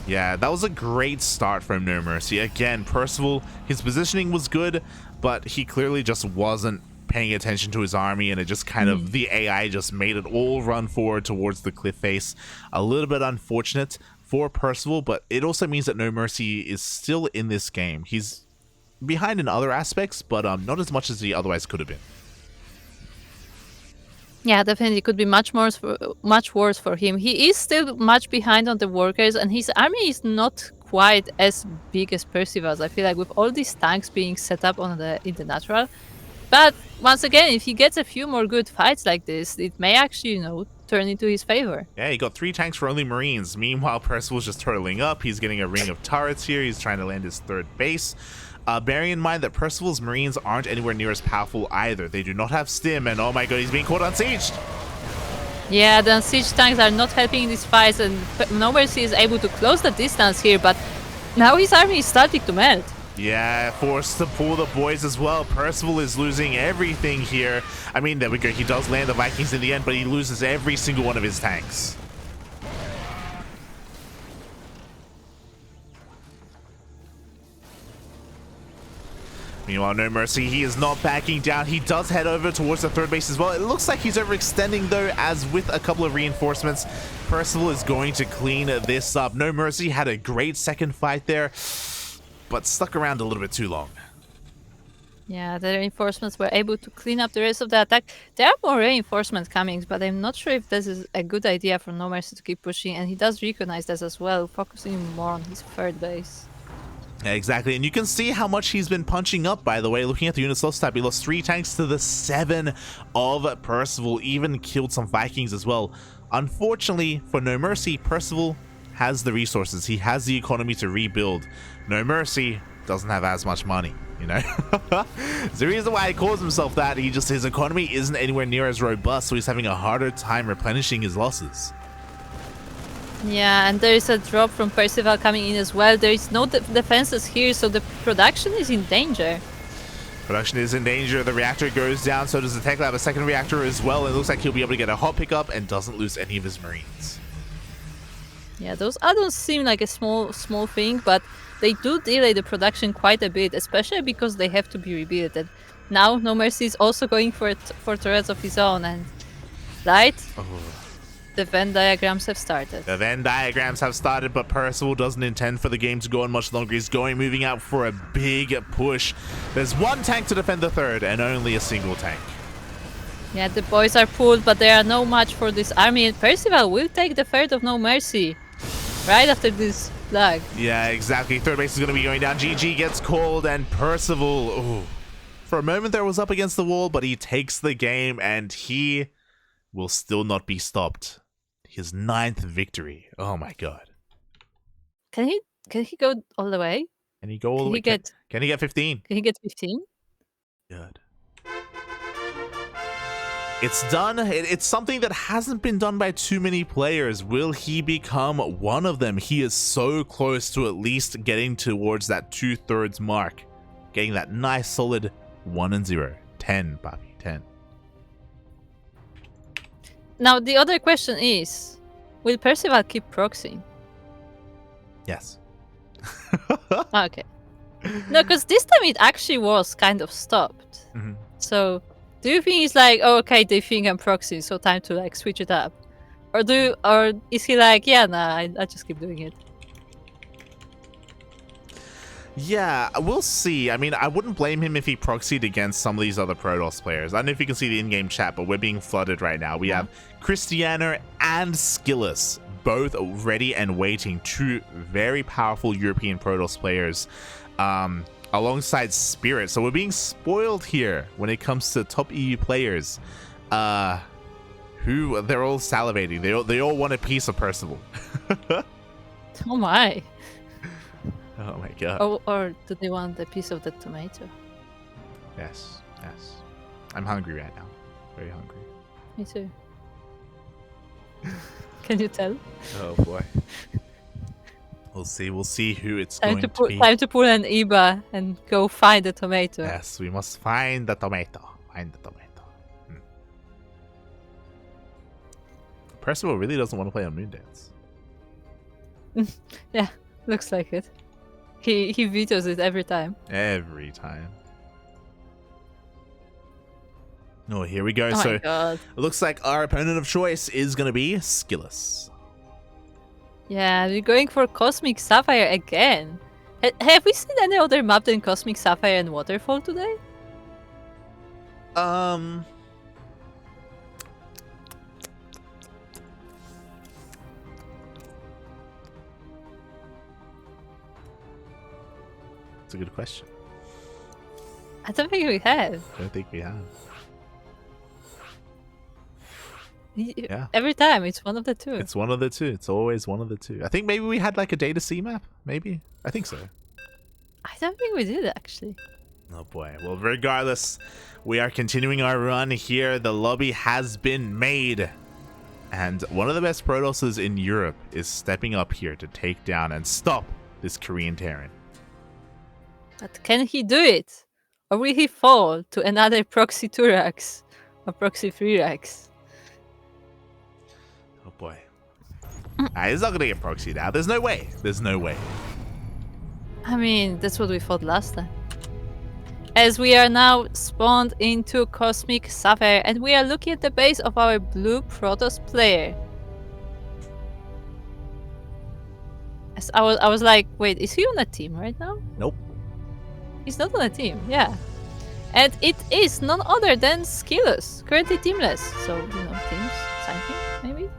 [SPEAKER 1] Yeah, that was a great start from NoMercy. Again, Percival, his positioning was good, but he clearly just wasn't paying attention to his army, and it just kind of, the AI just made it all run forward towards the cliff face. A little bit unfortunate for Percival, but it also means that NoMercy is still in this game. He's behind in other aspects, but not as much as he otherwise could have been.
[SPEAKER 2] Yeah, definitely could be much worse for him. He is still much behind on the workers, and his army is not quite as big as Percival's. I feel like with all these tanks being set up in the natural. But once again, if he gets a few more good fights like this, it may actually, you know, turn into his favor.
[SPEAKER 1] Yeah, he got 3 tanks for only Marines. Meanwhile, Percival's just turtling up. He's getting a ring of turrets here. He's trying to land his 3rd base. Bearing in mind that Percival's Marines aren't anywhere near as powerful either. They do not have stim, and oh my god, he's being caught unsieged.
[SPEAKER 2] Yeah, the unsieged tanks are not helping in these fights, and NoMercy is able to close the distance here, but now his army is starting to melt.
[SPEAKER 1] Yeah, forced to pull the boys as well. Percival is losing everything here. I mean, there we go. He does land the Vikings in the end, but he loses every single one of his tanks. Meanwhile, NoMercy, he is not backing down. He does head over towards the 3rd base as well. It looks like he's overextending, though, as with a couple of reinforcements, Percival is going to clean this up. NoMercy had a great 2nd fight there, but stuck around a little bit too long.
[SPEAKER 2] Yeah, the reinforcements were able to clean up the rest of the attack. There are more reinforcement coming, but I'm not sure if this is a good idea for NoMercy to keep pushing, and he does recognize this as well, focusing more on his 3rd base.
[SPEAKER 1] Yeah, exactly, and you can see how much he's been punching up, by the way. Looking at the unit loss tab, he lost 3 tanks to the 7 of Percival, even killed some Vikings as well. Unfortunately for NoMercy, Percival has the resources. He has the economy to rebuild. NoMercy doesn't have as much money, you know? There's a reason why he calls himself that. His economy isn't anywhere near as robust, so he's having a harder time replenishing his losses.
[SPEAKER 2] Yeah, and there is a drop from Percival coming in as well. There is no defenses here, so the production is in danger.
[SPEAKER 1] Production is in danger. The reactor goes down, so does the tech lab. A 2nd reactor as well. It looks like he'll be able to get a hot pickup and doesn't lose any of his Marines.
[SPEAKER 2] Yeah, those add-ons seem like a small thing, but they do delay the production quite a bit, especially because they have to be rebuilt. And now NoMercy is also going for turrets of his own, and right?
[SPEAKER 1] Oh.
[SPEAKER 2] The Venn diagrams have started.
[SPEAKER 1] The Venn diagrams have started, but Percival doesn't intend for the game to go on much longer. He's moving out for a big push. There's 1 tank to defend the 3rd, and only a single tank.
[SPEAKER 2] Yeah, the boys are pulled, but they are no match for this army, and Percival will take the 3rd of NoMercy right after this flag.
[SPEAKER 1] Yeah, exactly. 3rd base is going to be going down. GG gets called, and Percival, ooh, for a moment there was up against the wall, but he takes the game, and he will still not be stopped. His 9th victory. Oh my god.
[SPEAKER 2] Can he go all the way?
[SPEAKER 1] Can he go all the way? Can he get 15?
[SPEAKER 2] Can he get 15?
[SPEAKER 1] Good. It's done. It's something that hasn't been done by too many players. Will he become one of them? He is so close to at least getting towards that 2/3 mark. Getting that nice solid 1-0. 10, Bobby. 10.
[SPEAKER 2] Now, the other question is, will Percival keep proxying?
[SPEAKER 1] Yes.
[SPEAKER 2] Okay. No, because this time it actually was kind of stopped.
[SPEAKER 1] Mm-hmm.
[SPEAKER 2] So, do you think it's like, oh, okay, they think I'm proxying, so time to like switch it up? Or is he like, yeah, nah, I just keep doing it?
[SPEAKER 1] Yeah, we'll see. I mean, I wouldn't blame him if he proxied against some of these other Protoss players. I don't know if you can see the in-game chat, but we're being flooded right now. We have Cristiano and Skillous, both ready and waiting. 2 very powerful European Protoss players, alongside Spirit. So we're being spoiled here when it comes to top EU players. Who they're all salivating. They all want a piece of Percival.
[SPEAKER 2] Oh my.
[SPEAKER 1] Oh my god.
[SPEAKER 2] Oh, or do they want a piece of the tomato?
[SPEAKER 1] Yes, yes. I'm hungry right now. Very hungry.
[SPEAKER 2] Me too. Can you tell?
[SPEAKER 1] Oh boy. We'll see who it's going to be.
[SPEAKER 2] Time to pull an IBA and go find the tomato.
[SPEAKER 1] Yes, we must find the tomato. Find the tomato. Percival really doesn't want to play on Moondance.
[SPEAKER 2] Yeah, looks like it. He vetoes it every time.
[SPEAKER 1] Every time. Oh, here we go.
[SPEAKER 2] Oh
[SPEAKER 1] So
[SPEAKER 2] my god.
[SPEAKER 1] it looks like our opponent of choice is going to be Skillous.
[SPEAKER 2] Yeah, we're going for Cosmic Sapphire again. Have we seen any other map than Cosmic Sapphire and Waterfall today?
[SPEAKER 1] It's a good question.
[SPEAKER 2] I don't think we have.
[SPEAKER 1] I don't think we have. Yeah.
[SPEAKER 2] Every time, it's one of the two.
[SPEAKER 1] It's one of the two. It's always one of the two. I think maybe we had like a data C map. Maybe. I think so.
[SPEAKER 2] I don't think we did, actually.
[SPEAKER 1] Oh boy. Well, regardless, we are continuing our run here. The lobby has been made. And one of the best Protosses in Europe is stepping up here to take down and stop this Korean Terran.
[SPEAKER 2] But can he do it? Or will he fall to another proxy 2 racks? Or proxy 3 racks?
[SPEAKER 1] Oh boy. He's not gonna get proxied now. There's no way. There's no way.
[SPEAKER 2] I mean, that's what we thought last time. As we are now spawned into Cosmic Sapphire, and we are looking at the base of our blue Protoss player. As I was like, wait, is he on a team right now?
[SPEAKER 1] Nope.
[SPEAKER 2] He's not on a team, yeah. And it is none other than Skillous, currently teamless. So, teams, sign him, maybe?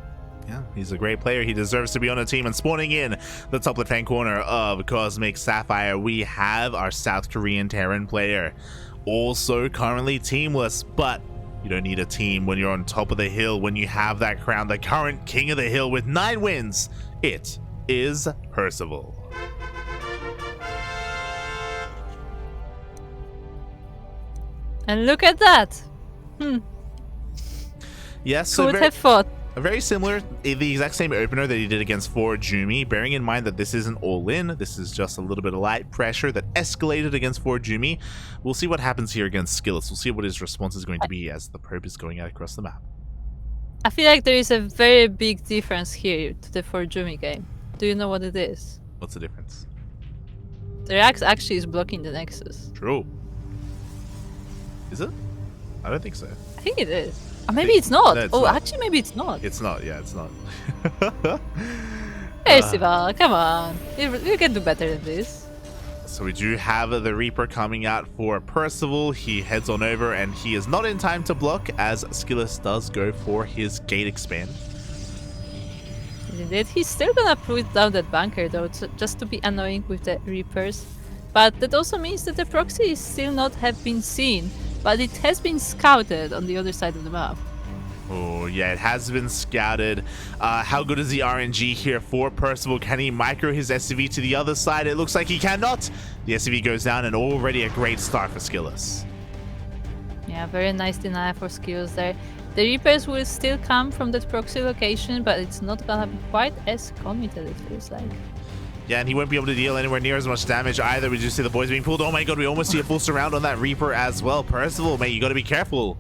[SPEAKER 1] Yeah, he's a great player. He deserves to be on a team. And spawning in the top left-hand corner of Cosmic Sapphire, we have our South Korean Terran player. Also currently teamless, but you don't need a team when you're on top of the hill, when you have that crown, the current king of the hill with 9 wins. It is Percival.
[SPEAKER 2] And look at that!
[SPEAKER 1] Yes,
[SPEAKER 2] Who would have thought?
[SPEAKER 1] A very similar, the exact same opener that he did against ForJumy, bearing in mind that this isn't all-in, this is just a little bit of light pressure that escalated against ForJumy. We'll see what happens here against Skillous. We'll see what his response is going to be as the probe is going out across the map.
[SPEAKER 2] I feel like there is a very big difference here to the ForJumy game. Do you know what it is?
[SPEAKER 1] What's the difference?
[SPEAKER 2] The Reax actually is blocking the Nexus.
[SPEAKER 1] True. Is it? I don't think so.
[SPEAKER 2] I think it is. Or maybe it's not.
[SPEAKER 1] No, it's
[SPEAKER 2] not.
[SPEAKER 1] actually
[SPEAKER 2] Maybe it's not.
[SPEAKER 1] It's not, yeah, it's not.
[SPEAKER 2] Percival, come on. You can do better than this.
[SPEAKER 1] So we do have the Reaper coming out for Percival. He heads on over and he is not in time to block as Skillous does go for his gate expand.
[SPEAKER 2] Indeed, he's still gonna put down that bunker though, just to be annoying with the Reapers. But that also means that the proxy is still not have been seen, but it has been scouted on the other side of the map.
[SPEAKER 1] Oh, yeah, it has been scouted. How good is the RNG here for Percival? Can he micro his SCV to the other side? It looks like he cannot. The SCV goes down and already a great start for Skillous.
[SPEAKER 2] Yeah, very nice deny for Skillous there. The Reapers will still come from that proxy location, but it's not gonna be quite as committed, it feels like.
[SPEAKER 1] Yeah, and he won't be able to deal anywhere near as much damage either. We just see the boys being pulled. Oh my god, we almost see a full surround on that Reaper as well. Percival, mate, you gotta be careful.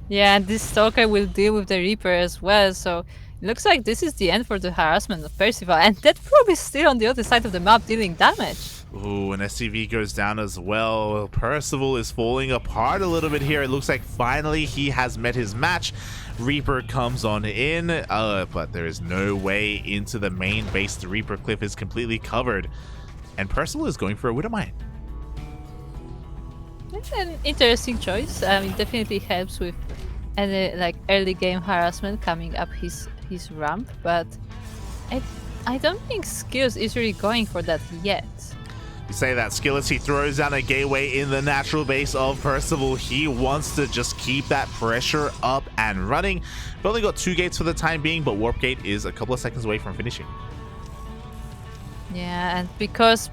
[SPEAKER 2] Yeah, and this Stalker will deal with the Reaper as well, so it looks like this is the end for the harassment of Percival, and that probe is still on the other side of the map dealing damage.
[SPEAKER 1] Ooh, and SCV goes down as well. Percival is falling apart a little bit here. It looks like finally he has met his match. Reaper comes on in, but there is no way into the main base. The Reaper cliff is completely covered, and Percival is going for a Widowmine.
[SPEAKER 2] It's an interesting choice. It definitely helps with any like early game harassment coming up his ramp, but I don't think Skillous is really going for that yet.
[SPEAKER 1] You say that Skillous, he throws down a gateway in the natural base of Percival. He wants to just keep that pressure up and running. We've only got 2 gates for the time being, but Warp Gate is a couple of seconds away from finishing.
[SPEAKER 2] Yeah, and because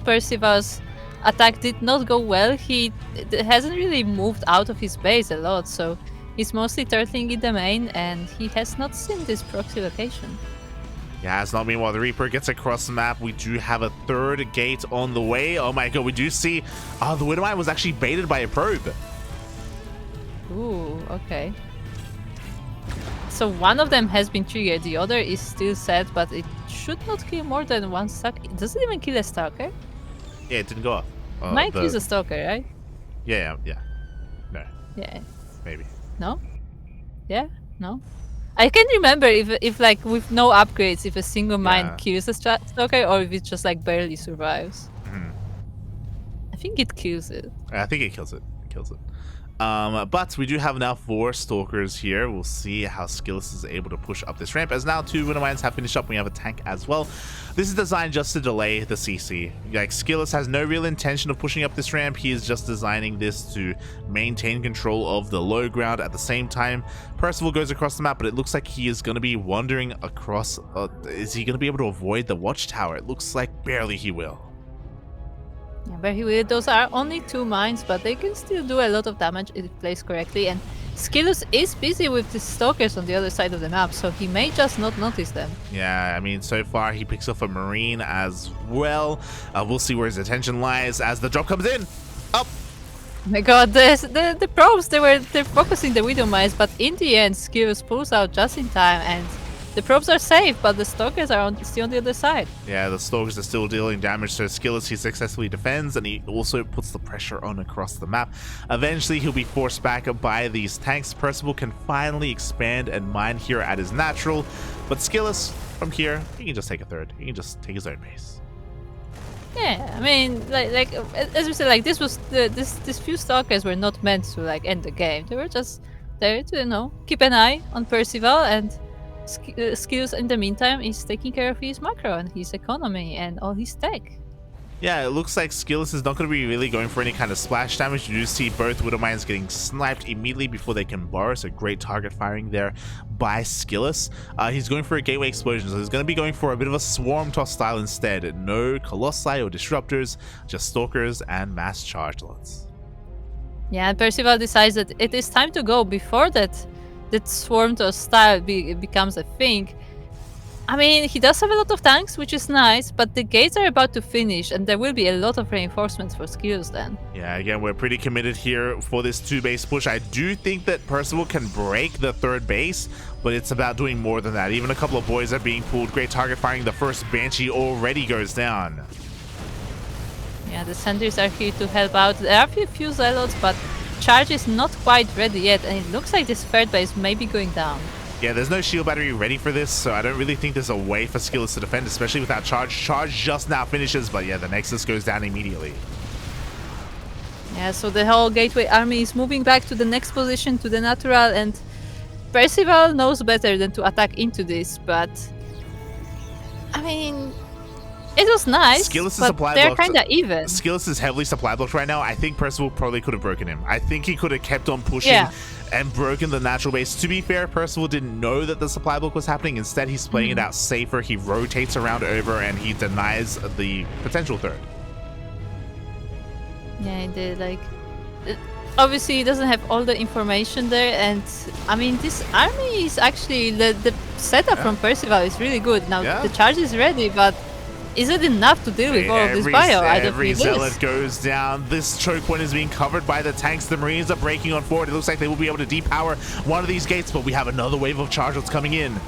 [SPEAKER 2] Percival's attack did not go well, he hasn't really moved out of his base a lot, so he's mostly turtling in the main, and he has not seen this proxy location.
[SPEAKER 1] Yeah, it's not. Meanwhile, the Reaper gets across the map. We do have a 3rd gate on the way. Oh my god, we do see... the Widowmine was actually baited by a probe.
[SPEAKER 2] Ooh, okay. So one of them has been triggered, the other is still set, but it should not kill more than one stalker. It doesn't even kill a stalker.
[SPEAKER 1] Yeah, it didn't go up.
[SPEAKER 2] Might kills a stalker, right?
[SPEAKER 1] Yeah. No,
[SPEAKER 2] Yeah.
[SPEAKER 1] maybe.
[SPEAKER 2] No? Yeah? No? I can't remember if like with no upgrades, if a single mine kills a stalker or if it just like barely survives. I think it kills it.
[SPEAKER 1] I think it kills it. But we do have now 4 stalkers here. We'll see how Skillous is able to push up this ramp. As now 2 Winter Mines have finished up, we have a tank as well. This is designed just to delay the CC. Like, Skillous has no real intention of pushing up this ramp. He is just designing this to maintain control of the low ground. At the same time, Percival goes across the map, but it looks like he is going to be wandering across. Is he going to be able to avoid the watchtower? It looks like barely he will.
[SPEAKER 2] Yeah, but those are only 2 mines, but they can still do a lot of damage if placed correctly. And Skillous is busy with the stalkers on the other side of the map, so he may just not notice them.
[SPEAKER 1] Yeah, I mean, so far he picks off a Marine as well. We'll see where his attention lies as the drop comes in. Up.
[SPEAKER 2] Oh my god, the probes, they're focusing the Widow Mines, but in the end, Skillous pulls out just in time, and the probes are safe, but the stalkers are still on the other side.
[SPEAKER 1] Yeah, the stalkers are still dealing damage, so Skillous, he successfully defends, and he also puts the pressure on across the map. Eventually, he'll be forced back by these tanks. Percival can finally expand and mine here at his natural, but Skillous, from here, he can just take a third. He can just take his own base.
[SPEAKER 2] Yeah, I mean, like as we said, like these few stalkers were not meant to like end the game. They were just there to keep an eye on Percival, and Skillous in the meantime is taking care of his macro and his economy and all his tech.
[SPEAKER 1] Yeah, it looks like Skillous is not going to be really going for any kind of splash damage. You do see both Widow Mines getting sniped immediately before they can burrow, so great target firing there by Skillous. He's going for a gateway explosion, so he's going to be going for a bit of a swarm toss style instead. No Colossi or Disruptors, just Stalkers and Mass Charge Lots.
[SPEAKER 2] Yeah, and Percival decides that it is time to go before that swarm toss style becomes a thing. I mean, he does have a lot of tanks, which is nice, but the gates are about to finish, and there will be a lot of reinforcements for Skillous then.
[SPEAKER 1] Yeah, again, we're pretty committed here for this 2-base push. I do think that Percival can break the 3rd base, but it's about doing more than that. Even a couple of boys are being pulled. Great target firing. The first Banshee already goes down.
[SPEAKER 2] Yeah, the sentries are here to help out. There are a few zealots, but charge is not quite ready yet, and it looks like this 3rd base may be going down.
[SPEAKER 1] Yeah, there's no shield battery ready for this, so I don't really think there's a way for Skillous to defend, especially without charge. Charge just now finishes, but yeah, the Nexus goes down immediately.
[SPEAKER 2] Yeah, so the whole Gateway army is moving back to the next position, to the natural, and Percival knows better than to attack into this, but I mean, it was nice,
[SPEAKER 1] Skillous is
[SPEAKER 2] but
[SPEAKER 1] supply
[SPEAKER 2] they're
[SPEAKER 1] blocked.
[SPEAKER 2] kind of even.
[SPEAKER 1] Skillous is heavily supply blocked right now. I think Percival probably could have broken him. I think he could have kept on pushing and broken the natural base. To be fair, Percival didn't know that the supply block was happening. Instead, he's playing it out safer. He rotates around over and he denies the potential 3rd.
[SPEAKER 2] Yeah, indeed. Like, obviously, he doesn't have all the information there, and I mean, this army is actually the setup from Percival is really good. Now the charge is ready, but is it enough to deal with all of this bio? I don't
[SPEAKER 1] Every
[SPEAKER 2] think it
[SPEAKER 1] zealot
[SPEAKER 2] is.
[SPEAKER 1] goes down. This choke point is being covered by the tanks. The Marines are breaking on forward. It looks like they will be able to depower one of these gates, but we have another wave of charge lots coming in.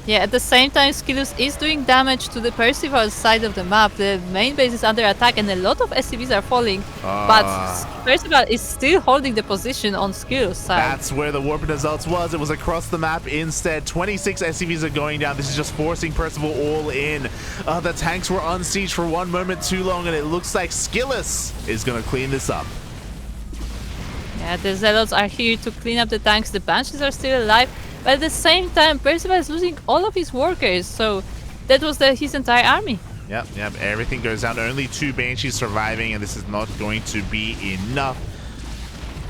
[SPEAKER 2] Yeah, at the same time, Skillous is doing damage to the Percival side of the map. The main base is under attack and a lot of SCVs are falling, but Percival is still holding the position on Skillous side.
[SPEAKER 1] That's where the Warp results was. It was across the map instead. 26 SCVs are going down. This is just forcing Percival all in. The tanks were on siege for one moment too long, and it looks like Skillous is going to clean this up.
[SPEAKER 2] Yeah, the Zealots are here to clean up the tanks. The Banshees are still alive. But at the same time, Percival is losing all of his workers, so that was his entire army.
[SPEAKER 1] Yep, everything goes down. Only 2 Banshees surviving, and this is not going to be enough.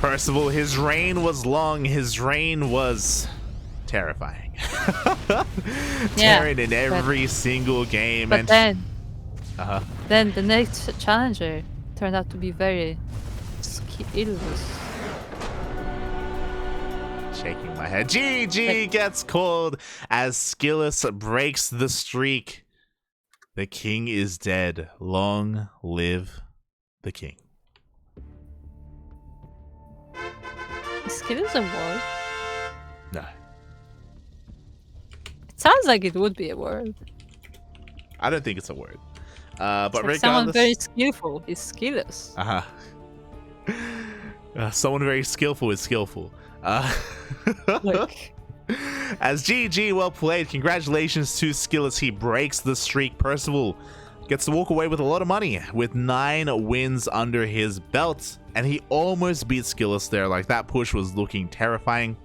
[SPEAKER 1] Percival, his reign was long. His reign was terrifying. Tearing in every single game.
[SPEAKER 2] But then the next challenger turned out to be very Skillous.
[SPEAKER 1] Shaking my head. GG gets called as Skillous breaks the streak. The king is dead. Long live the king.
[SPEAKER 2] Is Skillous a wolf?
[SPEAKER 1] No.
[SPEAKER 2] Sounds like it would be a word.
[SPEAKER 1] I don't think it's a word. But
[SPEAKER 2] Like
[SPEAKER 1] regardless,
[SPEAKER 2] someone very skillful is Skillous.
[SPEAKER 1] Someone very skillful is skillful.
[SPEAKER 2] Look.
[SPEAKER 1] As GG, well played. Congratulations to Skillous. He breaks the streak. Percival gets to walk away with a lot of money with 9 wins under his belt. And he almost beat Skillous there. Like, that push was looking terrifying.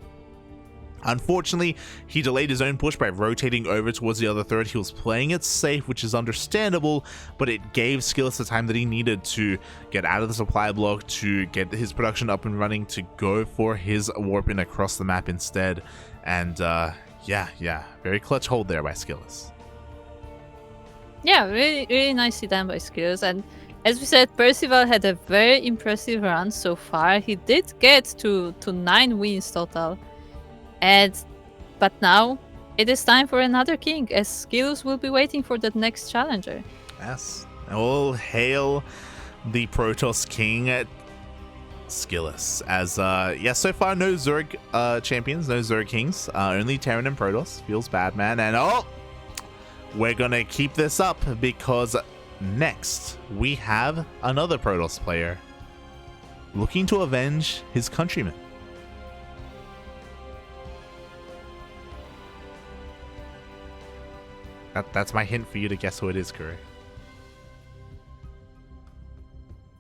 [SPEAKER 1] Unfortunately, he delayed his own push by rotating over towards the other third. He was playing it safe, which is understandable, but it gave Skillous the time that he needed to get out of the supply block, to get his production up and running, to go for his warp in across the map instead. And yeah, very clutch hold there by Skillous.
[SPEAKER 2] Yeah, really nicely done by Skillous. And as we said, Percival had a very impressive run so far. He did get to 9 wins total. But now it is time for another king, as Skillous will be waiting for that next challenger.
[SPEAKER 1] Yes. All hail the Protoss King, Skillous. As so far no Zerg champions, no Zerg kings, only Terran and Protoss. Feels bad, man. And we're gonna keep this up because next we have another Protoss player looking to avenge his countrymen. That's my hint for you to guess who it is, Kuro.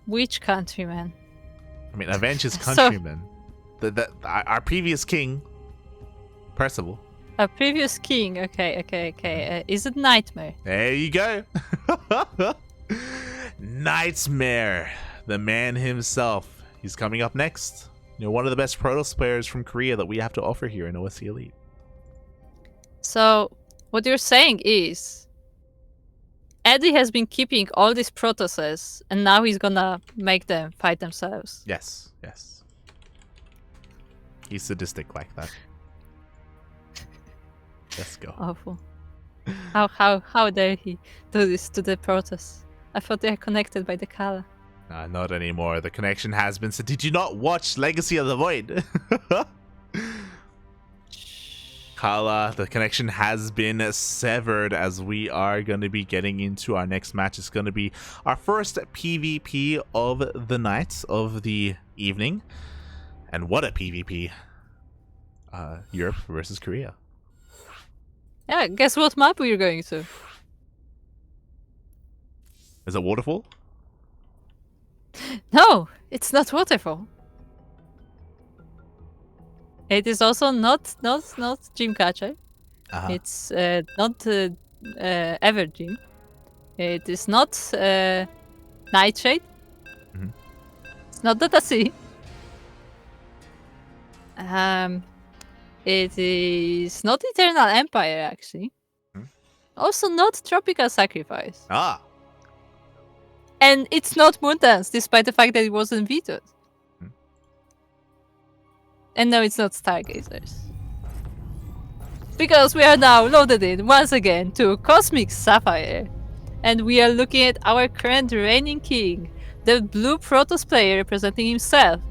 [SPEAKER 2] Which countryman?
[SPEAKER 1] I mean, avenge his countrymen. Our previous king, Percival.
[SPEAKER 2] A previous king. Okay. Is it Nightmare?
[SPEAKER 1] There you go. Nightmare, the man himself. He's coming up next. You know, one of the best Protoss players from Korea that we have to offer here in OSC Elite.
[SPEAKER 2] So, what you're saying is, Eddie has been keeping all these Protosses, and now he's gonna make them fight themselves.
[SPEAKER 1] Yes. He's sadistic like that. Let's go.
[SPEAKER 2] Awful. How dare he do this to the Protoss? I thought they are connected by the Kala.
[SPEAKER 1] Not anymore. The connection has been. So did you not watch Legacy of the Void? Kala, the connection has been severed, as we are going to be getting into our next match. It's going to be our first PvP of the night, of the evening. And what a PvP. Europe versus Korea.
[SPEAKER 2] Yeah, guess what map we're going to?
[SPEAKER 1] Is it Waterfall?
[SPEAKER 2] No, it's not Waterfall. It is also not Dreamcatcher. It's not Evergym. It is not Nightshade. It's not Data C. It is not Eternal Empire, actually. Also not Tropical Sacrifice. And it's not Moondance, despite the fact that it wasn't vetoed. And no, it's not Stargazers. Because we are now loaded in, once again, to Cosmic Sapphire. And we are looking at our current reigning king, the blue Protoss player representing himself.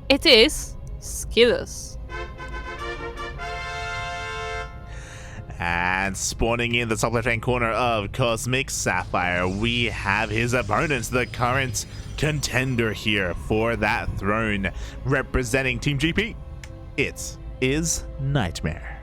[SPEAKER 2] It is Skillous.
[SPEAKER 1] And spawning in the top left-hand corner of Cosmic Sapphire, we have his opponent, the current contender here for that throne, representing Team GP. It is Nightmare.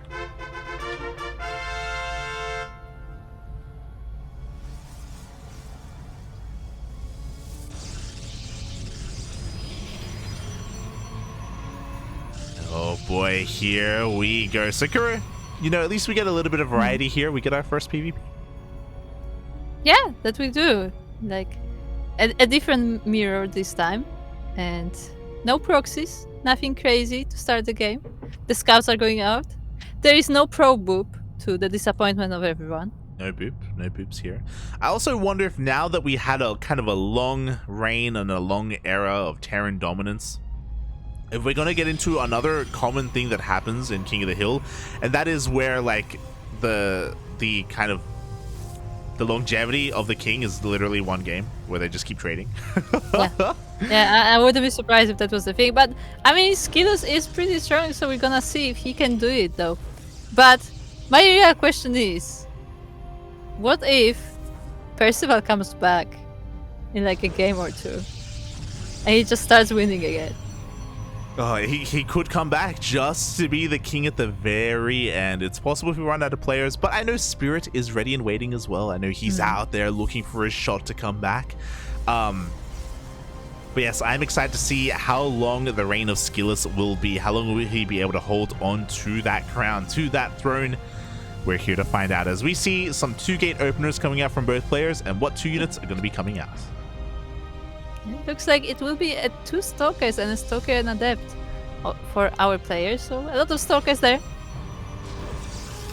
[SPEAKER 1] Oh boy, here we go. So Kuro, you know, at least we get a little bit of variety here. We get our first PvP.
[SPEAKER 2] Yeah, that we do. Like, a different mirror this time. And no proxies. Nothing crazy to start the game. The scouts are going out. There is no pro boop, to the disappointment of everyone.
[SPEAKER 1] No boop. No boops here. I also wonder if now that we had a kind of a long reign and a long era of Terran dominance, if we're going to get into another common thing that happens in King of the Hill, and that is where, like, the kind of the longevity of the king is literally one game where they just keep trading.
[SPEAKER 2] Yeah, I wouldn't be surprised if that was the thing. But, I mean, Skillous is pretty strong, so we're gonna see if he can do it, though. But My real question is, what if Percival comes back in like a game or two, and he just starts winning again?
[SPEAKER 1] Oh, he could come back just to be the king at the very end. It's possible if we run out of players, but I know Spirit is ready and waiting as well. I know he's out there looking for a shot to come back. But yes, I'm excited to see how long the reign of Skillous will be. How long will he be able to hold on to that crown, to that throne? We're here to find out as we see some 2-gate openers coming out from both players and what 2 units are going to be coming out.
[SPEAKER 2] It looks like it will be 2 Stalkers and a Stalker and Adept for our players, so a lot of Stalkers there.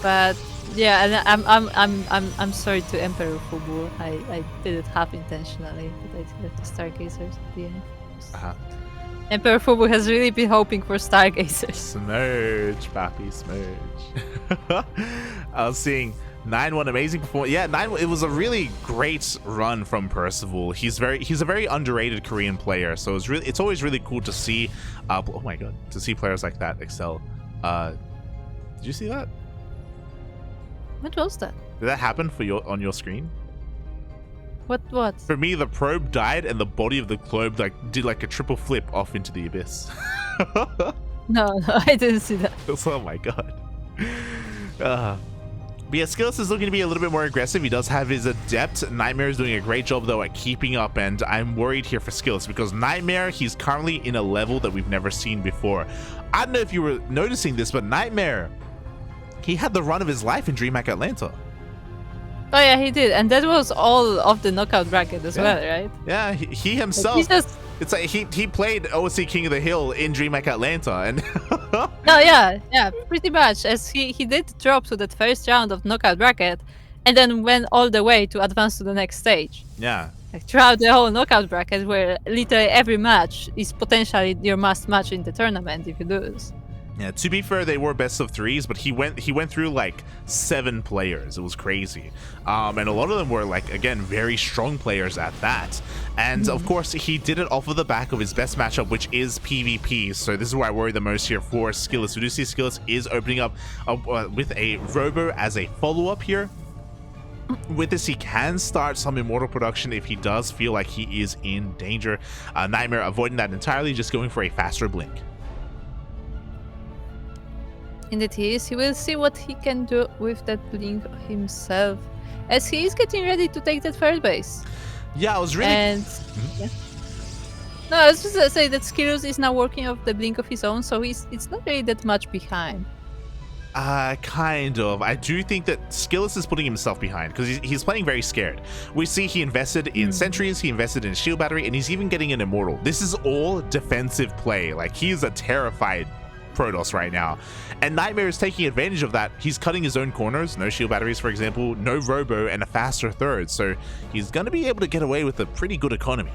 [SPEAKER 2] But yeah, and I'm sorry to Emperor Fubu. I did it half intentionally, but I did the Stargazers at the end. Emperor Fubu has really been hoping for Stargazers.
[SPEAKER 1] Smurge, papi, smurge. I was seeing 9-1 amazing performance. Yeah, 9-1. It was a really great run from Percival. He's a very underrated Korean player. So it's always really cool to see. Oh my god, to see players like that excel. Did you see that?
[SPEAKER 2] What was that?
[SPEAKER 1] Did that happen on your screen?
[SPEAKER 2] What?
[SPEAKER 1] For me, the probe died and the body of the globe did like a triple flip off into the abyss.
[SPEAKER 2] No, I didn't see that.
[SPEAKER 1] Oh my god. But yeah, Skillous is looking to be a little bit more aggressive. He does have his Adept. Nightmare is doing a great job, though, at keeping up, and I'm worried here for Skillous because Nightmare, he's currently in a level that we've never seen before. I don't know if you were noticing this, but Nightmare, he had the run of his life in DreamHack Atlanta.
[SPEAKER 2] Oh yeah, he did, and that was all of the knockout bracket as well, right?
[SPEAKER 1] Yeah, he himself. It's like he played OSC King of the Hill in DreamHack Atlanta, and
[SPEAKER 2] no, yeah, pretty much. As he did drop to that first round of knockout bracket, and then went all the way to advance to the next stage.
[SPEAKER 1] Yeah.
[SPEAKER 2] Like throughout the whole knockout bracket, where literally every match is potentially your must match in the tournament if you lose.
[SPEAKER 1] Yeah, to be fair, they were best of 3s, but he went through like 7 players. It was crazy. And a lot of them were like, again, very strong players at that. And of course, he did it off of the back of his best matchup, which is PvP. So this is where I worry the most here for Skillous. We do see Skillous is opening up with a Robo as a follow-up here. With this, he can start some Immortal production if he does feel like he is in danger. Nightmare avoiding that entirely, just going for a faster blink.
[SPEAKER 2] Indeed he is. He will see what he can do with that blink himself, as he is getting ready to take that third base.
[SPEAKER 1] Yeah, I was really...
[SPEAKER 2] And... yeah. No, I was just gonna say that Skillous is now working off the blink of his own, so it's not really that much behind.
[SPEAKER 1] Kind of. I do think that Skillous is putting himself behind because he's playing very scared. We see he invested in sentries, he invested in shield battery, and he's even getting an immortal. This is all defensive play. Like, he's a terrified Protoss right now, and Nightmare is taking advantage of that. He's cutting his own corners, no shield batteries for example, no robo, and a faster third, so he's gonna be able to get away with a pretty good economy.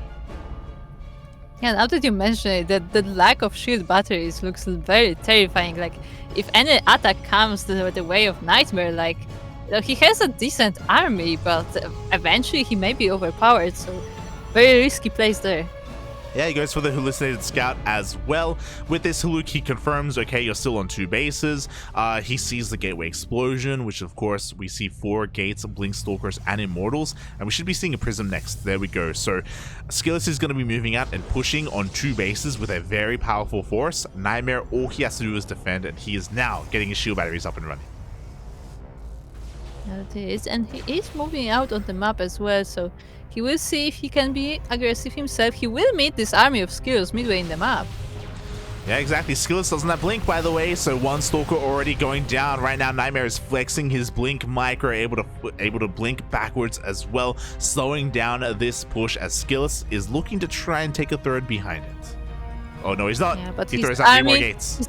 [SPEAKER 2] Yeah, now that you mention it, that the lack of shield batteries looks very terrifying. Like, if any attack comes the way of Nightmare, like, he has a decent army, but eventually he may be overpowered, so very risky plays there.
[SPEAKER 1] Yeah, he goes for the hallucinated scout as well. With this Haluk, he confirms, okay, you're still on 2 bases. He sees the gateway explosion, which of course we see 4 gates, blink stalkers, and immortals, and we should be seeing a prism next. There we go. So Skillous is going to be moving out and pushing on 2 bases with a very powerful force. Nightmare, all he has to do is defend, and he is now getting his shield batteries up and running.
[SPEAKER 2] That is, and he is moving out on the map as well, so he will see if he can be aggressive himself. He will meet this army of Skillous midway in the map.
[SPEAKER 1] Yeah, exactly. Skillous doesn't have blink, by the way, so 1 stalker already going down. Right now, Nightmare is flexing his blink micro, able to blink backwards as well, slowing down this push as Skillous is looking to try and take a third behind it. Oh no, he's not.
[SPEAKER 2] Yeah, but
[SPEAKER 1] he throws out 3 more gates.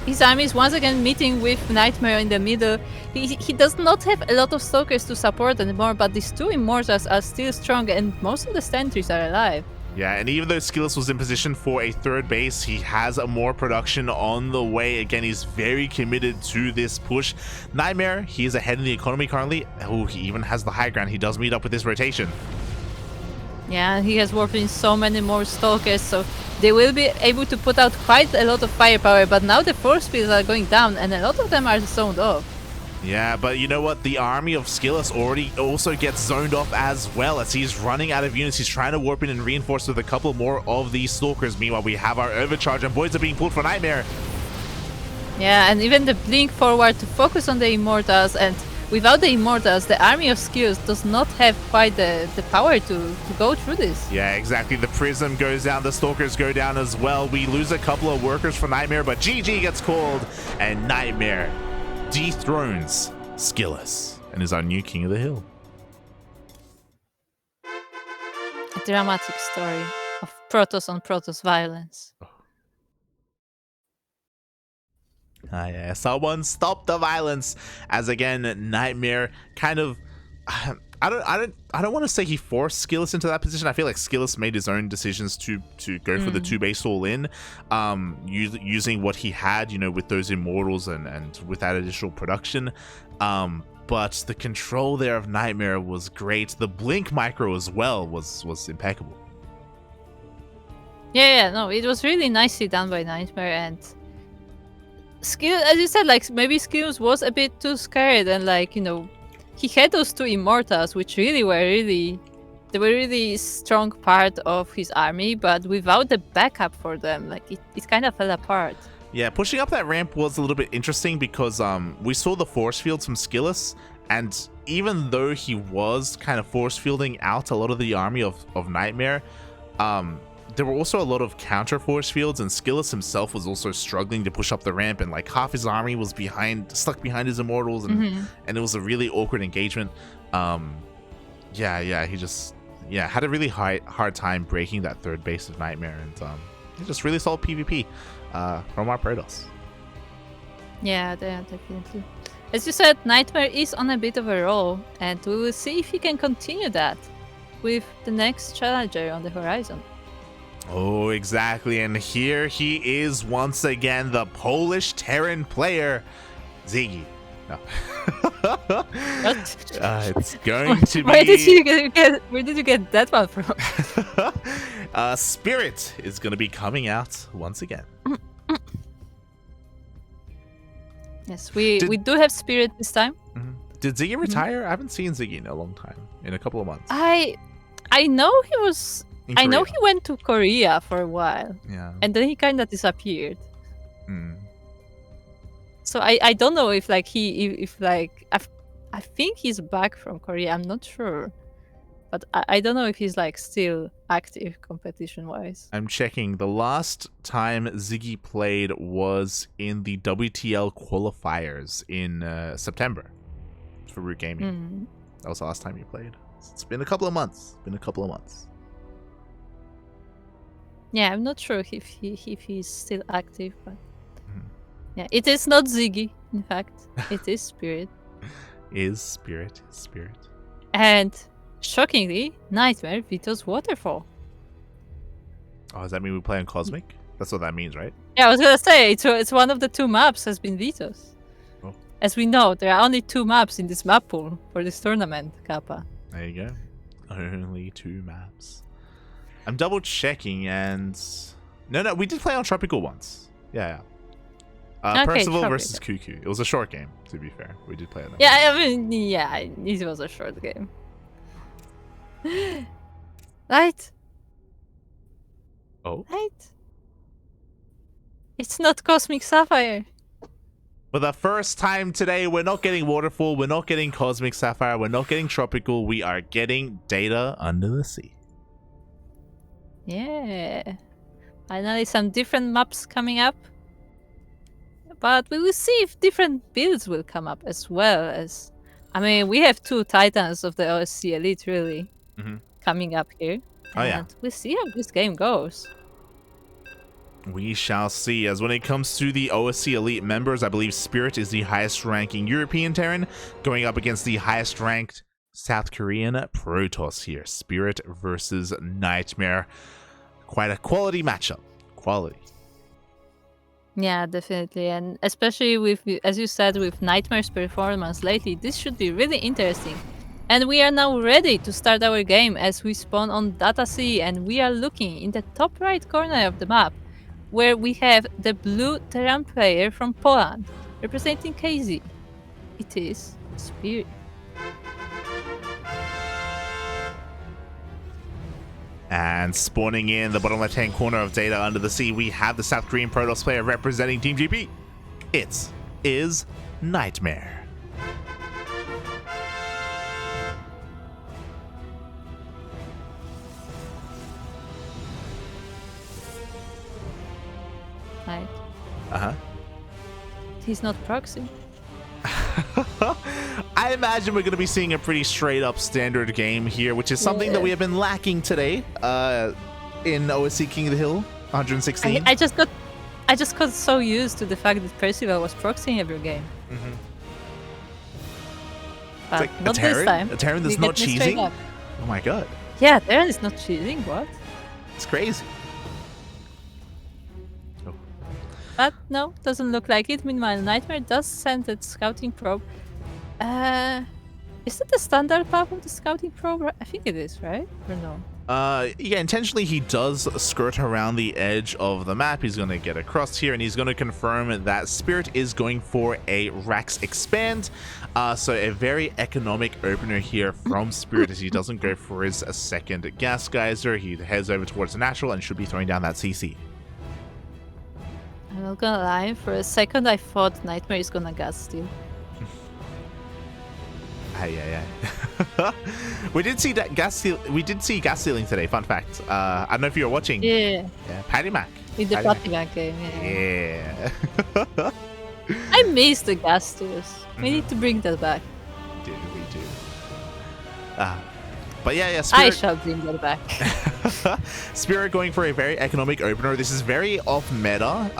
[SPEAKER 2] His army is once again meeting with Nightmare in the middle. He does not have a lot of stalkers to support anymore, but these 2 immortals are still strong, and most of the sentries are alive.
[SPEAKER 1] Yeah, and even though Skillous was in position for a 3rd base, he has more production on the way. Again, he's very committed to this push. Nightmare, he is ahead in the economy currently. Oh, he even has the high ground. He does meet up with this rotation.
[SPEAKER 2] Yeah, he has worked in so many more stalkers, so they will be able to put out quite a lot of firepower, but now the force fields are going down and a lot of them are zoned off.
[SPEAKER 1] Yeah, but you know what? The army of Skillous already also gets zoned off as well as he's running out of units. He's trying to warp in and reinforce with a couple more of these Stalkers. Meanwhile, we have our overcharge and boys are being pulled for Nightmare.
[SPEAKER 2] Yeah, and even the blink forward to focus on the Immortals, and without the Immortals, the army of Skillous does not have quite the power to go through this.
[SPEAKER 1] Yeah, exactly. The Prism goes down, the Stalkers go down as well. We lose a couple of workers for Nightmare, but GG gets called, and Nightmare dethrones Skillous and is our new king of the hill.
[SPEAKER 2] A dramatic story of Protoss on Protoss violence.
[SPEAKER 1] Yeah, someone stop the violence. As again, Nightmare kind of, I don't want to say he forced Skillous into that position. I feel like Skillous made his own decisions to go for the 2-base all in, using what he had, you know, with those Immortals and with that additional production. But the control there of Nightmare was great. The blink micro as well was impeccable.
[SPEAKER 2] Yeah, no, it was really nicely done by Nightmare, and Skill, as you said, like maybe Skillous was a bit too scared, and like, you know, he had those 2 Immortals, which they were really strong part of his army, but without the backup for them, like it kind of fell apart.
[SPEAKER 1] Yeah, pushing up that ramp was a little bit interesting because we saw the force fields from Skillous, and even though he was kind of force fielding out a lot of the army of Nightmare, there were also a lot of counter force fields, and Skillous himself was also struggling to push up the ramp, and like half his army was stuck behind his Immortals, and it was a really awkward engagement. He just had a really hard time breaking that 3rd base of Nightmare, and just really solid PvP from our Protoss.
[SPEAKER 2] Yeah, definitely. As you said, Nightmare is on a bit of a roll, and we will see if he can continue that with the next challenger on the horizon.
[SPEAKER 1] Oh, exactly. And here he is once again, the Polish Terran player, Ziggy. No.
[SPEAKER 2] What?
[SPEAKER 1] It's going to be...
[SPEAKER 2] Where did you get that one from?
[SPEAKER 1] Spirit is going to be coming out once again.
[SPEAKER 2] Yes, we do have Spirit this time.
[SPEAKER 1] Did Ziggy retire? I haven't seen Ziggy in a long time, in a couple of months.
[SPEAKER 2] I know he was... I know he went to Korea for a while.
[SPEAKER 1] Yeah.
[SPEAKER 2] And then he kind of disappeared. So I don't know if like I think he's back from Korea. I'm not sure. But I don't know if he's like still active competition wise.
[SPEAKER 1] I'm checking. The last time Ziggy played was in the WTL qualifiers in September for Root Gaming. That was the last time he played. It's been a couple of months.
[SPEAKER 2] Yeah, I'm not sure if he's still active, but yeah, it is not Ziggy. In fact, it is Spirit.
[SPEAKER 1] Is Spirit.
[SPEAKER 2] And shockingly, Nightmare vetoes Waterfall.
[SPEAKER 1] Oh, does that mean we play on Cosmic? That's what that means, right?
[SPEAKER 2] Yeah, I was gonna say it's one of the 2 maps has been vetoed.
[SPEAKER 1] Oh.
[SPEAKER 2] As we know, there are only 2 maps in this map pool for this tournament, Kappa.
[SPEAKER 1] There you go. Only 2 maps. I'm double checking, and no, we did play on Tropical once. Yeah. Percival versus CuKu. It was a short game, to be fair. We did play it.
[SPEAKER 2] Yeah, I mean, yeah, it was a short game. Right?
[SPEAKER 1] Oh.
[SPEAKER 2] Right? It's not Cosmic Sapphire.
[SPEAKER 1] For the first time today, we're not getting Waterfall, we're not getting Cosmic Sapphire, we're not getting Tropical, we are getting Data Under the Sea.
[SPEAKER 2] Yeah. Finally, some different maps coming up. But we will see if different builds will come up as well as... I mean, we have 2 titans of the OSC Elite, really, coming up here.
[SPEAKER 1] Oh, yeah.
[SPEAKER 2] And we'll see how this game goes.
[SPEAKER 1] We shall see. As when it comes to the OSC Elite members, I believe Spirit is the highest ranking European Terran, going up against the highest ranked South Korean Protoss here. Spirit versus Nightmare. Quite a quality matchup. Quality.
[SPEAKER 2] Yeah, definitely. And especially with, as you said, with Nightmare's performance lately, this should be really interesting. And we are now ready to start our game as we spawn on Data C, and we are looking in the top right corner of the map, where we have the blue Terran player from Poland, representing KZ. it is Spirit.
[SPEAKER 1] And spawning in the bottom left-hand corner of data under the sea, we have the South Korean Protoss player representing Team GP. It is Nightmare.
[SPEAKER 2] Right.
[SPEAKER 1] Uh-huh.
[SPEAKER 2] He's not proxy.
[SPEAKER 1] I imagine we're going to be seeing a pretty straight up standard game here, which is something that we have been lacking today in OSC King of the Hill 116.
[SPEAKER 2] I just got so used to the fact that Percival was proxying every game.
[SPEAKER 1] Mm-hmm.
[SPEAKER 2] But
[SPEAKER 1] like
[SPEAKER 2] not this time.
[SPEAKER 1] A Terran that's not cheesing? Oh my god.
[SPEAKER 2] Yeah, Terran is not cheesing. What?
[SPEAKER 1] It's crazy. Oh.
[SPEAKER 2] But no, doesn't look like it. Meanwhile, Nightmare does send that scouting probe. Is it the standard path of the scouting probe? I think it is, right? Or no?
[SPEAKER 1] Yeah, intentionally he does skirt around the edge of the map. He's going to get across here and he's going to confirm that Spirit is going for a Rax Expand. So a very economic opener here from Spirit as he doesn't go for his second Gas Geyser. He heads over towards the natural and should be throwing down that CC.
[SPEAKER 2] I'm not gonna lie, for a second I thought Nightmare is gonna gas steal.
[SPEAKER 1] We did see that gas stealing today. Fun fact. I don't know if you were watching.
[SPEAKER 2] Yeah.
[SPEAKER 1] Patty Mac.
[SPEAKER 2] In the Patty Mac game.
[SPEAKER 1] Yeah.
[SPEAKER 2] I miss the gas steals. We need to bring that back.
[SPEAKER 1] We do. But yeah,
[SPEAKER 2] I
[SPEAKER 1] Spirit.
[SPEAKER 2] shall bring that back.
[SPEAKER 1] Spirit going for a very economic opener. This is very off meta.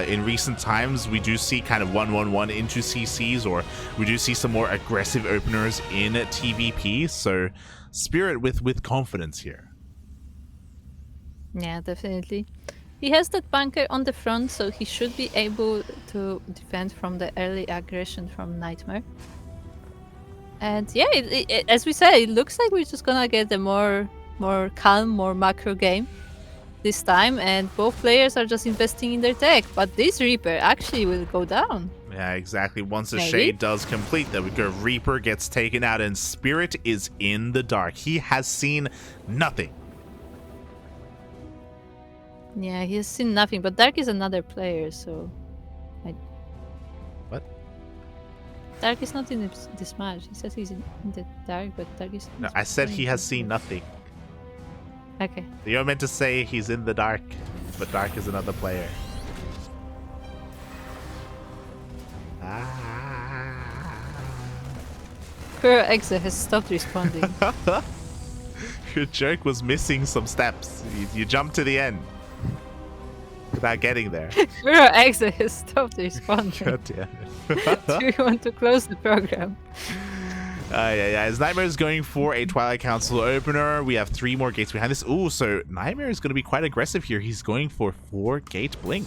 [SPEAKER 1] In recent times, we do see kind of 1-1-1 into CCs, or we do see some more aggressive openers in TVP. So Spirit with confidence here.
[SPEAKER 2] Yeah, definitely. He has that bunker on the front, so he should be able to defend from the early aggression from Nightmare. And yeah, as we said, it looks like we're just gonna get a more calm, more macro game this time, and both players are just investing in their tech. But this Reaper actually will go down.
[SPEAKER 1] Yeah, exactly. Once the shade does complete, there we go. Reaper gets taken out, and Spirit is in the dark. He has seen nothing.
[SPEAKER 2] Yeah, he has seen nothing. But Dark is another player, so.
[SPEAKER 1] What?
[SPEAKER 2] Dark is not in this match. He says he's in the dark, but Dark is.
[SPEAKER 1] No, I said he has seen nothing.
[SPEAKER 2] Okay.
[SPEAKER 1] You're meant to say he's in the dark, but Dark is another player.
[SPEAKER 2] Kuro Exa has stopped responding.
[SPEAKER 1] Your joke was missing some steps. You jumped to the end without getting there.
[SPEAKER 2] Kuro Exa has stopped responding.
[SPEAKER 1] God damn it.
[SPEAKER 2] Do you want to close the program?
[SPEAKER 1] Yeah. His Nightmare is going for a Twilight Council opener. We have 3 more gates behind this. Ooh, so Nightmare is going to be quite aggressive here. He's going for 4-gate blink.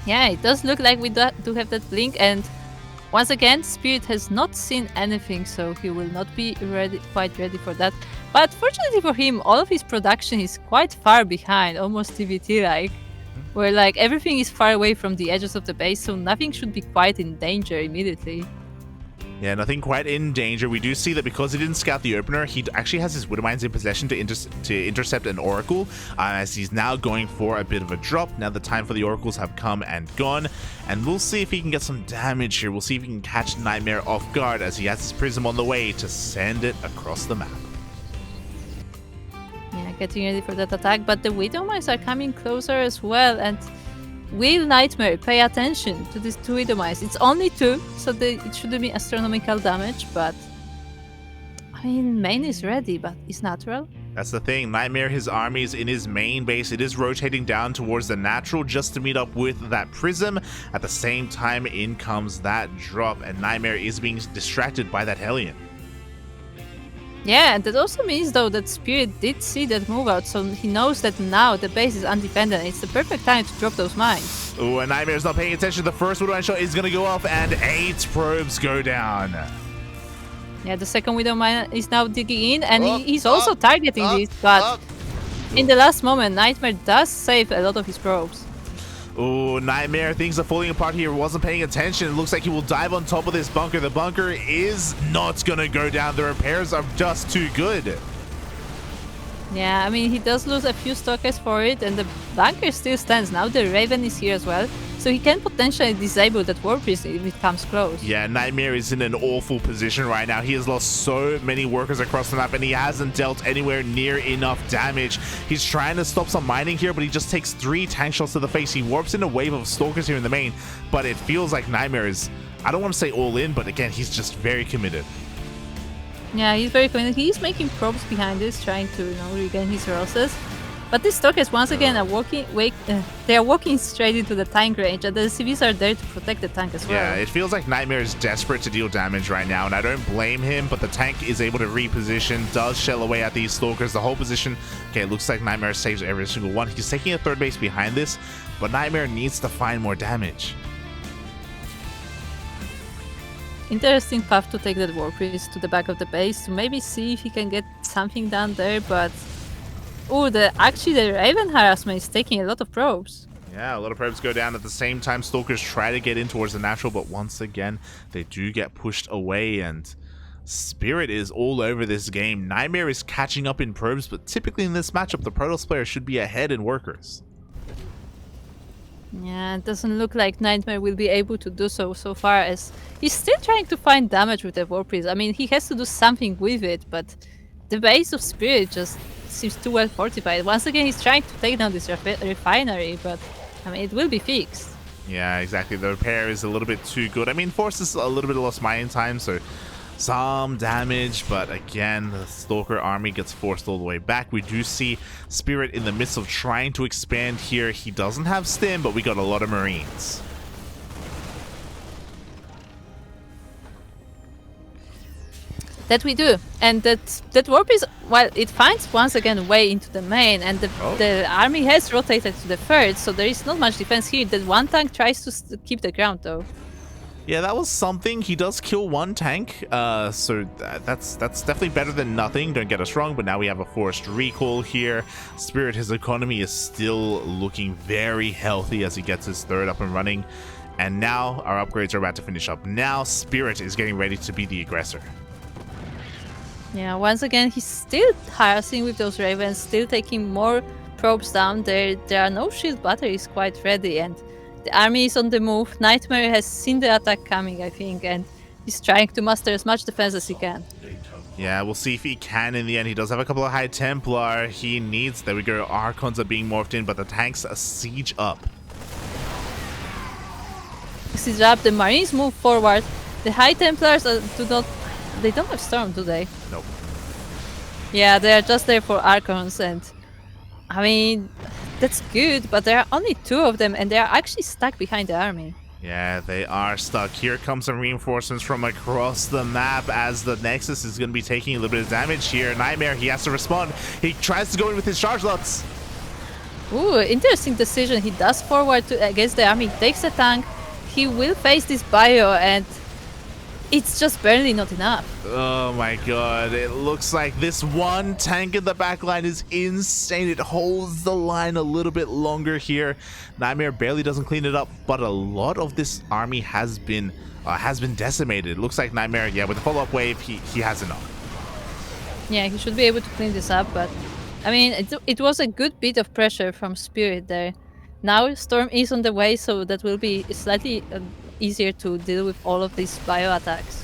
[SPEAKER 2] Yeah, it does look like we do have that blink, and once again, Spirit has not seen anything, so he will not be quite ready for that. But fortunately for him, all of his production is quite far behind, almost TVT-like, where like everything is far away from the edges of the base, so nothing should be quite in danger immediately.
[SPEAKER 1] Yeah, nothing quite in danger. We do see that because he didn't scout the opener, he actually has his Widow Mines in possession to intercept an Oracle, as he's now going for a bit of a drop. Now the time for the Oracles have come and gone, and we'll see if he can get some damage here. We'll see if he can catch Nightmare off guard as he has his Prism on the way to send it across the map.
[SPEAKER 2] Yeah, getting ready for that attack, but the Widow Mines are coming closer as well, and will Nightmare pay attention to these 2 Widow Mines? It's only 2, so it shouldn't be astronomical damage, but I mean, main is ready, but it's natural.
[SPEAKER 1] That's the thing. Nightmare, his army is in his main base. It is rotating down towards the natural just to meet up with that Prism. At the same time, in comes that drop, and Nightmare is being distracted by that Hellion.
[SPEAKER 2] Yeah, and that also means though that Spirit did see that move out, so he knows that now the base is independent. It's the perfect time to drop those mines.
[SPEAKER 1] Ooh, and Nightmare's not paying attention. The first Widow Mine shot is going to go off, and 8 probes go down.
[SPEAKER 2] Yeah, the second Widow Mine is now digging in, and he's also targeting this, but in the last moment, Nightmare does save a lot of his probes.
[SPEAKER 1] Oh, Nightmare, things are falling apart here. Wasn't paying attention. It looks like he will dive on top of this bunker. The bunker is not going to go down. The repairs are just too good.
[SPEAKER 2] Yeah, I mean, he does lose a few stalkers for it, and the bunker still stands. Now the Raven is here as well, so he can potentially disable that War Priest if it comes close.
[SPEAKER 1] Yeah, Nightmare is in an awful position right now. He has lost so many workers across the map, and he hasn't dealt anywhere near enough damage. He's trying to stop some mining here, but he just takes 3 tank shots to the face. He warps in a wave of stalkers here in the main, but it feels like Nightmare is, I don't want to say all in, but again, he's just very committed.
[SPEAKER 2] Yeah, he's very committed. He's making probes behind this, trying to, you know, regain his resources. But these stalkers once again are they are walking straight into the tank range, and the CVs are there to protect the tank as well.
[SPEAKER 1] Yeah, it feels like Nightmare is desperate to deal damage right now, and I don't blame him, but the tank is able to reposition, does shell away at these stalkers. The whole position, okay, it looks like Nightmare saves every single one. He's taking a third base behind this, but Nightmare needs to find more damage.
[SPEAKER 2] Interesting path to take that War Priest to the back of the base to maybe see if he can get something done there, but oh, actually the Raven harassment is taking a lot of probes.
[SPEAKER 1] Yeah, a lot of probes go down at the same time. Stalkers try to get in towards the natural, but once again, they do get pushed away, and Spirit is all over this game. Nightmare is catching up in probes, but typically in this matchup, the Protoss player should be ahead in workers.
[SPEAKER 2] Yeah, it doesn't look like Nightmare will be able to do so far, as he's still trying to find damage with the War Priest. I mean, he has to do something with it, but the base of Spirit just seems too well fortified. Once again, he's trying to take down this refinery, but I mean, it will be fixed.
[SPEAKER 1] Yeah, exactly. The repair is a little bit too good. I mean, forces a little bit of lost mining time, so some damage, but again, the Stalker army gets forced all the way back. We do see Spirit in the midst of trying to expand here. He doesn't have Stim, but we got a lot of Marines.
[SPEAKER 2] That we do, and that War Priest, well, it finds once again a way into the main, and the army has rotated to the third, so there is not much defense here. That one tank tries to keep the ground though.
[SPEAKER 1] Yeah, that was something. He does kill one tank, so that's definitely better than nothing, don't get us wrong, but now we have a forced recall here. Spirit, his economy is still looking very healthy as he gets his third up and running, and now our upgrades are about to finish up. Now Spirit is getting ready to be the aggressor.
[SPEAKER 2] Yeah, once again, he's still harassing with those Ravens, still taking more probes down. There are no shield batteries quite ready, and the army is on the move. Nightmare has seen the attack coming, I think, and he's trying to muster as much defense as he can.
[SPEAKER 1] Yeah, we'll see if he can in the end. He does have a couple of High Templar. He needs, there we go, Archons are being morphed in, but the tanks siege up.
[SPEAKER 2] Siege up, the Marines move forward. The High Templars they don't have Storm, do they?
[SPEAKER 1] Nope.
[SPEAKER 2] Yeah, they are just there for Archons, and I mean, that's good, but there are only 2 of them, and they are actually stuck behind the army.
[SPEAKER 1] Yeah, they are stuck. Here comes some reinforcements from across the map as the Nexus is going to be taking a little bit of damage here. Nightmare, he has to respond. He tries to go in with his charge lots.
[SPEAKER 2] Ooh, interesting decision. He does forward against the army, takes a tank. He will face this bio, and it's just barely not enough.
[SPEAKER 1] Oh my god, it looks like this one tank in the back line is insane. It holds the line a little bit longer here. Nightmare barely doesn't clean it up, but a lot of this army has been decimated. It looks like Nightmare, yeah, with the follow-up wave, he has enough.
[SPEAKER 2] Yeah, he should be able to clean this up, but I mean, it was a good bit of pressure from Spirit there. Now Storm is on the way, so that will be slightly easier to deal with all of these bio attacks.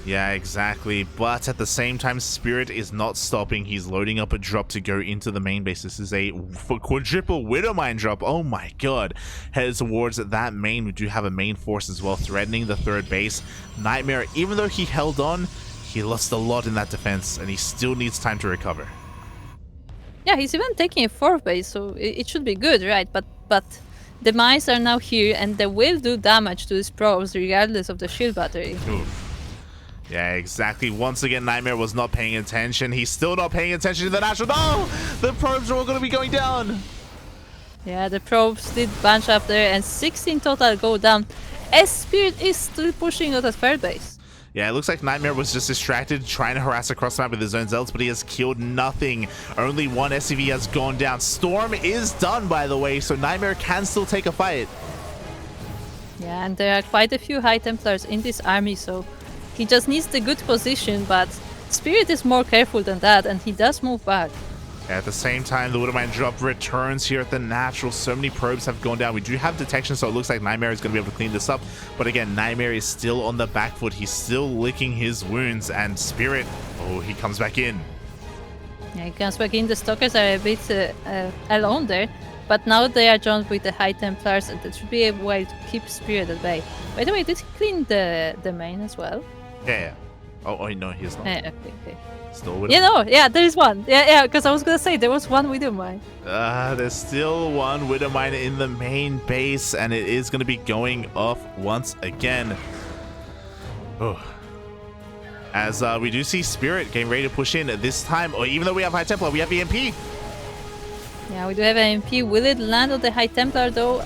[SPEAKER 1] Yeah, exactly. But at the same time, Spirit is not stopping. He's loading up a drop to go into the main base. This is a quadruple Widowmine drop. Oh my god. Heads towards that main. We do have a main force as well, threatening the third base. Nightmare, even though he held on, he lost a lot in that defense, and he still needs time to recover.
[SPEAKER 2] Yeah, he's even taking a fourth base, so it should be good, right? But the mines are now here, and they will do damage to these probes regardless of the shield battery.
[SPEAKER 1] Oof. Yeah, exactly. Once again, Nightmare was not paying attention. He's still not paying attention to the natural. No! The probes are all going to be going down.
[SPEAKER 2] Yeah, the probes did bunch up there, and 16 total go down as Spirit is still pushing out at third base.
[SPEAKER 1] Yeah, it looks like Nightmare was just distracted, trying to harass across the map with his own zealots, but he has killed nothing. Only one SCV has gone down. Storm is done, by the way, so Nightmare can still take a fight.
[SPEAKER 2] Yeah, and there are quite a few High Templars in this army, so he just needs the good position, but Spirit is more careful than that, and he does move back.
[SPEAKER 1] At the same time, the Widowmine drop returns here at the natural. So many probes have gone down. We do have detection, so it looks like Nightmare is going to be able to clean this up. But again, Nightmare is still on the back foot. He's still licking his wounds. And Spirit, oh, he comes back in.
[SPEAKER 2] Yeah, he comes back in. The Stalkers are a bit alone there. But now they are joined with the High Templars, and that should be a way to keep Spirit at bay. By the way, did he clean the main as well?
[SPEAKER 1] Yeah. Oh, no, he's not.
[SPEAKER 2] Okay.
[SPEAKER 1] Still with
[SPEAKER 2] there is one. Yeah, because I was gonna say there was one Widowmine.
[SPEAKER 1] There's still one Widowmine in the main base, and it is going to be going off once again. Oh. As we do see Spirit getting ready to push in this time, or even though we have High Templar, we have EMP.
[SPEAKER 2] Yeah, we do have an EMP. Will it land on the High Templar though?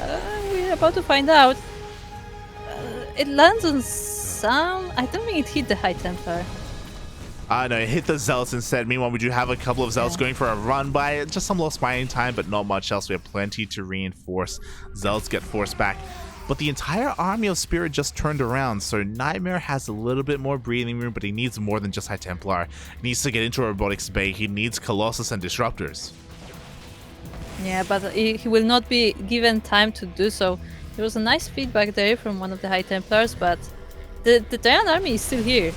[SPEAKER 2] We're about to find out. It lands on some... I don't think it hit the High Templar.
[SPEAKER 1] No, it hit the Zealots instead. Meanwhile, we do have a couple of Zealots going for a run by. Just some lost mining time, but not much else. We have plenty to reinforce. Zealots get forced back. But the entire army of Spirit just turned around, so Nightmare has a little bit more breathing room, but he needs more than just High Templar. He needs to get into a Robotics Bay. He needs Colossus and Disruptors.
[SPEAKER 2] Yeah, but he will not be given time to do so. There was a nice feedback there from one of the High Templars, but the Terran army is still here.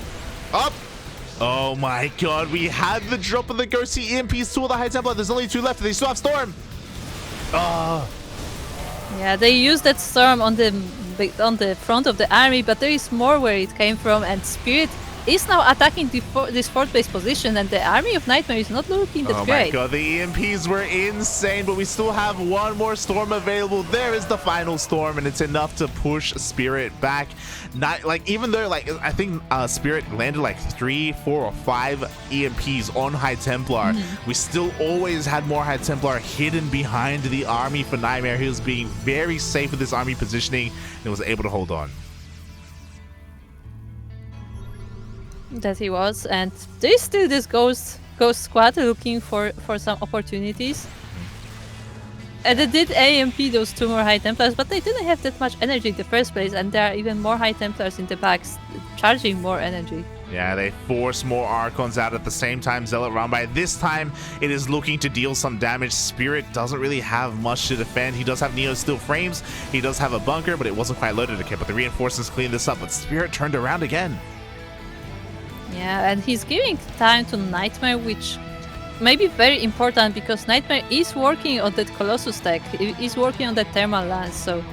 [SPEAKER 1] Up! Oh my god, we had the drop of the ghosty EMPs to the High Templar. There's only 2 left. They still have Storm.
[SPEAKER 2] Yeah, they used that Storm on the front of the army, but there is more where it came from, and Spirit is now attacking this fort base position, and the army of Nightmare is not looking that great.
[SPEAKER 1] Oh my god, the EMPs were insane, but we still have one more Storm available. There is the final Storm, and it's enough to push Spirit back. Not like, even though like I think Spirit landed like 3, 4, or 5 EMPs on High Templar, we still always had more High Templar hidden behind the army for Nightmare. He was being very safe with his army positioning and was able to hold on.
[SPEAKER 2] That he was, and there is still this ghost squad looking for some opportunities. And they did AMP those 2 more High Templars, but they didn't have that much energy in the first place, and there are even more High Templars in the back charging more energy.
[SPEAKER 1] Yeah, they force more Archons out at the same time. Zealot round by. This time, it is looking to deal some damage. Spirit doesn't really have much to defend. He does have Neo Steel Frames. He does have a bunker, but it wasn't quite loaded. Okay, but the reinforcements clean this up, but Spirit turned around again.
[SPEAKER 2] Yeah, and he's giving time to Nightmare, which may be very important because Nightmare is working on that Colossus tech. He is working on that Thermal Lance, so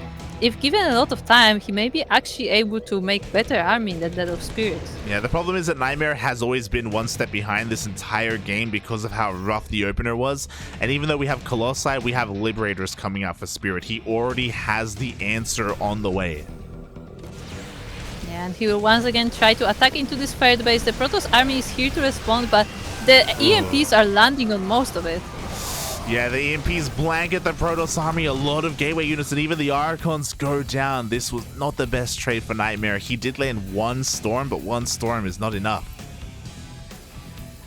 [SPEAKER 2] if given a lot of time, he may be actually able to make better army than that of Spirit.
[SPEAKER 1] Yeah, the problem is that Nightmare has always been one step behind this entire game because of how rough the opener was. And even though we have Colossi, we have Liberators coming out for Spirit. He already has the answer on the way.
[SPEAKER 2] And he will once again try to attack into this fire base. The Protoss army is here to respond, but the EMPs are landing on most of it.
[SPEAKER 1] Yeah, the EMPs blanket the Protoss army, a lot of gateway units, and even the Archons go down. This was not the best trade for Nightmare. He did land 1 Storm, but 1 Storm is not enough.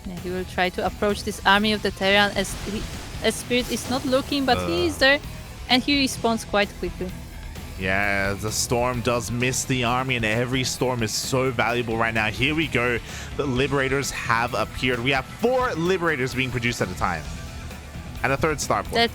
[SPEAKER 2] Yeah, he will try to approach this army of the Terran as Spirit is not looking, but he is there, and he responds quite quickly.
[SPEAKER 1] Yeah, the Storm does miss the army, and every Storm is so valuable right now. Here we go. The Liberators have appeared. We have 4 Liberators being produced at a time. And a 3rd Starport.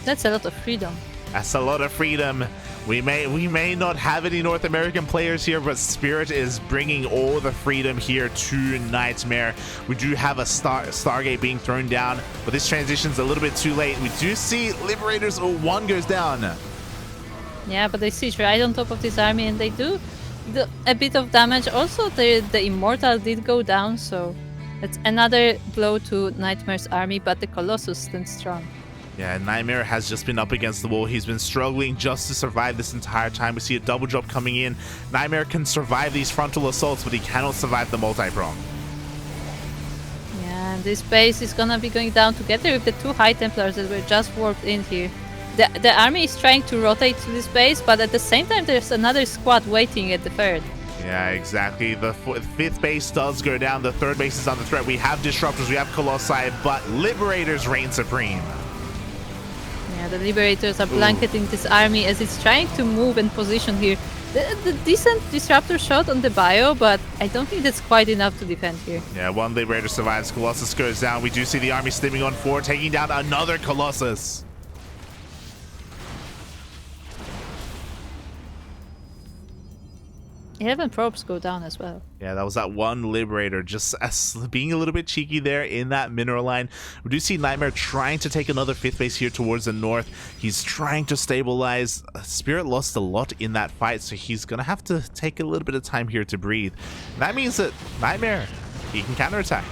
[SPEAKER 2] That's a lot of freedom.
[SPEAKER 1] That's a lot of freedom. We may not have any North American players here, but Spirit is bringing all the freedom here to Nightmare. We do have a Stargate being thrown down, but this transition's a little bit too late. We do see Liberators, 1 goes down.
[SPEAKER 2] Yeah, but they siege right on top of this army, and they do a bit of damage. Also, the Immortal did go down, so that's another blow to Nightmare's army, but the Colossus stands strong.
[SPEAKER 1] Yeah, Nightmare has just been up against the wall. He's been struggling just to survive this entire time. We see a double drop coming in. Nightmare can survive these frontal assaults, but he cannot survive the multi-prong.
[SPEAKER 2] Yeah, and this base is gonna be going down together with the 2 High Templars that were just warped in here. The army is trying to rotate to this base, but at the same time there's another squad waiting at the third.
[SPEAKER 1] Yeah, exactly. The fifth base does go down. The third base is under threat. We have Disruptors, we have Colossi, but Liberators reign supreme.
[SPEAKER 2] Yeah, the Liberators are blanketing this army as it's trying to move and position here. The decent Disruptor shot on the bio, but I don't think that's quite enough to defend here.
[SPEAKER 1] Yeah, one Liberator survives. Colossus goes down. We do see the army stimming on forward, taking down another Colossus.
[SPEAKER 2] 11 probes go down as well.
[SPEAKER 1] Yeah, that was that one Liberator just being a little bit cheeky there in that mineral line. We do see Nightmare trying to take another fifth base here towards the north. He's trying to stabilize. Spirit lost a lot in that fight, so he's going to have to take a little bit of time here to breathe. And that means that Nightmare, he can counterattack.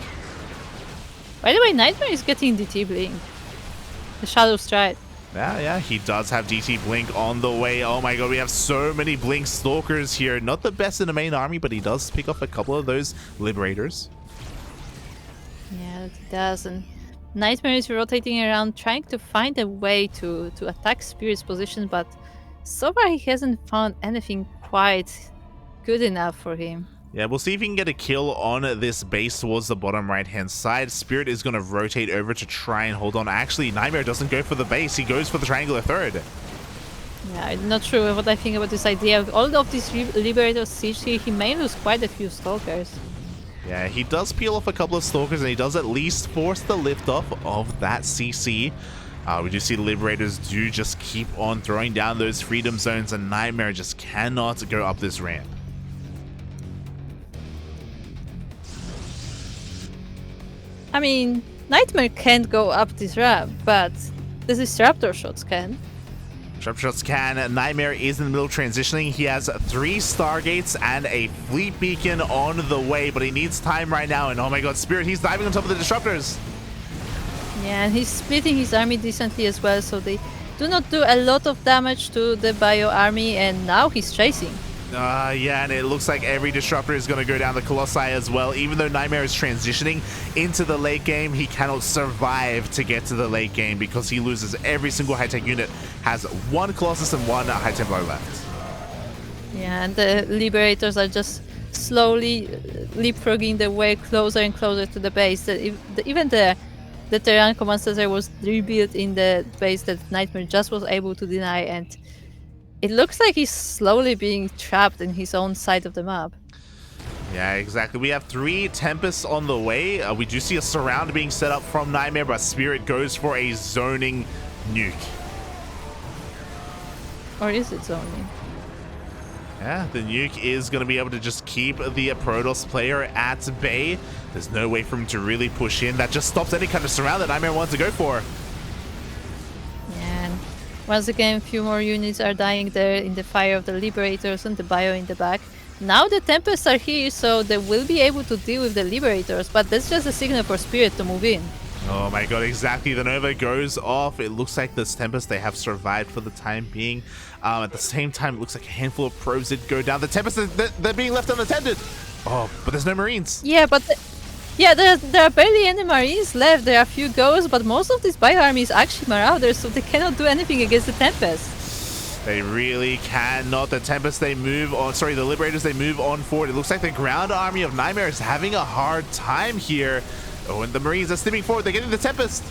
[SPEAKER 2] By the way, Nightmare is getting DT Blink. The Shadow Stride.
[SPEAKER 1] Yeah, he does have DT Blink on the way. Oh my god, we have so many Blink Stalkers here. Not the best in the main army, but he does pick off a couple of those Liberators.
[SPEAKER 2] Yeah, he does. And Nightmare is rotating around, trying to find a way to attack Spirit's position, but so far he hasn't found anything quite good enough for him.
[SPEAKER 1] Yeah, we'll see if he can get a kill on this base towards the bottom right-hand side. Spirit is going to rotate over to try and hold on. Actually, Nightmare doesn't go for the base. He goes for the triangular third.
[SPEAKER 2] Yeah, I'm not sure what I think about this idea. All of these Liberators siege here, he may lose quite a few Stalkers.
[SPEAKER 1] Yeah, he does peel off a couple of Stalkers, and he does at least force the lift off of that CC. We do see the Liberators do just keep on throwing down those freedom zones, and Nightmare just cannot go up this ramp.
[SPEAKER 2] I mean, Nightmare can't go up this ramp, but the Disruptor shots can.
[SPEAKER 1] Disruptor shots can. Nightmare is in the middle transitioning. He has 3 Stargates and a Fleet Beacon on the way, but he needs time right now. And oh my god, Spirit, he's diving on top of the Disruptors.
[SPEAKER 2] Yeah, and he's splitting his army decently as well, so they do not do a lot of damage to the Bio army, and now he's chasing.
[SPEAKER 1] Yeah, and it looks like every Disruptor is going to go down the Colossi as well. Even though Nightmare is transitioning into the late game, he cannot survive to get to the late game because he loses every single high-tech unit, has 1 Colossus and 1 High Templar left.
[SPEAKER 2] Yeah, and the Liberators are just slowly leapfrogging their way closer and closer to the base. Even the Terran Command Center was rebuilt in the base that Nightmare just was able to deny, and it looks like he's slowly being trapped in his own side of the map.
[SPEAKER 1] Yeah, exactly. We have 3 Tempests on the way. We do see a surround being set up from Nightmare, but Spirit goes for a zoning nuke.
[SPEAKER 2] Or is it zoning?
[SPEAKER 1] Yeah, the nuke is going to be able to just keep the Protoss player at bay. There's no way for him to really push in. That just stops any kind of surround that Nightmare wants to go for.
[SPEAKER 2] And once again, a few more units are dying there in the fire of the Liberators and the Bio in the back. Now the Tempests are here, so they will be able to deal with the Liberators, but that's just a signal for Spirit to move in.
[SPEAKER 1] Oh my god, exactly. The Nova goes off. It looks like this Tempest, they have survived for the time being. At the same time, it looks like a handful of probes did go down. The Tempest, they're being left unattended. Oh, but there's no Marines.
[SPEAKER 2] Yeah, but there are barely any Marines left. There are a few ghosts, but most of this Bio army is actually Marauders, so they cannot do anything against the Tempest.
[SPEAKER 1] They really cannot. The Tempest, they move on. Sorry, the Liberators, they move on forward. It looks like the ground army of Nightmare is having a hard time here. Oh, and the Marines are stepping forward. They're getting the Tempest.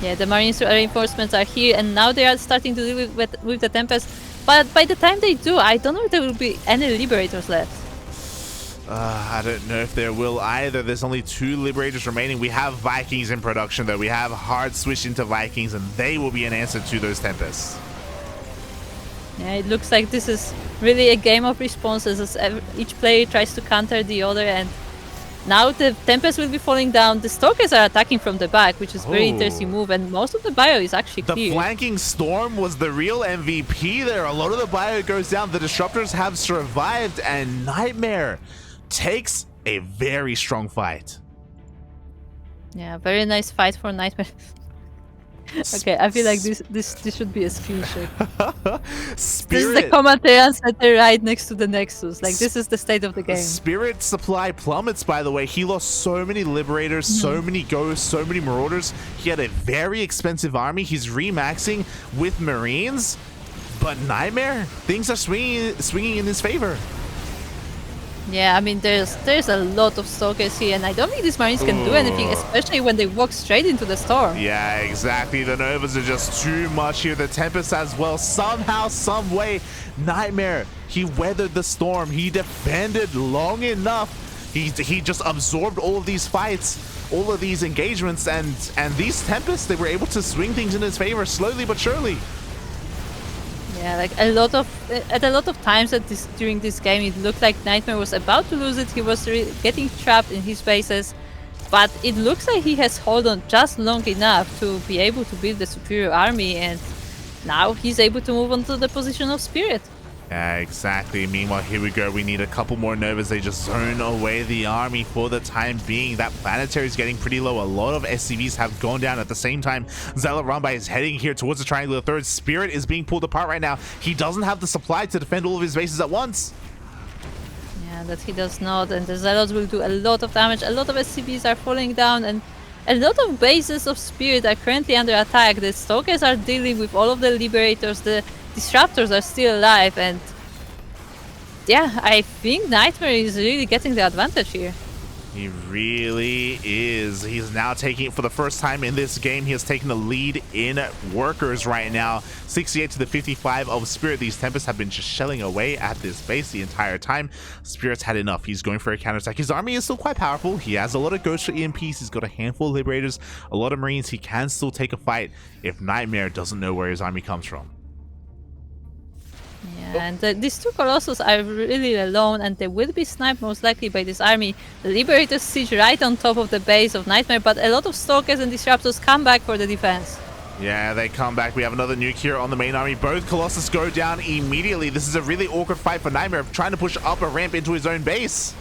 [SPEAKER 2] Yeah, the Marines reinforcements are here, and now they are starting to deal with the Tempest. But by the time they do, I don't know if there will be any Liberators left.
[SPEAKER 1] I don't know if there will either. There's only 2 Liberators remaining. We have Vikings in production, though. We have hard switch into Vikings, and they will be an answer to those Tempests.
[SPEAKER 2] Yeah, it looks like this is really a game of responses as each player tries to counter the other, and now the Tempest will be falling down. The Stalkers are attacking from the back, which is a very interesting move, and most of the Bio is actually clear.
[SPEAKER 1] The flanking Storm was the real MVP there. A lot of the Bio goes down. The Disruptors have survived, and Nightmare takes a very strong fight.
[SPEAKER 2] Yeah, very nice fight for Nightmare. Okay, I feel like this should be a screenshot. This is the Command Center right next to the Nexus. Like, this is the state of the game.
[SPEAKER 1] Spirit supply plummets, by the way. He lost so many Liberators, so many Ghosts, so many Marauders. He had a very expensive army. He's remaxing with Marines. But Nightmare, things are swinging in his favor.
[SPEAKER 2] Yeah, I mean, there's a lot of stalkers here, and I don't think these Marines can do anything,
[SPEAKER 1] Ooh.
[SPEAKER 2] especially when they walk straight into the storm.
[SPEAKER 1] Yeah, exactly. The Novas are just too much here. The Tempest as well. Somehow, some way, Nightmare, he weathered the storm. He defended long enough. He just absorbed all of these fights, all of these engagements, and these Tempests, they were able to swing things in his favor slowly but surely.
[SPEAKER 2] Yeah, like at a lot of times during this game, it looked like Nightmare was about to lose it. He was getting trapped in his bases, but it looks like he has held on just long enough to be able to build the superior army, and now he's able to move on to the position of Spirit.
[SPEAKER 1] Yeah, exactly. Meanwhile, here we go. We need a couple more Novas. They just zone away the army for the time being. That planetary is getting pretty low. A lot of SCVs have gone down at the same time. Zealot Rambai is heading here towards the triangular third. Spirit is being pulled apart right now. He doesn't have the supply to defend all of his bases at once.
[SPEAKER 2] Yeah, that he does not, and the Zealots will do a lot of damage. A lot of SCVs are falling down, and a lot of bases of Spirit are currently under attack. The Stalkers are dealing with all of the Liberators. The Disruptors are still alive, and yeah, I think Nightmare is really getting the advantage here.
[SPEAKER 1] He really is. He's now taking, for the first time in this game, he has taken the lead in workers right now. 68 to the 55 of Spirit. These Tempests have been just shelling away at this base the entire time. Spirit's had enough. He's going for a counterattack. His army is still quite powerful. He has a lot of ghosts for EMPs. He's got a handful of Liberators, a lot of Marines. He can still take a fight if Nightmare doesn't know where his army comes from.
[SPEAKER 2] Yeah, and these two Colossus are really alone, and they will be sniped most likely by this army. The Liberators siege right on top of the base of Nightmare, but a lot of Stalkers and Disruptors come back for the defense.
[SPEAKER 1] Yeah, they come back. We have another nuke here on the main army. Both Colossus go down immediately. This is a really awkward fight for Nightmare, trying to push up a ramp into his own base.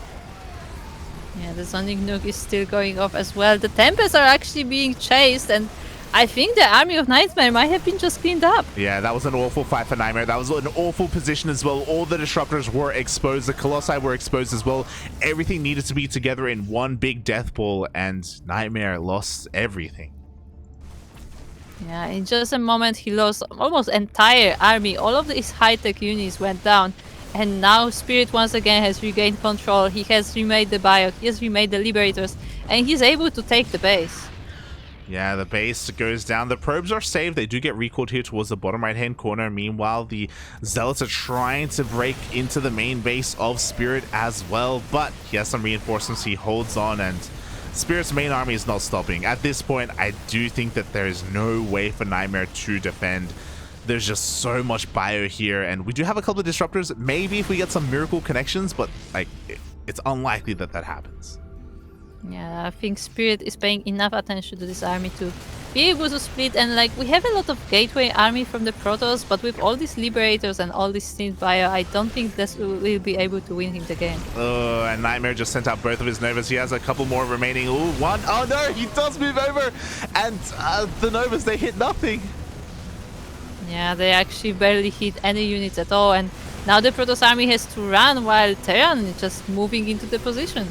[SPEAKER 2] Yeah, the Sonic Nuke is still going off as well. The Tempests are actually being chased, and I think the army of Nightmare might have been just cleaned up.
[SPEAKER 1] Yeah, that was an awful fight for Nightmare. That was an awful position as well. All the Disruptors were exposed. The Colossi were exposed as well. Everything needed to be together in one big death ball, and Nightmare lost everything.
[SPEAKER 2] Yeah, in just a moment he lost almost entire army. All of his high-tech units went down, and now Spirit once again has regained control. He has remade the Biot, he has remade the Liberators, and he's able to take the base.
[SPEAKER 1] Yeah, the base goes down. The probes are saved. They do get recalled here towards the bottom right-hand corner. Meanwhile, the Zealots are trying to break into the main base of Spirit as well, but he has some reinforcements. He holds on, and Spirit's main army is not stopping. At this point, I do think that there is no way for Nightmare to defend. There's just so much bio here, and we do have a couple of Disruptors. Maybe if we get some miracle connections, but like it's unlikely that that happens.
[SPEAKER 2] Yeah, I think Spirit is paying enough attention to this army to be able to split, and like we have a lot of gateway army from the Protoss, but with all these Liberators and all this Stint Bio, I don't think this will be able to win him the game.
[SPEAKER 1] Oh, and Nightmare just sent out both of his Novas. He has a couple more remaining. Ooh, one. Oh no, he does move over, and the Novas, they hit nothing.
[SPEAKER 2] Yeah, they actually barely hit any units at all, and now the Protoss army has to run while Terran is just moving into the position.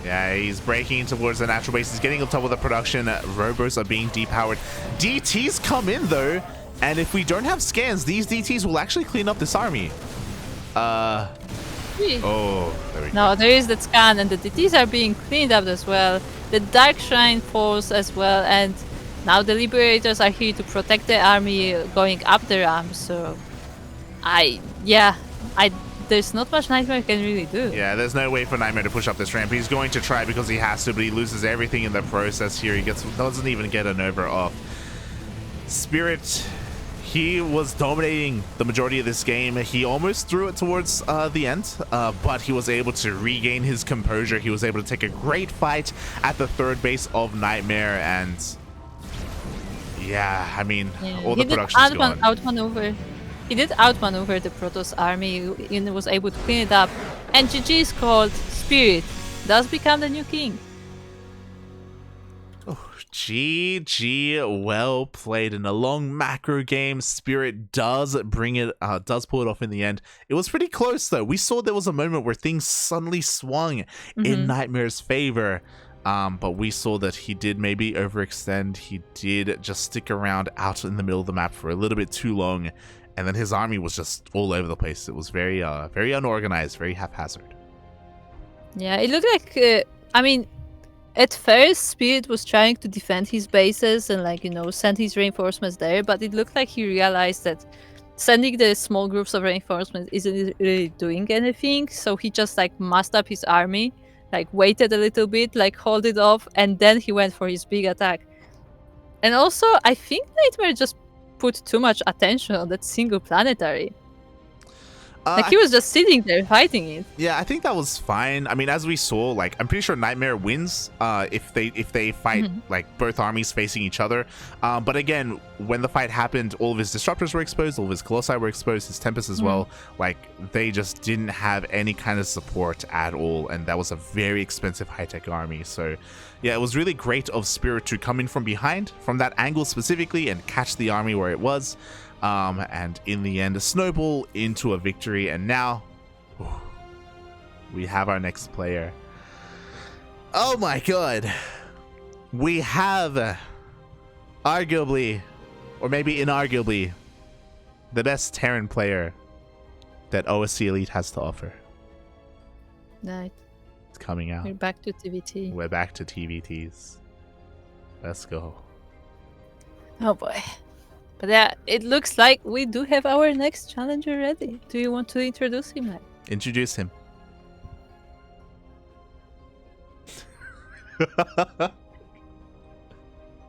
[SPEAKER 1] Yeah, he's breaking towards the natural base. He's getting on top of the production. Robos are being depowered. DTs come in, though. And if we don't have scans, these DTs will actually clean up this army. Oh, there we go.
[SPEAKER 2] No, there is that scan, and the DTs are being cleaned up as well. The Dark Shrine falls as well, and now the Liberators are here to protect the army going up the ramp. So, there's not much Nightmare can really do.
[SPEAKER 1] Yeah, there's no way for Nightmare to push up this ramp. He's going to try because he has to, but he loses everything in the process here. He doesn't even get a Nova off. Spirit, he was dominating the majority of this game. He almost threw it towards the end, but he was able to regain his composure. He was able to take a great fight at the third base of Nightmare, and yeah, I mean, all the production's gone.
[SPEAKER 2] He did outmaneuver the Protoss army and was able to clean it up. And GG is called. Spirit does become the new king.
[SPEAKER 1] Oh, GG, well played. In a long macro game, Spirit does pull it off in the end. It was pretty close though. We saw there was a moment where things suddenly swung in Nightmare's favor. But we saw that he did maybe overextend. He did just stick around out in the middle of the map for a little bit too long. And then his army was just all over the place. It was very unorganized, very haphazard.
[SPEAKER 2] Yeah, it looked like, I mean, at first Spirit was trying to defend his bases and like, send his reinforcements there, but it looked like he realized that sending the small groups of reinforcements isn't really doing anything, so he just like massed up his army, like waited a little bit, like hold it off, and then he went for his big attack. And also, I think Nightmare just put too much attention on that single planetary. Like he was just sitting there fighting it.
[SPEAKER 1] Yeah, I think that was fine. I mean, as we saw, like I'm pretty sure Nightmare wins if they fight like both armies facing each other. But again, when the fight happened, all of his disruptors were exposed, all of his colossi were exposed, his tempest as well. Like they just didn't have any kind of support at all, and that was a very expensive high-tech army. So yeah, it was really great of Spirit to come in from behind, from that angle specifically, and catch the army where it was. And in the end, a snowball into a victory, and now we have our next player. Oh my god. We have arguably, or maybe inarguably, the best Terran player that OSC Elite has to offer.
[SPEAKER 2] Right.
[SPEAKER 1] It's coming out.
[SPEAKER 2] We're back to TVT.
[SPEAKER 1] We're back to TVTs. Let's go.
[SPEAKER 2] Oh boy. But yeah, it looks like we do have our next challenger ready. Do you want to introduce him, Matt?
[SPEAKER 1] Introduce him. I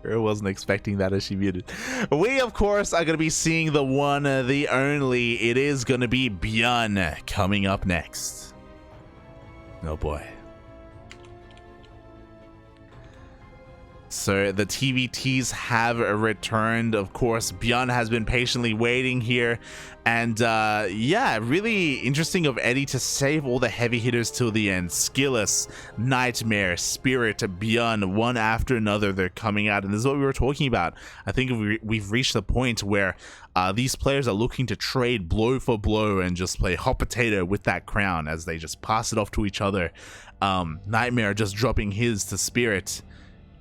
[SPEAKER 1] wasn't expecting that as she muted. We, of course, are going to be seeing the one, the only. It is going to be ByuN coming up next. Oh boy. So the TVTs have returned. Of course, ByuN has been patiently waiting here. And yeah, really interesting of Eddie to save all the heavy hitters till the end. Skillous, Nightmare, Spirit, ByuN, one after another, they're coming out. And this is what we were talking about. I think we've reached the point where these players are looking to trade blow for blow and just play hot potato with that crown as they just pass it off to each other. Nightmare just dropping his to Spirit.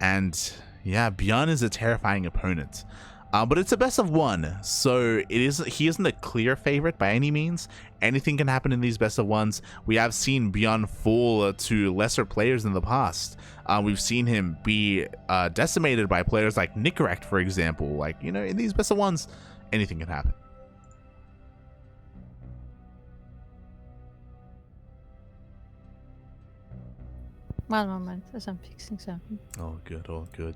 [SPEAKER 1] And yeah, ByuN is a terrifying opponent. But it's a best of one, so he isn't a clear favorite by any means. Anything can happen in these best of ones. We have seen ByuN fall to lesser players in the past. We've seen him be decimated by players like Nicoract, for example. Like, in these best of ones, anything can happen.
[SPEAKER 2] One moment, as I'm fixing something.
[SPEAKER 1] Oh, good, all good.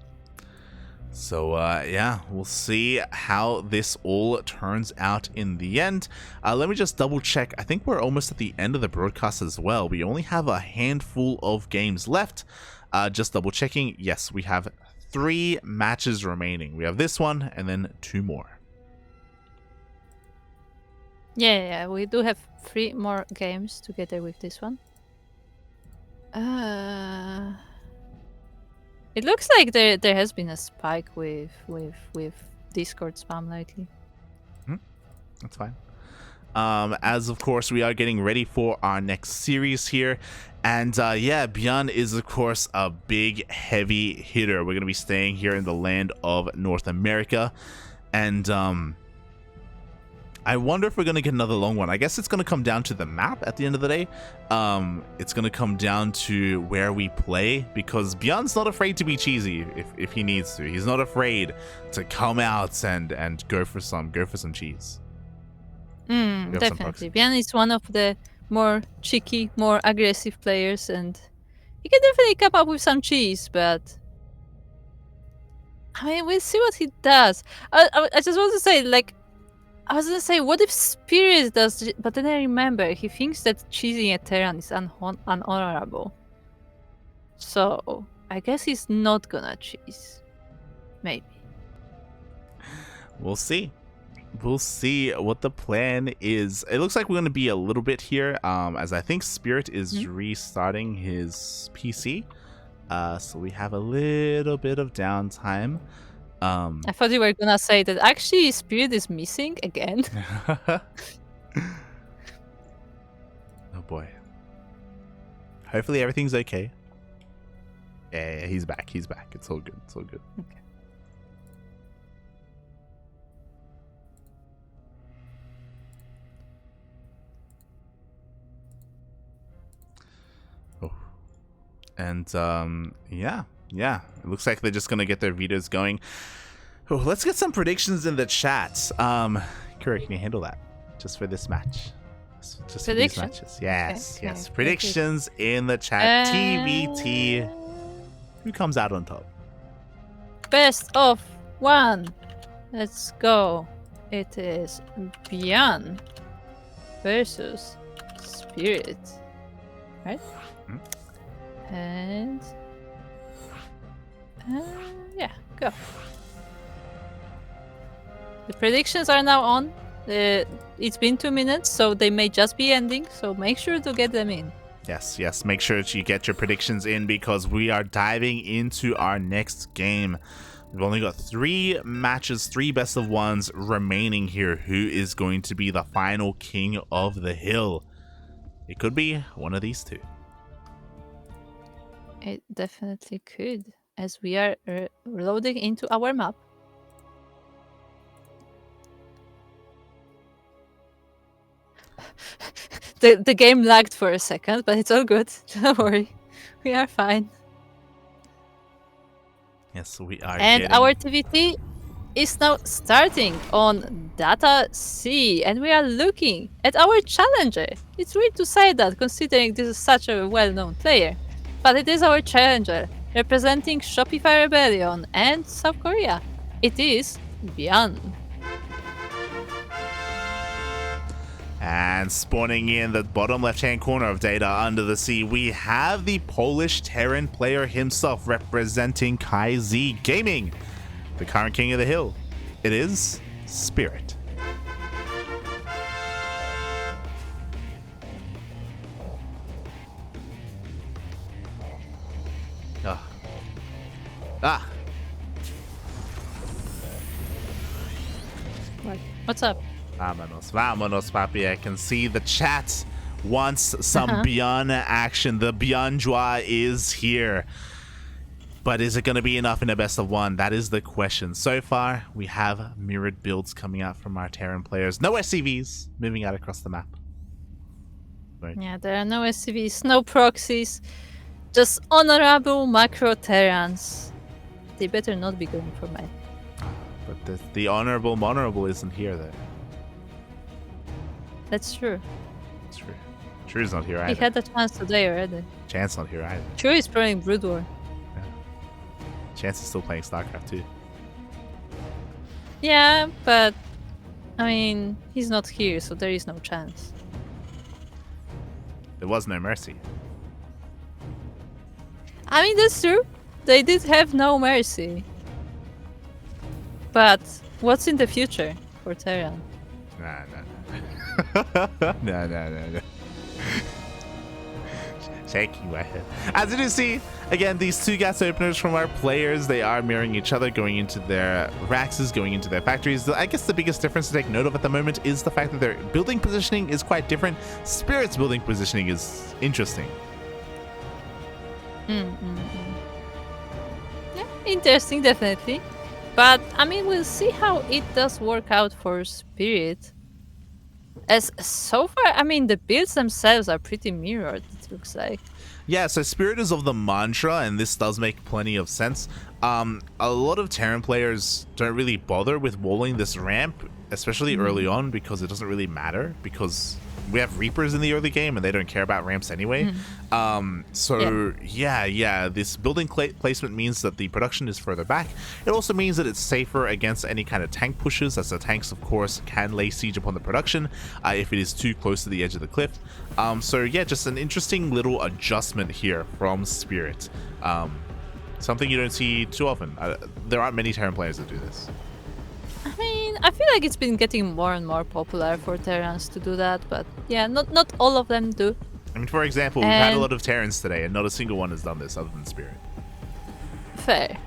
[SPEAKER 1] So, yeah, we'll see how this all turns out in the end. Let me just double check. I think we're almost at the end of the broadcast as well. We only have a handful of games left. Just double checking. Yes, we have 3 matches remaining. We have this one and then 2 more.
[SPEAKER 2] Yeah, we do have 3 more games together with this one. It looks like there has been a spike with Discord spam lately.
[SPEAKER 1] That's fine. As of course we are getting ready for our next series here, and yeah, ByuN is of course a big heavy hitter. We're gonna be staying here in the land of North America, and I wonder if we're going to get another long one. I guess it's going to come down to the map at the end of the day. It's going to come down to where we play, because ByuN's not afraid to be cheesy if he needs to. He's not afraid to come out and go for some cheese.
[SPEAKER 2] Definitely. ByuN is one of the more cheeky, more aggressive players, and he can definitely come up with some cheese, but I mean, we'll see what he does. I just want to say, like, I was gonna say, what if Spirit does? But then I remember he thinks that cheesing a Terran is unhonorable. So I guess he's not gonna cheese. Maybe.
[SPEAKER 1] We'll see. We'll see what the plan is. It looks like we're gonna be a little bit here, as I think Spirit is restarting his PC. So we have a little bit of downtime.
[SPEAKER 2] I thought you were gonna say that actually Spirit is missing again.
[SPEAKER 1] Oh boy. Hopefully everything's okay. Yeah, he's back. He's back. It's all good. It's all good.
[SPEAKER 2] Okay.
[SPEAKER 1] Oh. And yeah, it looks like they're just gonna get their videos going. Oh, let's get some predictions in the chat. Kuro, can you handle that just for this match? Just for these matches. Yes,
[SPEAKER 2] Okay,
[SPEAKER 1] yes.
[SPEAKER 2] okay.
[SPEAKER 1] Predictions in the chat. TVT. Who comes out on top?
[SPEAKER 2] Best of 1. Let's go. It is ByuN versus Spirit. Right? And yeah, go. The predictions are now on. It's been 2 minutes, so they may just be ending, so make sure to get them in.
[SPEAKER 1] Yes. Make sure that you get your predictions in because we are diving into our next game. We've only got 3 matches, 3 best of 1s remaining here. Who is going to be the final king of the hill? It could be one of these two.
[SPEAKER 2] It definitely could, as we are loading into our map. The game lagged for a second, but it's all good. Don't worry. We are fine.
[SPEAKER 1] Yes, we are.
[SPEAKER 2] And our TVT is now starting on Data C, and we are looking at our challenger. It's weird to say that, considering this is such a well-known player. But it is our challenger, representing Shopify Rebellion and South Korea. It is ByuN.
[SPEAKER 1] And spawning in the bottom left-hand corner of Data Under the Sea, we have the Polish Terran player himself representing KyZ Gaming, the current king of the hill. It is Spirit.
[SPEAKER 2] What's up?
[SPEAKER 1] Vamonos, papi. I can see the chat wants some ByuN action. The ByuN joie is here. But is it going to be enough in a best of 1? That is the question. So far, we have mirrored builds coming out from our Terran players. No SCVs moving out across the map. Right.
[SPEAKER 2] Yeah, there are no SCVs, no proxies, just honorable macro Terrans. They better not be going for mine.
[SPEAKER 1] But the honorable isn't here, though.
[SPEAKER 2] That's true.
[SPEAKER 1] It's true. True's not here either.
[SPEAKER 2] He had a chance today already.
[SPEAKER 1] Chance not here either.
[SPEAKER 2] True is playing Brood War.
[SPEAKER 1] Yeah. Chance is still playing StarCraft too.
[SPEAKER 2] Yeah, but I mean, he's not here, so there is no chance.
[SPEAKER 1] There was NoMercy.
[SPEAKER 2] I mean, that's true. They did have NoMercy. But what's in the future for Terran?
[SPEAKER 1] Nah. No. Shaking my head. As you can see, again, these 2 gas openers from our players, they are mirroring each other, going into their Raxes, going into their factories. I guess the biggest difference to take note of at the moment is the fact that their building positioning is quite different. Spirit's building positioning is interesting.
[SPEAKER 2] Yeah, interesting, definitely. But, I mean, we'll see how it does work out for Spirit. As so far, I mean, the builds themselves are pretty mirrored, it looks like.
[SPEAKER 1] Yeah, so Spirit is of the mantra, and this does make plenty of sense. A lot of Terran players don't really bother with walling this ramp, especially early on, because it doesn't really matter, because we have Reapers in the early game, and they don't care about ramps anyway. Yeah, this building placement means that the production is further back. It also means that it's safer against any kind of tank pushes, as the tanks, of course, can lay siege upon the production if it is too close to the edge of the cliff. So yeah, just an interesting little adjustment here from Spirit. Something you don't see too often. There aren't many Terran players that do this.
[SPEAKER 2] I mean, I feel like it's been getting more and more popular for Terrans to do that, but yeah, not all of them do.
[SPEAKER 1] I mean, for example, we've had a lot of Terrans today, and not a single one has done this other than Spirit.
[SPEAKER 2] Fair.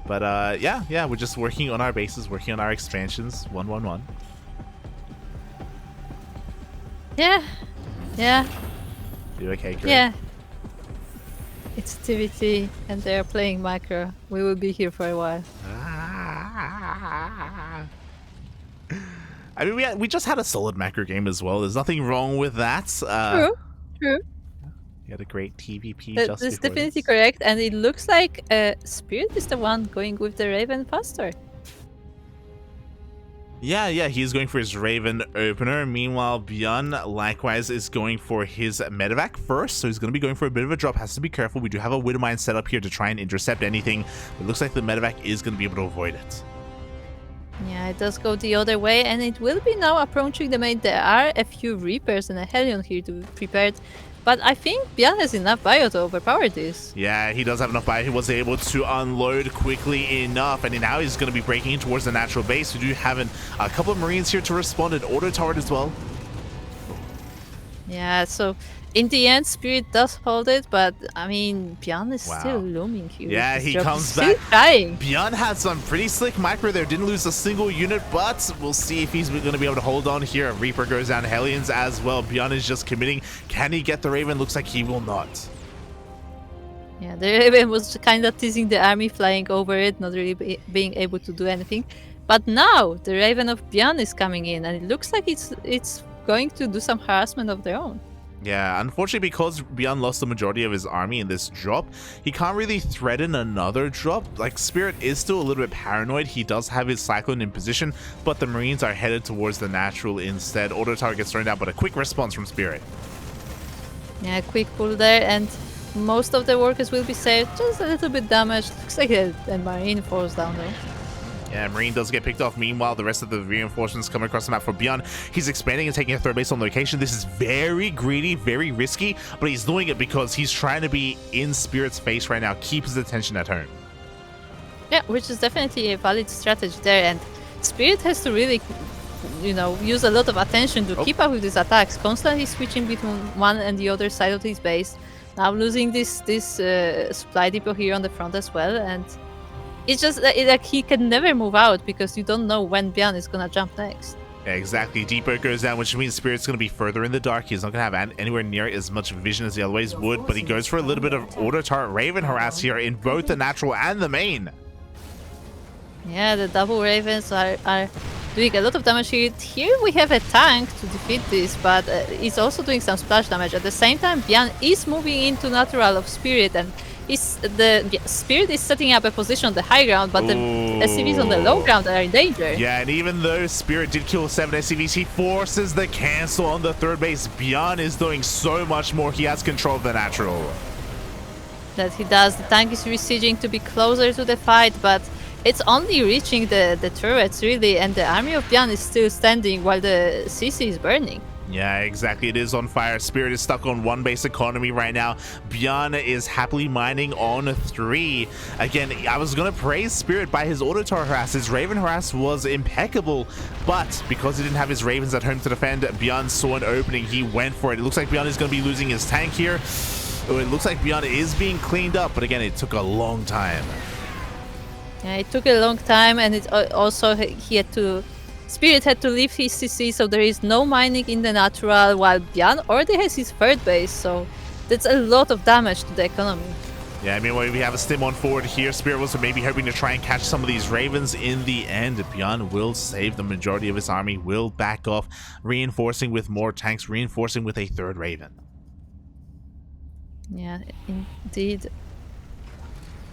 [SPEAKER 1] But yeah, we're just working on our bases, working on our expansions. 1-1-1.
[SPEAKER 2] Yeah.
[SPEAKER 1] You okay, Kuro?
[SPEAKER 2] Yeah. It's TVT, and they're playing macro. We will be here for a while.
[SPEAKER 1] I mean, we just had a solid macro game as well. There's nothing wrong with that.
[SPEAKER 2] True, true.
[SPEAKER 1] You had a great TVP
[SPEAKER 2] That's
[SPEAKER 1] just before
[SPEAKER 2] definitely
[SPEAKER 1] this.
[SPEAKER 2] correct, and it looks like Spirit is the one going with the Raven faster.
[SPEAKER 1] Yeah, he's going for his Raven opener. Meanwhile, ByuN likewise is going for his medevac first, so he's going to be going for a bit of a drop. Has to be careful. We do have a Widowmine set up here to try and intercept anything. It looks like the medevac is going to be able to avoid it.
[SPEAKER 2] Yeah, it does go the other way, and it will be now approaching the main. There are a few Reapers and a Hellion here to be prepared, but I think ByuN has enough bio to overpower this.
[SPEAKER 1] Yeah, he does have enough bio. He was able to unload quickly enough, and now he's going to be breaking in towards the natural base. We do have a couple of Marines here to respond, an auto turret as well.
[SPEAKER 2] Yeah, so in the end, Spirit does hold it, but I mean, ByuN is still looming here.
[SPEAKER 1] Yeah,
[SPEAKER 2] This
[SPEAKER 1] he
[SPEAKER 2] drop
[SPEAKER 1] comes
[SPEAKER 2] is
[SPEAKER 1] back.
[SPEAKER 2] still trying.
[SPEAKER 1] ByuN had some pretty slick micro there. Didn't lose a single unit, but we'll see if he's going to be able to hold on here. Reaper goes down, Hellions as well. ByuN is just committing. Can he get the Raven? Looks like he will not.
[SPEAKER 2] Yeah, the Raven was kind of teasing the army, flying over it, not really being able to do anything. But now the Raven of ByuN is coming in, and it looks like it's going to do some harassment of their own.
[SPEAKER 1] Yeah, unfortunately, because ByuN lost the majority of his army in this drop, he can't really threaten another drop. Like, Spirit is still a little bit paranoid. He does have his Cyclone in position, but the Marines are headed towards the natural instead. Auto tower gets thrown down, but a quick response from Spirit.
[SPEAKER 2] Yeah, quick pull there, and most of the workers will be saved. Just a little bit damaged. Looks like a Marine falls down though.
[SPEAKER 1] Yeah, Marine does get picked off. Meanwhile, the rest of the reinforcements come across the map for ByuN. He's expanding and taking a third base on location. This is very greedy, very risky, but he's doing it because he's trying to be in Spirit's face right now, keep his attention at home.
[SPEAKER 2] Yeah, which is definitely a valid strategy there, and Spirit has to really, use a lot of attention to keep up with these attacks, constantly switching between one and the other side of his base. Now losing this supply depot here on the front as well, and it's just like he can never move out because you don't know when ByuN is gonna jump next.
[SPEAKER 1] Yeah, exactly. Depot goes down, which means Spirit's going to be further in the dark. He's not going to have anywhere near as much vision as he otherwise would, but he goes for a little bit of auto turret Raven harass here in both the natural and the main.
[SPEAKER 2] Yeah, the double Ravens are doing a lot of damage here. Here we have a tank to defeat this, but it's also doing some splash damage. At the same time, ByuN is moving into natural of Spirit, and Spirit is setting up a position on the high ground, but the SCVs on the low ground are in danger.
[SPEAKER 1] Yeah, and even though Spirit did kill 7 SCVs, he forces the cancel on the third base. ByuN is doing so much more. He has control of the natural.
[SPEAKER 2] That he does. The tank is resieging to be closer to the fight, but it's only reaching the turrets, really, and the army of ByuN is still standing while the CC is burning.
[SPEAKER 1] Yeah, exactly. It is on fire. Spirit is stuck on one base economy right now. ByuN is happily mining on 3. Again, I was going to praise Spirit by his auto turret harass. His Raven harass was impeccable, but because he didn't have his Ravens at home to defend, ByuN saw an opening. He went for it. It looks like ByuN is going to be losing his tank here. It looks like ByuN is being cleaned up, but again, it took a long time.
[SPEAKER 2] Yeah, it took a long time, and it also Spirit had to leave his CC, so there is no mining in the natural, while ByuN already has his third base, so that's a lot of damage to the economy.
[SPEAKER 1] Yeah, I mean, we have a stim on forward here. Spirit was maybe hoping to try and catch some of these Ravens. In the end, ByuN will save the majority of his army, will back off, reinforcing with more tanks, reinforcing with a third Raven.
[SPEAKER 2] Yeah, indeed.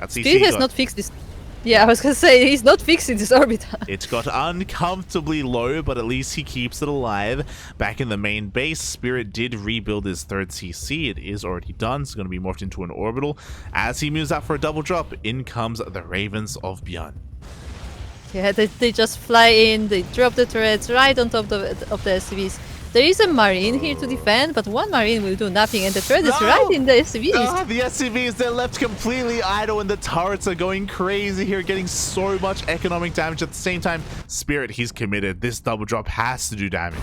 [SPEAKER 1] Spirit
[SPEAKER 2] has not fixed this. Yeah, I was gonna say, he's not fixing this orbital.
[SPEAKER 1] It's got uncomfortably low, but at least he keeps it alive. Back in the main base, Spirit did rebuild his third CC. It is already done. It's going to be morphed into an orbital. As he moves out for a double drop, in comes the Ravens of ByuN.
[SPEAKER 2] Yeah, they just fly in, they drop the turrets right on top of the SCVs. There is a Marine here to defend, but one Marine will do nothing, and the turret is right in the SCVs.
[SPEAKER 1] The SCVs, they're left completely idle, and the turrets are going crazy here, getting so much economic damage. At the same time, Spirit, he's committed. This double drop has to do damage.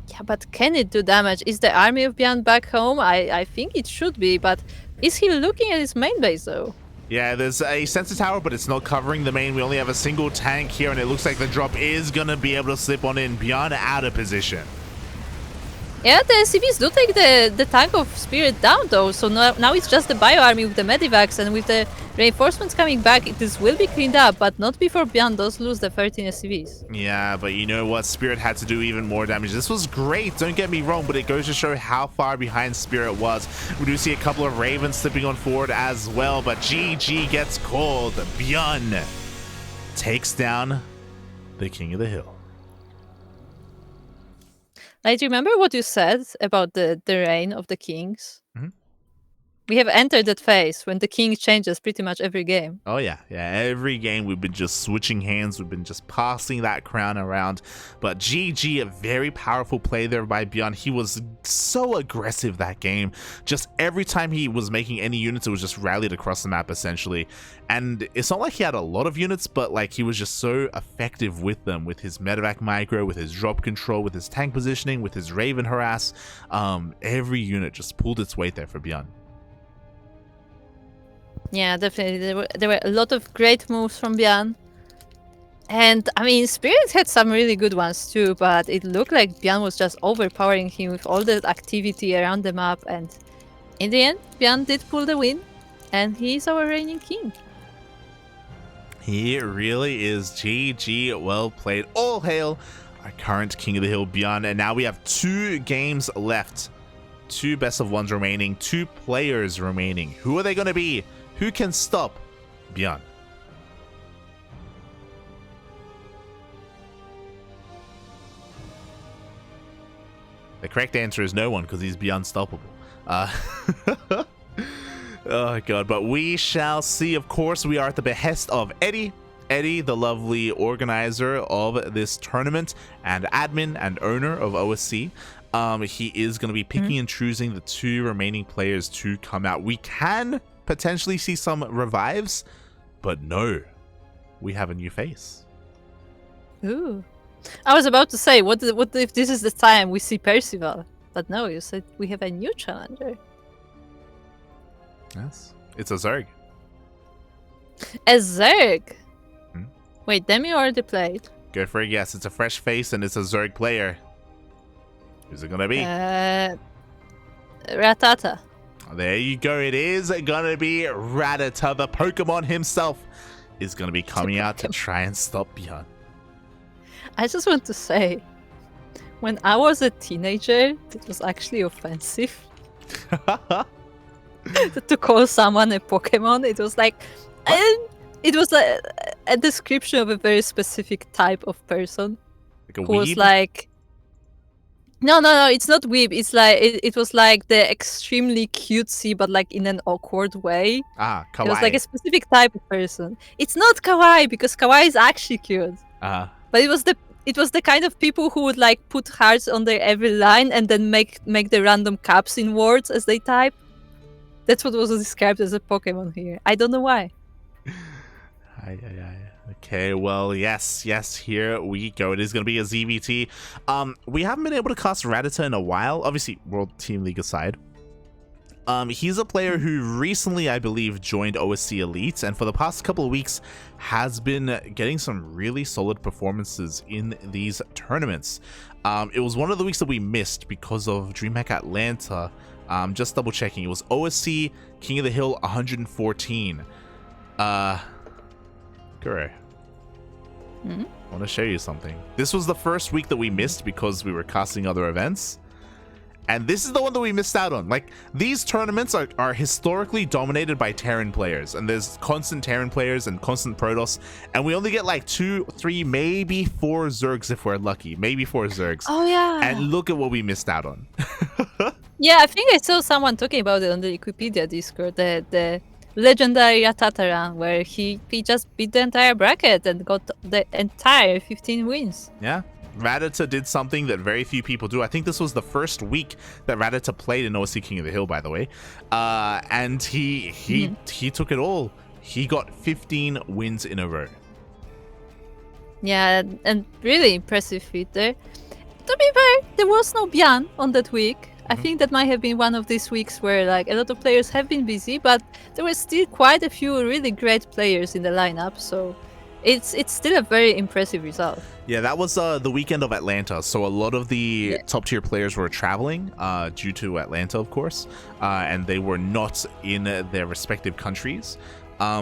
[SPEAKER 2] Yeah, but can it do damage? Is the army of ByuN back home? I think it should be, but is he looking at his main base, though?
[SPEAKER 1] Yeah, there's a sensor tower, but it's not covering the main. We only have a single tank here, and it looks like the drop is going to be able to slip on in. ByuN out of position.
[SPEAKER 2] Yeah, the CVs do take the tank of Spirit down though, so now it's just the Bio Army with the Medivacs, and with the reinforcements coming back, this will be cleaned up, but not before ByuN does lose the 13 SCVs.
[SPEAKER 1] Yeah, but you know what? Spirit had to do even more damage. This was great, don't get me wrong, but it goes to show how far behind Spirit was. We do see a couple of Ravens slipping on forward as well, but GG gets called. ByuN takes down the King of the Hill.
[SPEAKER 2] Like, do you remember what you said about the reign of the kings?
[SPEAKER 1] Mhm.
[SPEAKER 2] We have entered that phase when the king changes pretty much every game.
[SPEAKER 1] Oh yeah, every game we've been just switching hands, we've been just passing that crown around. But GG, a very powerful play there by ByuN. He was so aggressive that game. Just every time he was making any units, it was just rallied across the map essentially. And it's not like he had a lot of units, but like he was just so effective with them, with his medevac micro, with his drop control, with his tank positioning, with his Raven harass. Every unit just pulled its weight there for ByuN.
[SPEAKER 2] Yeah, definitely. There were a lot of great moves from ByuN. And, I mean, Spirit had some really good ones too, but it looked like ByuN was just overpowering him with all that activity around the map. And in the end, ByuN did pull the win, and he's our reigning king.
[SPEAKER 1] He really is. GG, well played. All hail our current King of the Hill, ByuN. And now we have 2 games left. 2 best of 1s remaining. 2 players remaining. Who are they going to be? Who can stop ByuN? The correct answer is no one, because he's ByUnstoppable. Oh god, but we shall see. Of course, we are at the behest of Eddie. Eddie, the lovely organizer of this tournament and admin and owner of OSC. He is going to be picking and choosing the 2 remaining players to come out. We can potentially see some revives, but no, we have a new face.
[SPEAKER 2] Ooh. I was about to say, what if this is the time we see Percival? But no, you said we have a new challenger.
[SPEAKER 1] Yes, it's a Zerg.
[SPEAKER 2] A Zerg? Wait, Demi already played.
[SPEAKER 1] Go for it. Yes, it's a fresh face and it's a Zerg player. Who's it gonna be?
[SPEAKER 2] Rattata.
[SPEAKER 1] There you go. It is gonna be Rattata. The Pokemon himself is gonna be coming out to try and stop ByuN.
[SPEAKER 2] I just want to say, when I was a teenager, it was actually offensive to call someone a Pokemon. It was like, it was a description of a very specific type of person.
[SPEAKER 1] Like a
[SPEAKER 2] who was
[SPEAKER 1] weeb?
[SPEAKER 2] like, no, it's not weeb. It's like it was like the extremely cutesy, but like in an awkward way.
[SPEAKER 1] Kawaii.
[SPEAKER 2] It was like a specific type of person. It's not kawaii, because kawaii is actually cute. But it was the kind of people who would like put hearts on their every line and then make the random caps in words as they type. That's what was described as a Pokemon here. I don't know why.
[SPEAKER 1] Okay, well, yes, here we go. It is going to be a ZVT. We haven't been able to cast Rattata in a while. Obviously, World Team League aside. He's a player who recently, I believe, joined OSC Eilte, and for the past couple of weeks has been getting some really solid performances in these tournaments. It was one of the weeks that we missed because of DreamHack Atlanta. Just double checking. It was OSC King of the Hill 114. Kuro. I want to show you something. This was the first week that we missed because we were casting other events. And this is the one that we missed out on. Like, these tournaments are historically dominated by Terran players. And there's constant Terran players and constant Protoss. And we only get like 2, 3, maybe 4 Zergs if we're lucky. Maybe 4 Zergs.
[SPEAKER 2] Oh, yeah.
[SPEAKER 1] And look at what we missed out on.
[SPEAKER 2] Yeah, I think I saw someone talking about it on the Wikipedia Discord. The legendary Rattata run, where he just beat the entire bracket and got the entire 15 wins.
[SPEAKER 1] Yeah. Rattata did something that very few people do. I think this was the first week that Rattata played in OSC King of the Hill, by the way. And he took it all. He got 15 wins in a row.
[SPEAKER 2] Yeah, and really impressive feat there. To be fair, there was no ByuN on that week. I think that might have been one of these weeks where like a lot of players have been busy, but there were still quite a few really great players in the lineup, so it's still a very impressive result.
[SPEAKER 1] Yeah, that was the weekend of Atlanta, so a lot of the top tier players were traveling due to Atlanta, of course, and they were not in their respective countries.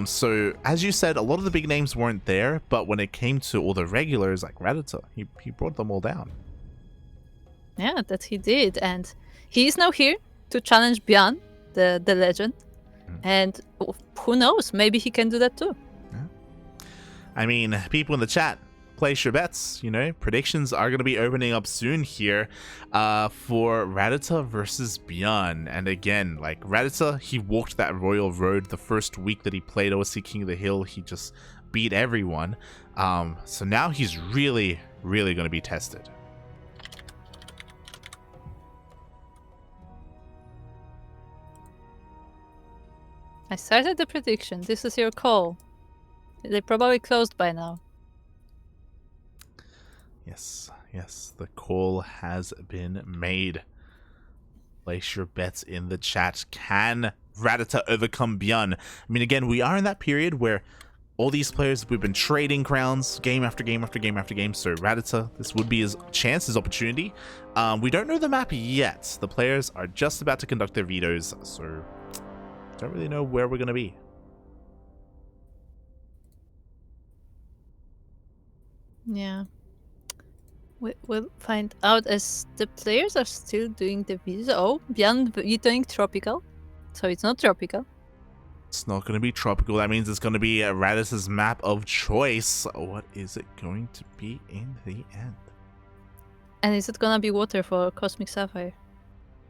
[SPEAKER 1] So as you said, a lot of the big names weren't there, but when it came to all the regulars like Rattata, he brought them all down.
[SPEAKER 2] Yeah, that he did, and he is now here to challenge ByuN, the legend, and who knows, maybe he can do that too.
[SPEAKER 1] I mean, people in the chat, place your bets, you know, predictions are going to be opening up soon here for Rattata versus ByuN. And again, like Rattata, he walked that royal road the first week that he played OSC King of the Hill. He just beat everyone. So now he's really, really going to be tested.
[SPEAKER 2] I started the prediction. This is your call. They probably closed by now.
[SPEAKER 1] Yes, the call has been made. Place your bets in the chat. Can Rattata overcome ByuN? I mean, again, we are in that period where all these players, we've been trading crowns game after game after game after game. So Rattata, this would be his chance, his opportunity. We don't know the map yet. The players are just about to conduct their vetoes, so don't really know where we're going to be.
[SPEAKER 2] Yeah. We'll find out as the players are still doing the videos. Oh, ByuN vetoing tropical. So it's not tropical.
[SPEAKER 1] It's not going to be tropical. That means it's going to be Rattata's map of choice. What is it going to be in the end?
[SPEAKER 2] And is it going to be water for Cosmic Sapphire?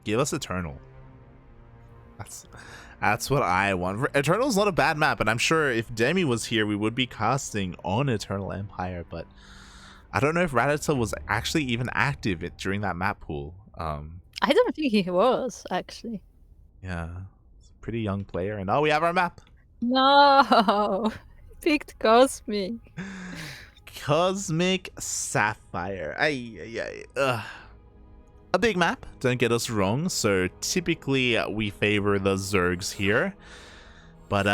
[SPEAKER 1] Give us Eternal. That's what I want. Eternal's not a bad map, and I'm sure if Demi was here, we would be casting on Eternal Empire, but I don't know if Rattata was actually even active during that map pool.
[SPEAKER 2] I don't think he was, actually.
[SPEAKER 1] Yeah, it's a pretty young player, and oh, we have our map.
[SPEAKER 2] No, picked Cosmic.
[SPEAKER 1] Cosmic Sapphire. A big map, don't get us wrong, so typically we favor the Zergs here, but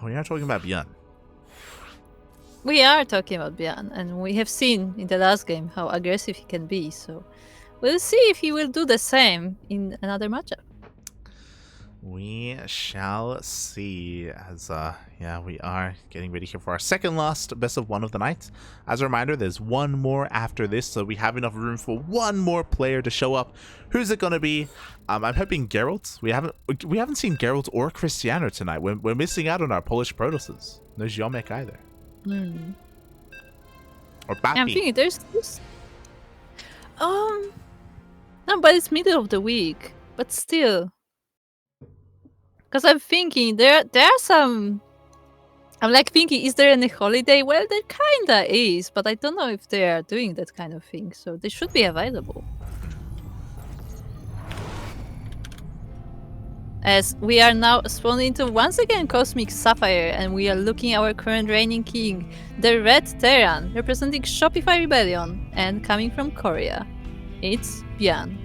[SPEAKER 1] we are talking about ByuN.
[SPEAKER 2] We are talking about ByuN, and we have seen in the last game how aggressive he can be, so we'll see if he will do the same in another matchup.
[SPEAKER 1] We shall see, as we are getting ready here for our second last best of one of the night. As a reminder, there's one more after this, so we have enough room for one more player to show up. Who's it gonna be? I'm hoping Geralt. We haven't seen Geralt or Cristiano tonight. We're missing out on our Polish Protosses. No MeomaikA either. Or Papi.
[SPEAKER 2] I'm thinking there's this. No, but it's middle of the week. But still. Because I'm thinking there are some. I'm like thinking, is there any holiday? Well, there kinda is, but I don't know if they are doing that kind of thing, so they should be available. As we are now spawned into once again Cosmic Sapphire, and we are looking at our current reigning king, the Red Terran, representing Shopify Rebellion, and coming from Korea. It's ByuN.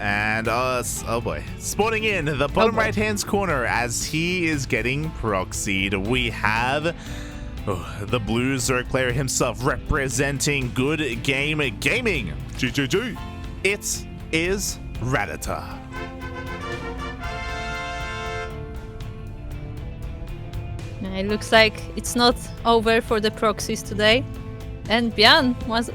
[SPEAKER 1] And oh boy, spawning in the bottom right hand corner as he is getting proxied, we have the blue Zerg player himself representing Good Game Gaming. GGG. It is Rattata.
[SPEAKER 2] It looks like it's not over for the proxies today, and ByuN was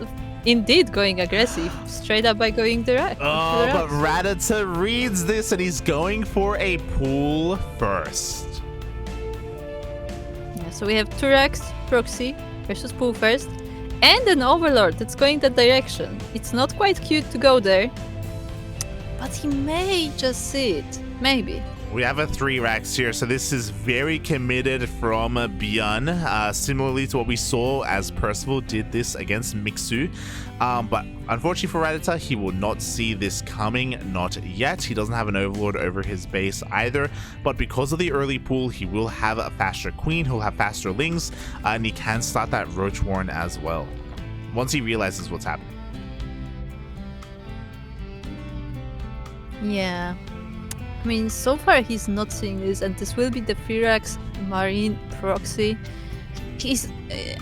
[SPEAKER 2] indeed going aggressive, straight up by going direct.
[SPEAKER 1] Oh, but Rattata reads this and he's going for a pool first.
[SPEAKER 2] Yeah, so we have Turax proxy versus pool first, and an Overlord that's going that direction. It's not quite cute to go there, but he may just see it. Maybe.
[SPEAKER 1] We have a 3 racks here, so this is very committed from ByuN, similarly to what we saw as Percival did this against Mixu. But unfortunately for Rattata, he will not see this coming, not yet. He doesn't have an Overlord over his base either, but because of the early pool, he will have a faster Queen, he'll have faster Lings, and he can start that Roach Warren as well, once he realizes what's happening.
[SPEAKER 2] Yeah. I mean, so far he's not seeing this, and this will be the Firax Marine proxy.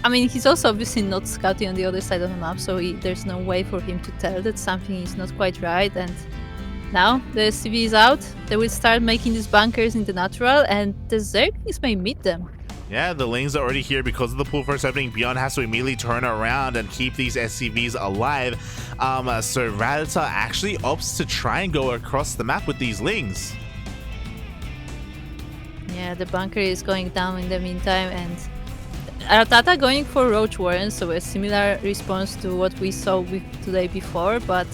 [SPEAKER 2] I mean, he's also obviously not scouting on the other side of the map, so there's no way for him to tell that something is not quite right. And now the SCV is out. They will start making these bunkers in the natural, and the Zerglings may meet them.
[SPEAKER 1] Yeah, the Lings are already here because of the pool first opening. ByuN has to immediately turn around and keep these SCVs alive. So Rattata actually opts to try and go across the map with these Lings.
[SPEAKER 2] Yeah, the bunker is going down in the meantime, and Rattata going for Roach Warren, so a similar response to what we saw today before, but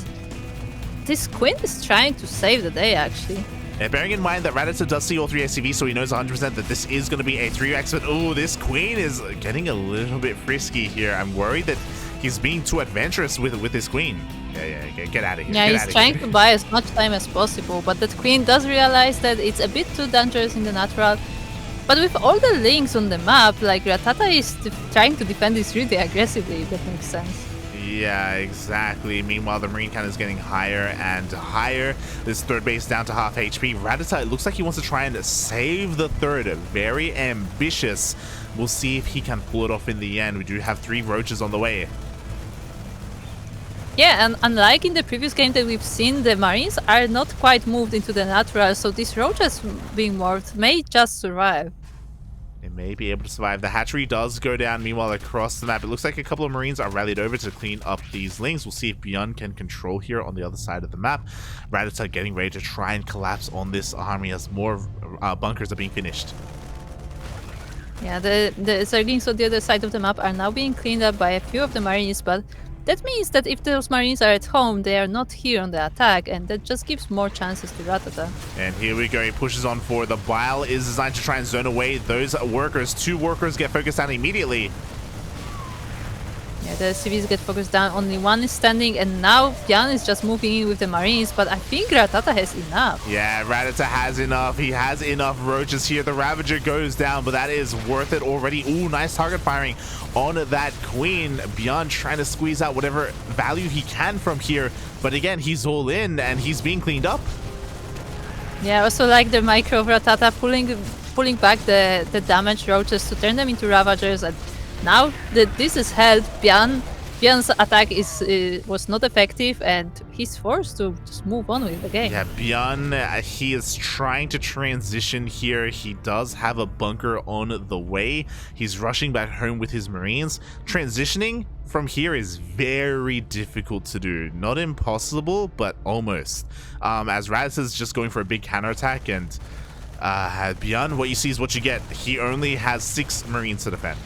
[SPEAKER 2] this Queen is trying to save the day, actually.
[SPEAKER 1] Yeah, bearing in mind that Rattata does see all 3 SCVs, so he knows 100% that this is going to be a 3x, but oh, this Queen is getting a little bit frisky here. I'm worried that he's being too adventurous with his Queen. Yeah, get out of here.
[SPEAKER 2] Yeah, he's trying to buy as much time as possible, but that Queen does realize that it's a bit too dangerous in the natural. But with all the links on the map, like, Rattata is trying to defend this really aggressively, if that makes sense.
[SPEAKER 1] Yeah, exactly. Meanwhile, the Marine cannon is getting higher and higher. This third base down to half HP. Rattata, it looks like he wants to try and save the third. Very ambitious. We'll see if he can pull it off in the end. We do have 3 Roaches on the way.
[SPEAKER 2] Yeah, and unlike in the previous game that we've seen, the Marines are not quite moved into the natural, so these Roaches being morphed may just survive.
[SPEAKER 1] They may be able to survive. The hatchery does go down. Meanwhile, across the map, it looks like a couple of Marines are rallied over to clean up these Lings. We'll see if ByuN can control here on the other side of the map. Rattata getting ready to try and collapse on this army as more bunkers are being finished.
[SPEAKER 2] Yeah, the Zerglings on the other side of the map are now being cleaned up by a few of the Marines, but that means that if those Marines are at home, they are not here on the attack, and that just gives more chances to Rattata.
[SPEAKER 1] And here we go, he pushes on forward. The Bile is designed to try and zone away those workers. 2 workers get focused on immediately.
[SPEAKER 2] Yeah, the civs get focused down, only 1 is standing, and now ByuN is just moving in with the Marines, but I think Rattata has enough.
[SPEAKER 1] Yeah, Rattata has enough. He has enough Roaches here. The Ravager goes down, but that is worth it already. Ooh, nice target firing on that Queen. ByuN trying to squeeze out whatever value he can from here, but again, he's all in, and he's being cleaned up.
[SPEAKER 2] Yeah, I also like the micro of Rattata pulling back the damaged Roaches to turn them into Ravagers, and now that this is held, ByuN's attack was not effective, and he's forced to just move on with the game.
[SPEAKER 1] Yeah, ByuN, he is trying to transition here. He does have a bunker on the way. He's rushing back home with his Marines. Transitioning from here is very difficult to do. Not impossible, but almost. As Rattata is just going for a big counterattack, and ByuN, what you see is what you get. He only has 6 Marines to defend.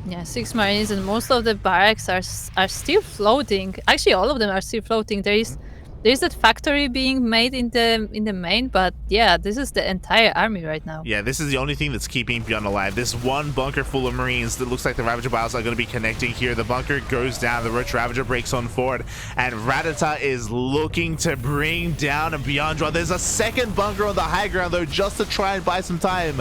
[SPEAKER 2] Yeah, 6 Marines, and most of the barracks are still floating. Actually, all of them are still floating. There is that factory being made in the main, but yeah, this is the entire army right now.
[SPEAKER 1] Yeah, this is the only thing that's keeping ByuN alive. This one bunker full of Marines that looks like the Ravager Biles are going to be connecting here. The bunker goes down, the Roach Ravager breaks on forward, and Rattata is looking to bring down a ByuN. There's a second bunker on the high ground, though, just to try and buy some time.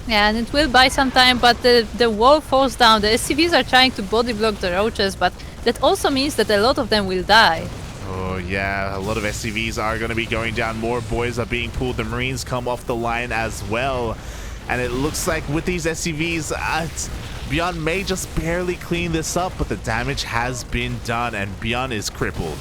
[SPEAKER 2] Yeah, and it will buy some time, but the wall falls down. The SCVs are trying to body block the Roaches, but that also means that a lot of them will die.
[SPEAKER 1] Oh yeah, a lot of SCVs are going to be going down. More boys are being pulled. The Marines come off the line as well. And it looks like with these SCVs, ByuN may just barely clean this up, but the damage has been done, and ByuN is crippled.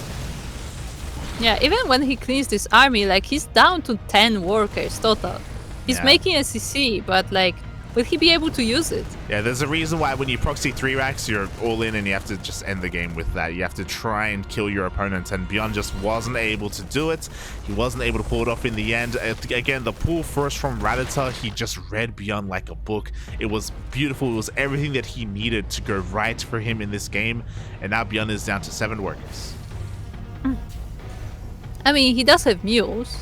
[SPEAKER 2] Yeah, even when he cleans this army, like, he's down to 10 workers total. He's making a CC, but, like, will he be able to use it?
[SPEAKER 1] Yeah, there's a reason why when you proxy 3 racks, you're all in and you have to just end the game with that. You have to try and kill your opponent, and ByuN just wasn't able to do it. He wasn't able to pull it off in the end. Again, the pull first from Rattata, he just read ByuN like a book. It was beautiful. It was everything that he needed to go right for him in this game, and now ByuN is down to 7 workers.
[SPEAKER 2] I mean, he does have mules.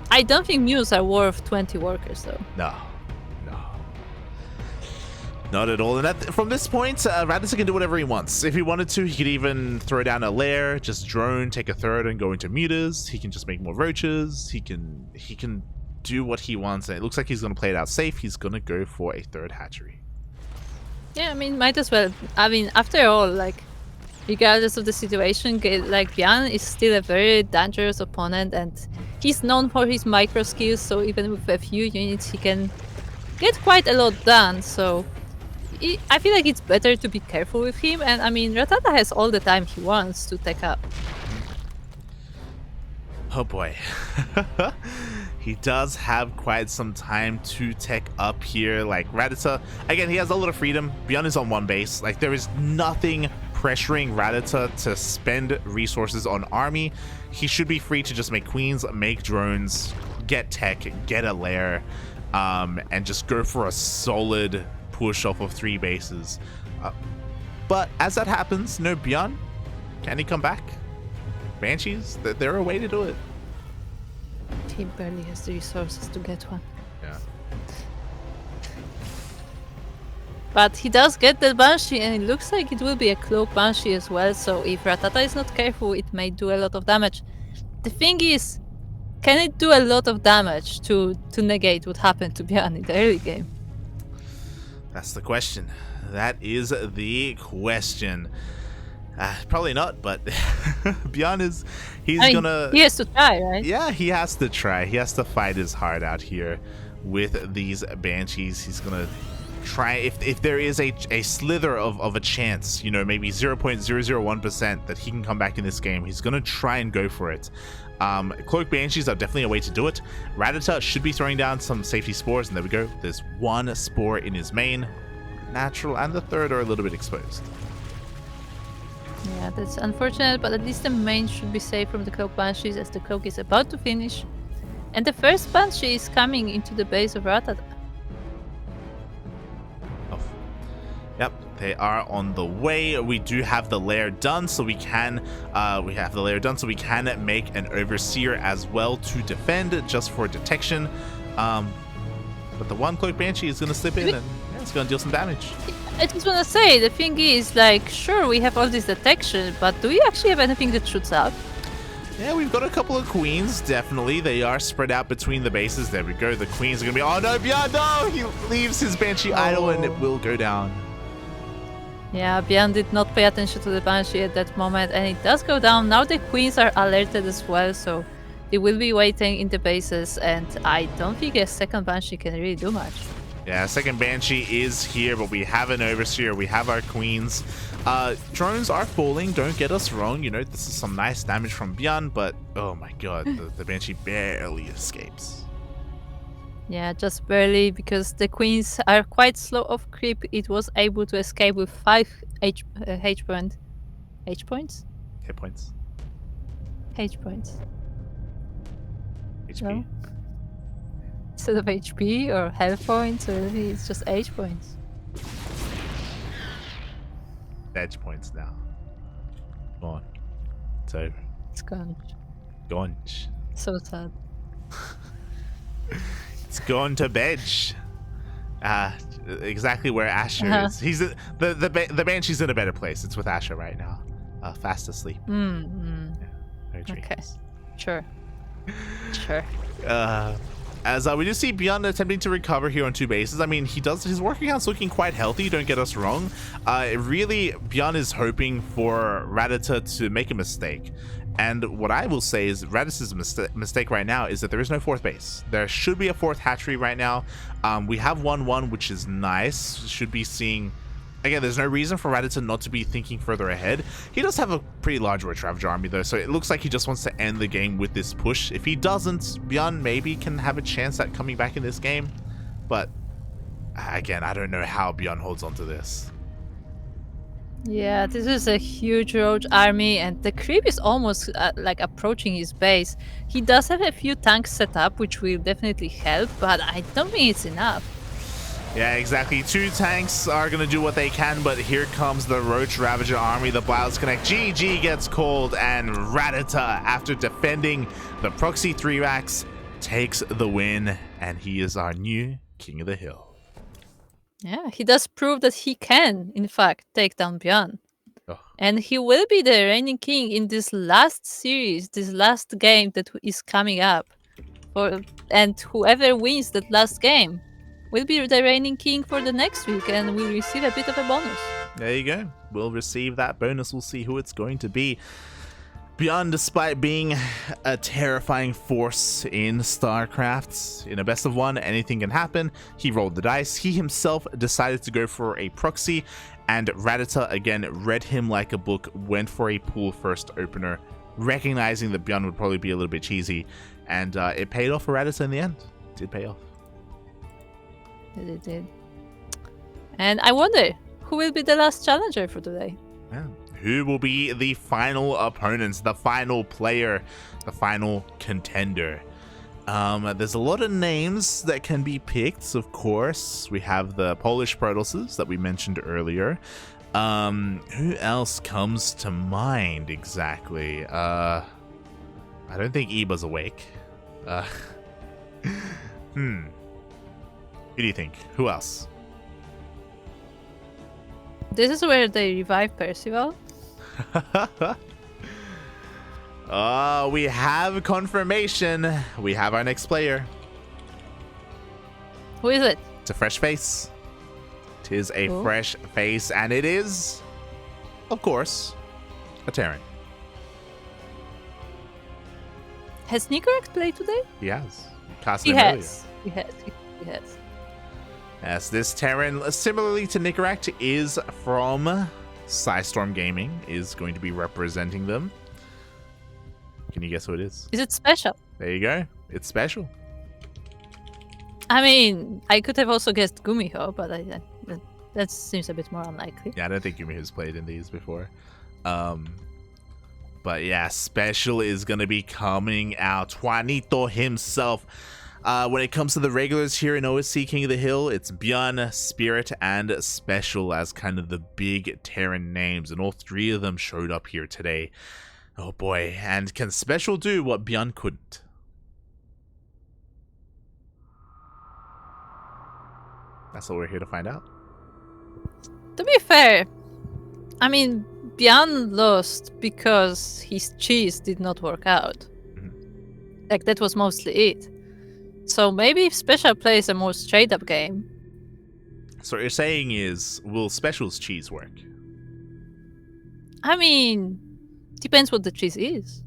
[SPEAKER 2] I don't think mules are worth 20 workers, though.
[SPEAKER 1] No. Not at all. And from this point, Rattata can do whatever he wants. If he wanted to, he could even throw down a lair, just drone, take a third, and go into mutas. He can just make more roaches. He can do what he wants. And it looks like he's going to play it out safe. He's going to go for a 3rd hatchery.
[SPEAKER 2] Yeah, I mean, might as well. I mean, after all, like, regardless of the situation, like ByuN is still a very dangerous opponent, and he's known for his micro skills. So even with a few units, he can get quite a lot done. So I feel like it's better to be careful with him. And I mean, Rattata has all the time he wants to take up.
[SPEAKER 1] Oh boy. He does have quite some time to tech up here. Like Rattata, again, he has a lot of freedom. ByuN is on one base. Like there is nothing pressuring Rattata to spend resources on army. He should be free to just make queens, make drones, get tech, get a lair, and just go for a solid push off of 3 bases. But as that happens, no ByuN. Can he come back? Banshees, they're a way to do it.
[SPEAKER 2] He barely has the resources to get one.
[SPEAKER 1] Yeah.
[SPEAKER 2] But he does get the Banshee, and it looks like it will be a Cloak Banshee as well, so if Rattata is not careful, it may do a lot of damage. The thing is, can it do a lot of damage to negate what happened to ByuN in the early game?
[SPEAKER 1] That's the question. That is the question. Probably not, but ByuN is... He
[SPEAKER 2] has to try, right?
[SPEAKER 1] Yeah, he has to try. He has to fight his heart out here with these Banshees. He's gonna try, if there is a slither of a chance, you know, maybe 0.001% that he can come back in this game, he's gonna try and go for it. Cloak Banshees are definitely a way to do it. Rattata should be throwing down some safety spores, and there we go. There's 1 spore in his main. Natural and the third are a little bit exposed.
[SPEAKER 2] Yeah, that's unfortunate, but at least the main should be safe from the Cloak Banshees, as the Cloak is about to finish. And the first Banshee is coming into the base of Rattata.
[SPEAKER 1] Oh. Yep, they are on the way. We do have the lair done, so we can make an Overseer as well to defend, just for detection. But the 1 Cloak Banshee is going to slip in, and it's going to deal some damage.
[SPEAKER 2] I just want to say, the thing is, like, sure, we have all this detection, but do we actually have anything that shoots up?
[SPEAKER 1] Yeah, we've got a couple of queens, definitely. They are spread out between the bases. There we go. The queens are going to be... Oh, no, ByuN, no! He leaves his Banshee idle, and it will go down.
[SPEAKER 2] Yeah, ByuN did not pay attention to the Banshee at that moment, and it does go down. Now the queens are alerted as well, so they will be waiting in the bases, and I don't think a second Banshee can really do much.
[SPEAKER 1] Yeah, second Banshee is here, but we have an Overseer. We have our queens. Drones are falling, don't get us wrong. You know, this is some nice damage from ByuN, but oh my god, the Banshee barely escapes.
[SPEAKER 2] Yeah, just barely, because the queens are quite slow off creep. It was able to escape with 5 H points?
[SPEAKER 1] Hit points.
[SPEAKER 2] H points.
[SPEAKER 1] HP.
[SPEAKER 2] No? Instead of HP or health points, or it's just H points.
[SPEAKER 1] Edge points now. Come on. It's over.
[SPEAKER 2] It's gone.
[SPEAKER 1] Gone.
[SPEAKER 2] So sad.
[SPEAKER 1] It's gone to bed. Exactly where Asher is. He's the Banshee's in a better place. It's with Asher right now. Fast asleep. Yeah, no dreams.
[SPEAKER 2] Okay. Sure. Sure.
[SPEAKER 1] As we do see ByuN attempting to recover here on 2 bases. I mean, his work account's looking quite healthy, don't get us wrong. Really, ByuN is hoping for Rattata to make a mistake. And what I will say is Rattata's mistake right now is that there is no 4th base. There should be a 4th hatchery right now. We have 1-1, which is nice. Should be seeing... Again, there's no reason for Rattata not to be thinking further ahead. He does have a pretty large Roach Ravager army though, so it looks like he just wants to end the game with this push. If he doesn't, ByuN maybe can have a chance at coming back in this game. But again, I don't know how ByuN holds on to this.
[SPEAKER 2] Yeah, this is a huge Roach army, and the creep is almost like approaching his base. He does have a few tanks set up, which will definitely help, but I don't think it's enough.
[SPEAKER 1] Yeah, exactly. 2 tanks are going to do what they can, but here comes the Roach Ravager army. The Bliles connect. GG gets called, and Rattata, after defending the proxy 3 racks, takes the win, and he is our new King of the Hill.
[SPEAKER 2] Yeah, he does prove that he can, in fact, take down ByuN.
[SPEAKER 1] Oh.
[SPEAKER 2] And he will be the reigning king in this last series, this last game that is coming up. And whoever wins that last game will be the reigning king for the next week and will receive a bit of a bonus.
[SPEAKER 1] There you go. We'll receive that bonus. We'll see who it's going to be. ByuN, despite being a terrifying force in StarCraft, in a best of one, anything can happen. He rolled the dice. He himself decided to go for a proxy, and Rattata again read him like a book, went for a pool first opener, recognizing that ByuN would probably be a little bit cheesy, and it paid off for Rattata in the end. It did pay off.
[SPEAKER 2] It did. And I wonder, who will be the last challenger for today?
[SPEAKER 1] Yeah. Who will be the final opponents, the final player, the final contender? There's a lot of names that can be picked, of course. We have the Polish Protosses that we mentioned earlier. Who else comes to mind exactly? I don't think Eba's awake. Who do you think? Who else?
[SPEAKER 2] This is where they revive Percival.
[SPEAKER 1] We have confirmation. We have our next player.
[SPEAKER 2] Who is it?
[SPEAKER 1] It's a fresh face. It is a fresh face, and it is, of course, a Terran.
[SPEAKER 2] Has Nicoract played today?
[SPEAKER 1] He has.
[SPEAKER 2] He has. He has.
[SPEAKER 1] Yes, this Terran, similarly to Nicoract, is from Storm Gaming, is going to be representing them. Can you guess who it is?
[SPEAKER 2] Is it SpeCial?
[SPEAKER 1] There you go. It's SpeCial.
[SPEAKER 2] I mean, I could have also guessed Gumiho, but that seems a bit more unlikely.
[SPEAKER 1] Yeah, I don't think Yumi has played in these before. But yeah, SpeCial is going to be coming out. Juanito himself. When it comes to the regulars here in OSC King of the Hill, it's ByuN, Spirit, and SpeCial as kind of the big Terran names, and all three of them showed up here today. Oh boy, and can SpeCial do what ByuN couldn't? That's what we're here to find out.
[SPEAKER 2] To be fair, I mean, ByuN lost because his cheese did not work out. Like, that was mostly it. So maybe if SpeCial plays a more straight-up game.
[SPEAKER 1] So what you're saying is, will SpeCial's cheese work?
[SPEAKER 2] I mean, depends what the cheese is.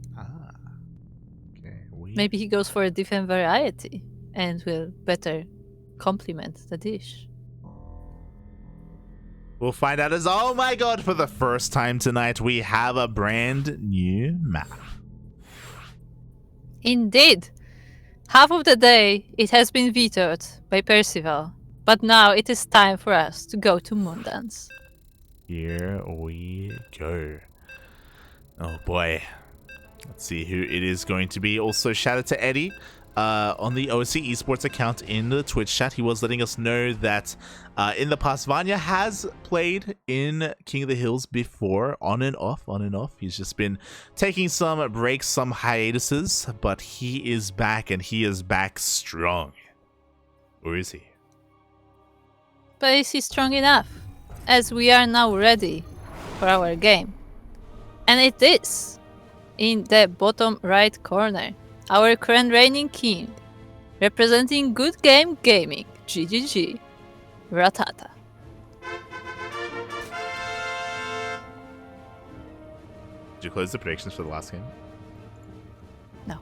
[SPEAKER 1] Okay.
[SPEAKER 2] Maybe he goes for a different variety and will better complement the dish.
[SPEAKER 1] We'll find out as, oh my god, for the first time tonight, we have a brand new map.
[SPEAKER 2] Indeed. Half of the day, it has been vetoed by Percival, but now it is time for us to go to Moondance.
[SPEAKER 1] Here we go. Oh boy. Let's see who it is going to be. Also, shout out to Eddie on the OSC Esports account in the Twitch chat. He was letting us know that in the past, Vanya has played in King of the Hills before, on and off. He's just been taking some breaks, some hiatuses, but he is back, and he is back strong. Or is he?
[SPEAKER 2] But is he strong enough? As we are now ready for our game. And it is in the bottom right corner. Our current reigning king, representing Good Game Gaming, GGG, Rattata.
[SPEAKER 1] Did you close the predictions for the last game?
[SPEAKER 2] No.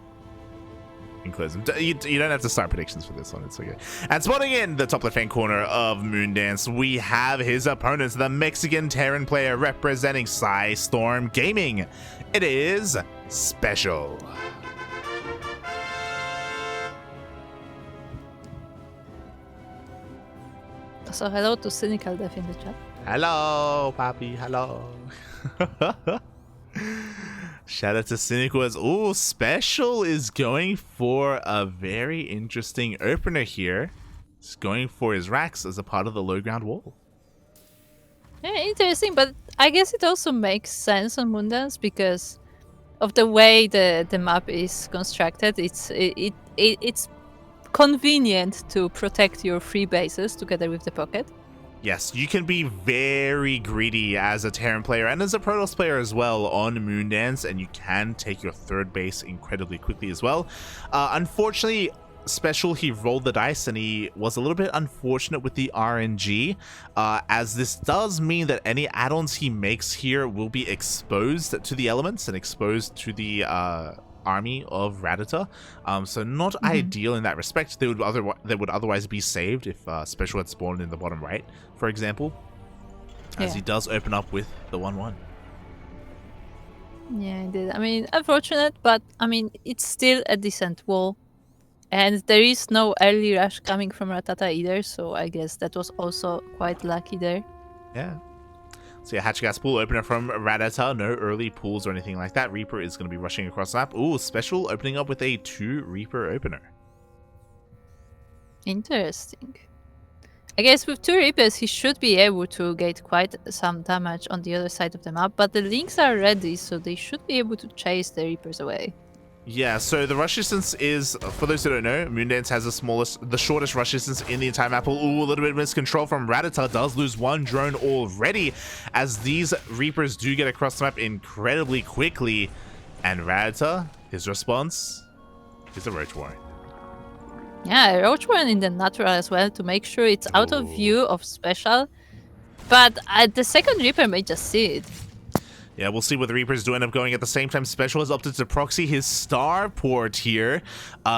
[SPEAKER 1] You can close them. You don't have to start predictions for this one. It's okay. And spawning in the top left-hand corner of Moondance, we have his opponents, the Mexican Terran player representing Storm Gaming. It is SpeCial.
[SPEAKER 2] So hello to Cynical Death in the chat.
[SPEAKER 1] Hello, Papi. Hello. Shout out to Cynical as, oh, SpeCial is going for a very interesting opener here. He's going for his racks as a part of the low ground wall.
[SPEAKER 2] Yeah, interesting, but I guess it also makes sense on Moondance because of the way the map is constructed. It's convenient to protect your free bases together with the pocket.
[SPEAKER 1] Yes, you can be very greedy as a Terran player and as a Protoss player as well on Moondance, and you can take your third base incredibly quickly as well. Unfortunately, SpeCial, he rolled the dice and he was a little bit unfortunate with the RNG, as this does mean that any add-ons he makes here will be exposed to the elements and exposed to the army of Rattata. So not ideal in that respect. They would otherwise be saved if SpeCial had spawned in the bottom right, for example, as he does open up with the 1/1.
[SPEAKER 2] Yeah, indeed. I mean, unfortunate, but I mean, it's still a decent wall. And there is no early rush coming from Rattata either, so I guess that was also quite lucky there.
[SPEAKER 1] Yeah. So yeah, Hatch Gas Pool opener from Rattata. No early pools or anything like that. Reaper is going to be rushing across the map. Ooh, SpeCial opening up with a 2 Reaper opener.
[SPEAKER 2] Interesting. I guess with 2 Reapers, he should be able to get quite some damage on the other side of the map, but the links are ready, so they should be able to chase the Reapers away.
[SPEAKER 1] Yeah, so the rush distance is, for those who don't know, Moondance has the shortest rush distance in the entire map. Ooh, a little bit of miscontrol from Rattata. Does lose 1 drone already, as these Reapers do get across the map incredibly quickly. And Rattata, his response is a Roach Warren.
[SPEAKER 2] Yeah, Roach Warren in the natural as well to make sure it's out of view of SpeCial. But the second Reaper may just see it.
[SPEAKER 1] Yeah, we'll see what the Reapers do end up going at the same time. SpeCial has opted to proxy his starport here.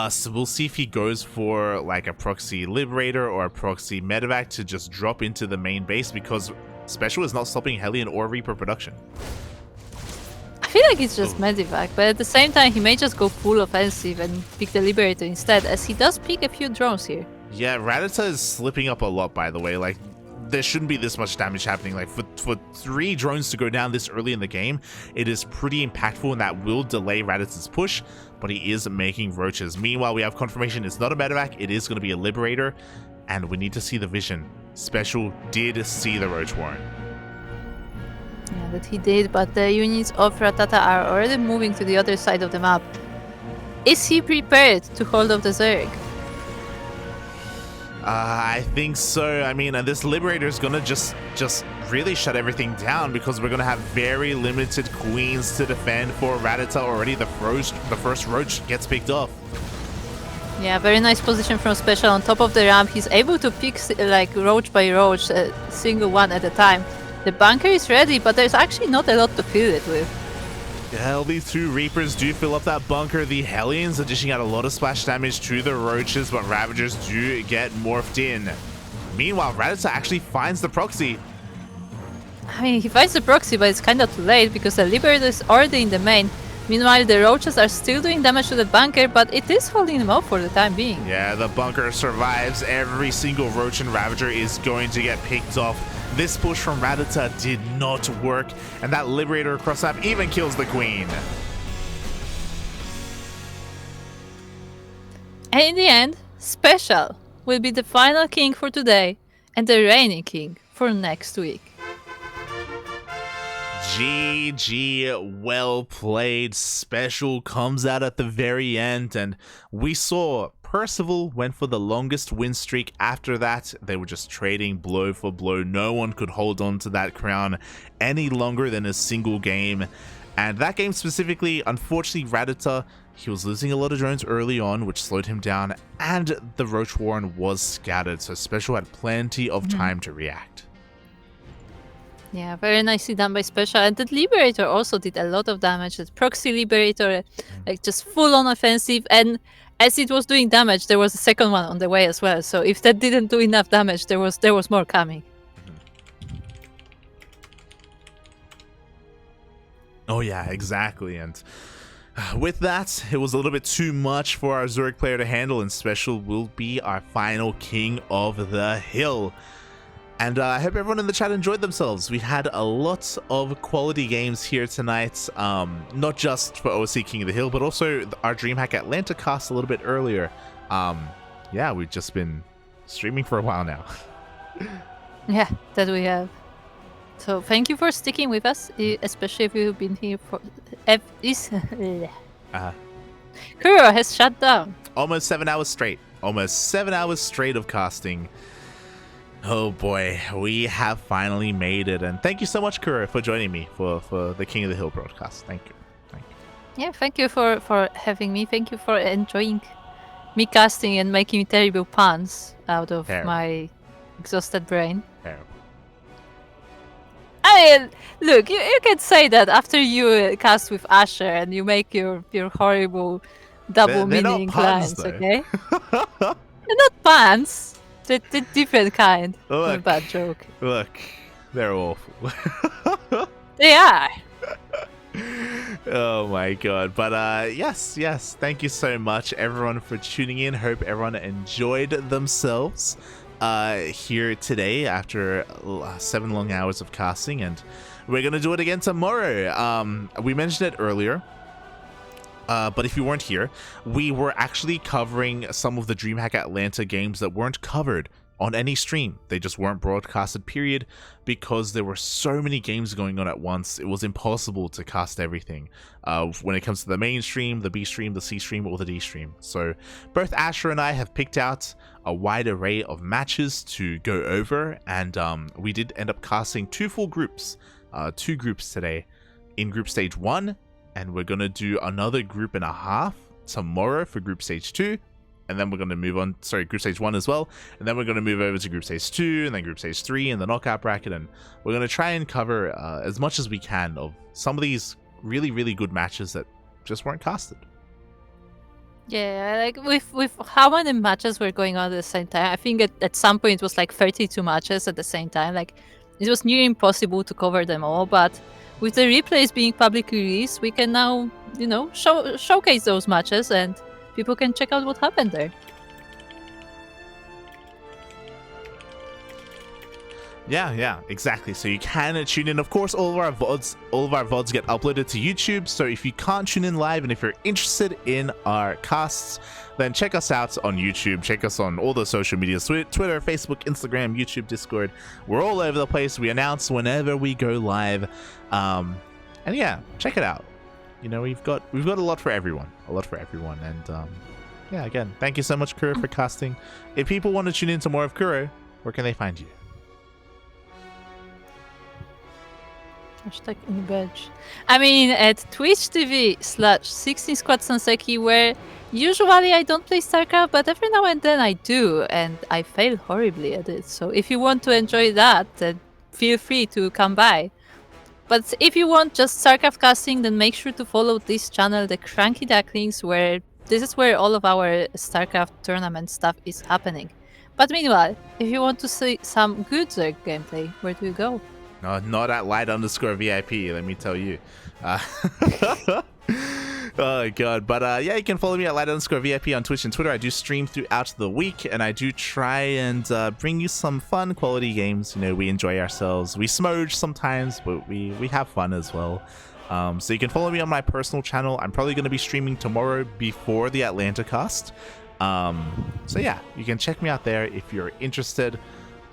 [SPEAKER 1] So we'll see if he goes for like a proxy Liberator or a proxy Medevac to just drop into the main base, because SpeCial is not stopping Hellion or Reaper production.
[SPEAKER 2] I feel like it's just Medevac, but at the same time he may just go full offensive and pick the Liberator instead, as he does pick a few drones here.
[SPEAKER 1] Yeah, Rattata is slipping up a lot, by the way. Like, there shouldn't be this much damage happening. Like, for 3 drones to go down this early in the game, it is pretty impactful, and that will delay Rattata's push, but he is making roaches. Meanwhile, we have confirmation it's not a Medevac, it is going to be a Liberator, and we need to see the vision. SpeCial did see the Roach Warren.
[SPEAKER 2] Yeah, that he did, but the units of Rattata are already moving to the other side of the map. Is he prepared to hold off the Zerg?
[SPEAKER 1] I think so. I mean, this Liberator is gonna just really shut everything down, because we're gonna have very limited queens to defend for Rattata already. The first Roach gets picked off.
[SPEAKER 2] Yeah, very nice position from SpeCial on top of the ramp. He's able to pick like Roach by Roach, a single one at a time. The bunker is ready, but there's actually not a lot to fill it with.
[SPEAKER 1] Hell, these 2 Reapers do fill up that bunker. The Hellions are dishing out a lot of splash damage to the Roaches, but Ravagers do get morphed in. Meanwhile, Rattata actually finds the proxy.
[SPEAKER 2] I mean, he finds the proxy, but it's kind of too late, because the Liberator is already in the main. Meanwhile, the Roaches are still doing damage to the bunker, but it is holding them off for the time being.
[SPEAKER 1] Yeah, the bunker survives. Every single Roach and Ravager is going to get picked off. This push from Rattata did not work, and that Liberator across map even kills the Queen.
[SPEAKER 2] And in the end, SpeCial will be the final king for today and the reigning king for next week.
[SPEAKER 1] GG, well played. SpeCial comes out at the very end, and we saw Percival went for the longest win streak. After that, they were just trading blow for blow. No one could hold on to that crown any longer than a single game. And that game specifically, unfortunately, Rattata, he was losing a lot of drones early on, which slowed him down, and the Roach Warren was scattered, so SpeCial had plenty of time to react.
[SPEAKER 2] Yeah, very nicely done by SpeCial. And the Liberator also did a lot of damage. The proxy Liberator, like just full on offensive. And as it was doing damage, there was a second one on the way as well. So if that didn't do enough damage, there was more coming.
[SPEAKER 1] Oh yeah, exactly. And with that, it was a little bit too much for our Zerg player to handle, and SpeCial will be our final king of the hill. And I hope everyone in the chat enjoyed themselves. We had a lot of quality games here tonight, not just for OSC King of the Hill, but also our DreamHack Atlanta cast a little bit earlier. Yeah, we've just been streaming for a while now.
[SPEAKER 2] Yeah, that we have. So thank you for sticking with us, especially if you've been here for... Kuro has shut down.
[SPEAKER 1] Almost 7 hours straight. Almost 7 hours straight of casting. Oh boy, we have finally made it, and thank you so much, Kuro, for joining me for the King of the Hill broadcast. Thank you.
[SPEAKER 2] Yeah, thank you for having me. Thank you for enjoying me casting and making terrible puns out of
[SPEAKER 1] Terrible.
[SPEAKER 2] my exhausted brain.
[SPEAKER 1] Terrible.
[SPEAKER 2] I mean, look, you can say that after you cast with Asher and you make your horrible double
[SPEAKER 1] They're not
[SPEAKER 2] meaning
[SPEAKER 1] puns,
[SPEAKER 2] lines,
[SPEAKER 1] though.
[SPEAKER 2] okay? They're not puns. They're different kind of
[SPEAKER 1] Look.
[SPEAKER 2] a bad joke.
[SPEAKER 1] Look, they're awful.
[SPEAKER 2] They are.
[SPEAKER 1] Oh my god. But yes, thank you so much everyone for tuning in. Hope everyone enjoyed themselves here today after 7 long hours of casting, and we're gonna do it again tomorrow. We mentioned it earlier, but if you weren't here, we were actually covering some of the DreamHack Atlanta games that weren't covered on any stream. They just weren't broadcasted, period, because there were so many games going on at once. It was impossible to cast everything when it comes to the main stream, the B stream, the C stream, or the D stream. So both Asher and I have picked out a wide array of matches to go over, and we did end up casting 2 full groups, 2 groups today in group stage 1, and we're gonna do another group and a half tomorrow for group stage 2. And then we're going to move on, group stage 1 as well. And then we're going to move over to group stage 2, and then group stage 3, and the knockout bracket. And we're going to try and cover as much as we can of some of these really, really good matches that just weren't casted.
[SPEAKER 2] Yeah, like with how many matches were going on at the same time, I think at some point it was like 32 matches at the same time. Like, it was nearly impossible to cover them all, but with the replays being publicly released, we can now, you know, showcase those matches, and people can check out what happened there.
[SPEAKER 1] Yeah, exactly. So you can tune in. Of course, all of our VODs get uploaded to YouTube. So if you can't tune in live, and if you're interested in our casts, then check us out on YouTube. Check us on all the social medias: Twitter, Facebook, Instagram, YouTube, Discord. We're all over the place. We announce whenever we go live, and yeah, check it out. You know, we've got a lot for everyone, and yeah, again, thank you so much, Kuro, for casting. If people want to tune in to more of Kuro, where can they find you?
[SPEAKER 2] Hashtag #inbadge. I mean, at Twitch TV/16squadsanseki, where usually I don't play StarCraft, but every now and then I do, and I fail horribly at it. So if you want to enjoy that, then feel free to come by. But if you want just StarCraft casting, then make sure to follow this channel, the CranKy Ducklings, where this is where all of our StarCraft tournament stuff is happening. But meanwhile, if you want to see some good Zerg gameplay, where do you go?
[SPEAKER 1] No, not at light_VIP, let me tell you. Oh god, but yeah, you can follow me at light_VIP on Twitch and Twitter. I do stream throughout the week, and I do try and bring you some fun quality games. You know, we enjoy ourselves. We smooge sometimes, but we have fun as well. So you can follow me on my personal channel. I'm probably going to be streaming tomorrow before the Atlanta cast. So yeah, you can check me out there if you're interested.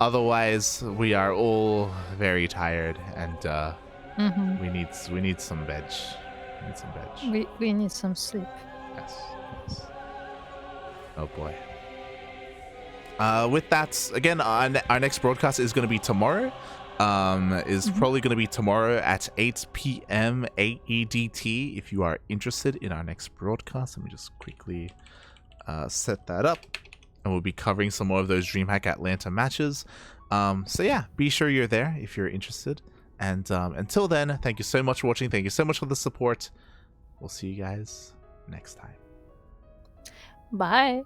[SPEAKER 1] Otherwise, we are all very tired, and we need some veg.
[SPEAKER 2] We need some sleep.
[SPEAKER 1] Yes. Oh boy. With that, again, our next broadcast is going to be tomorrow. Probably going to be tomorrow at 8 p.m. AEDT. If you are interested in our next broadcast, let me just quickly set that up. And we'll be covering some more of those DreamHack Atlanta matches. So yeah, be sure you're there if you're interested. And until then, thank you so much for watching. Thank you so much for the support. We'll see you guys next time.
[SPEAKER 2] Bye.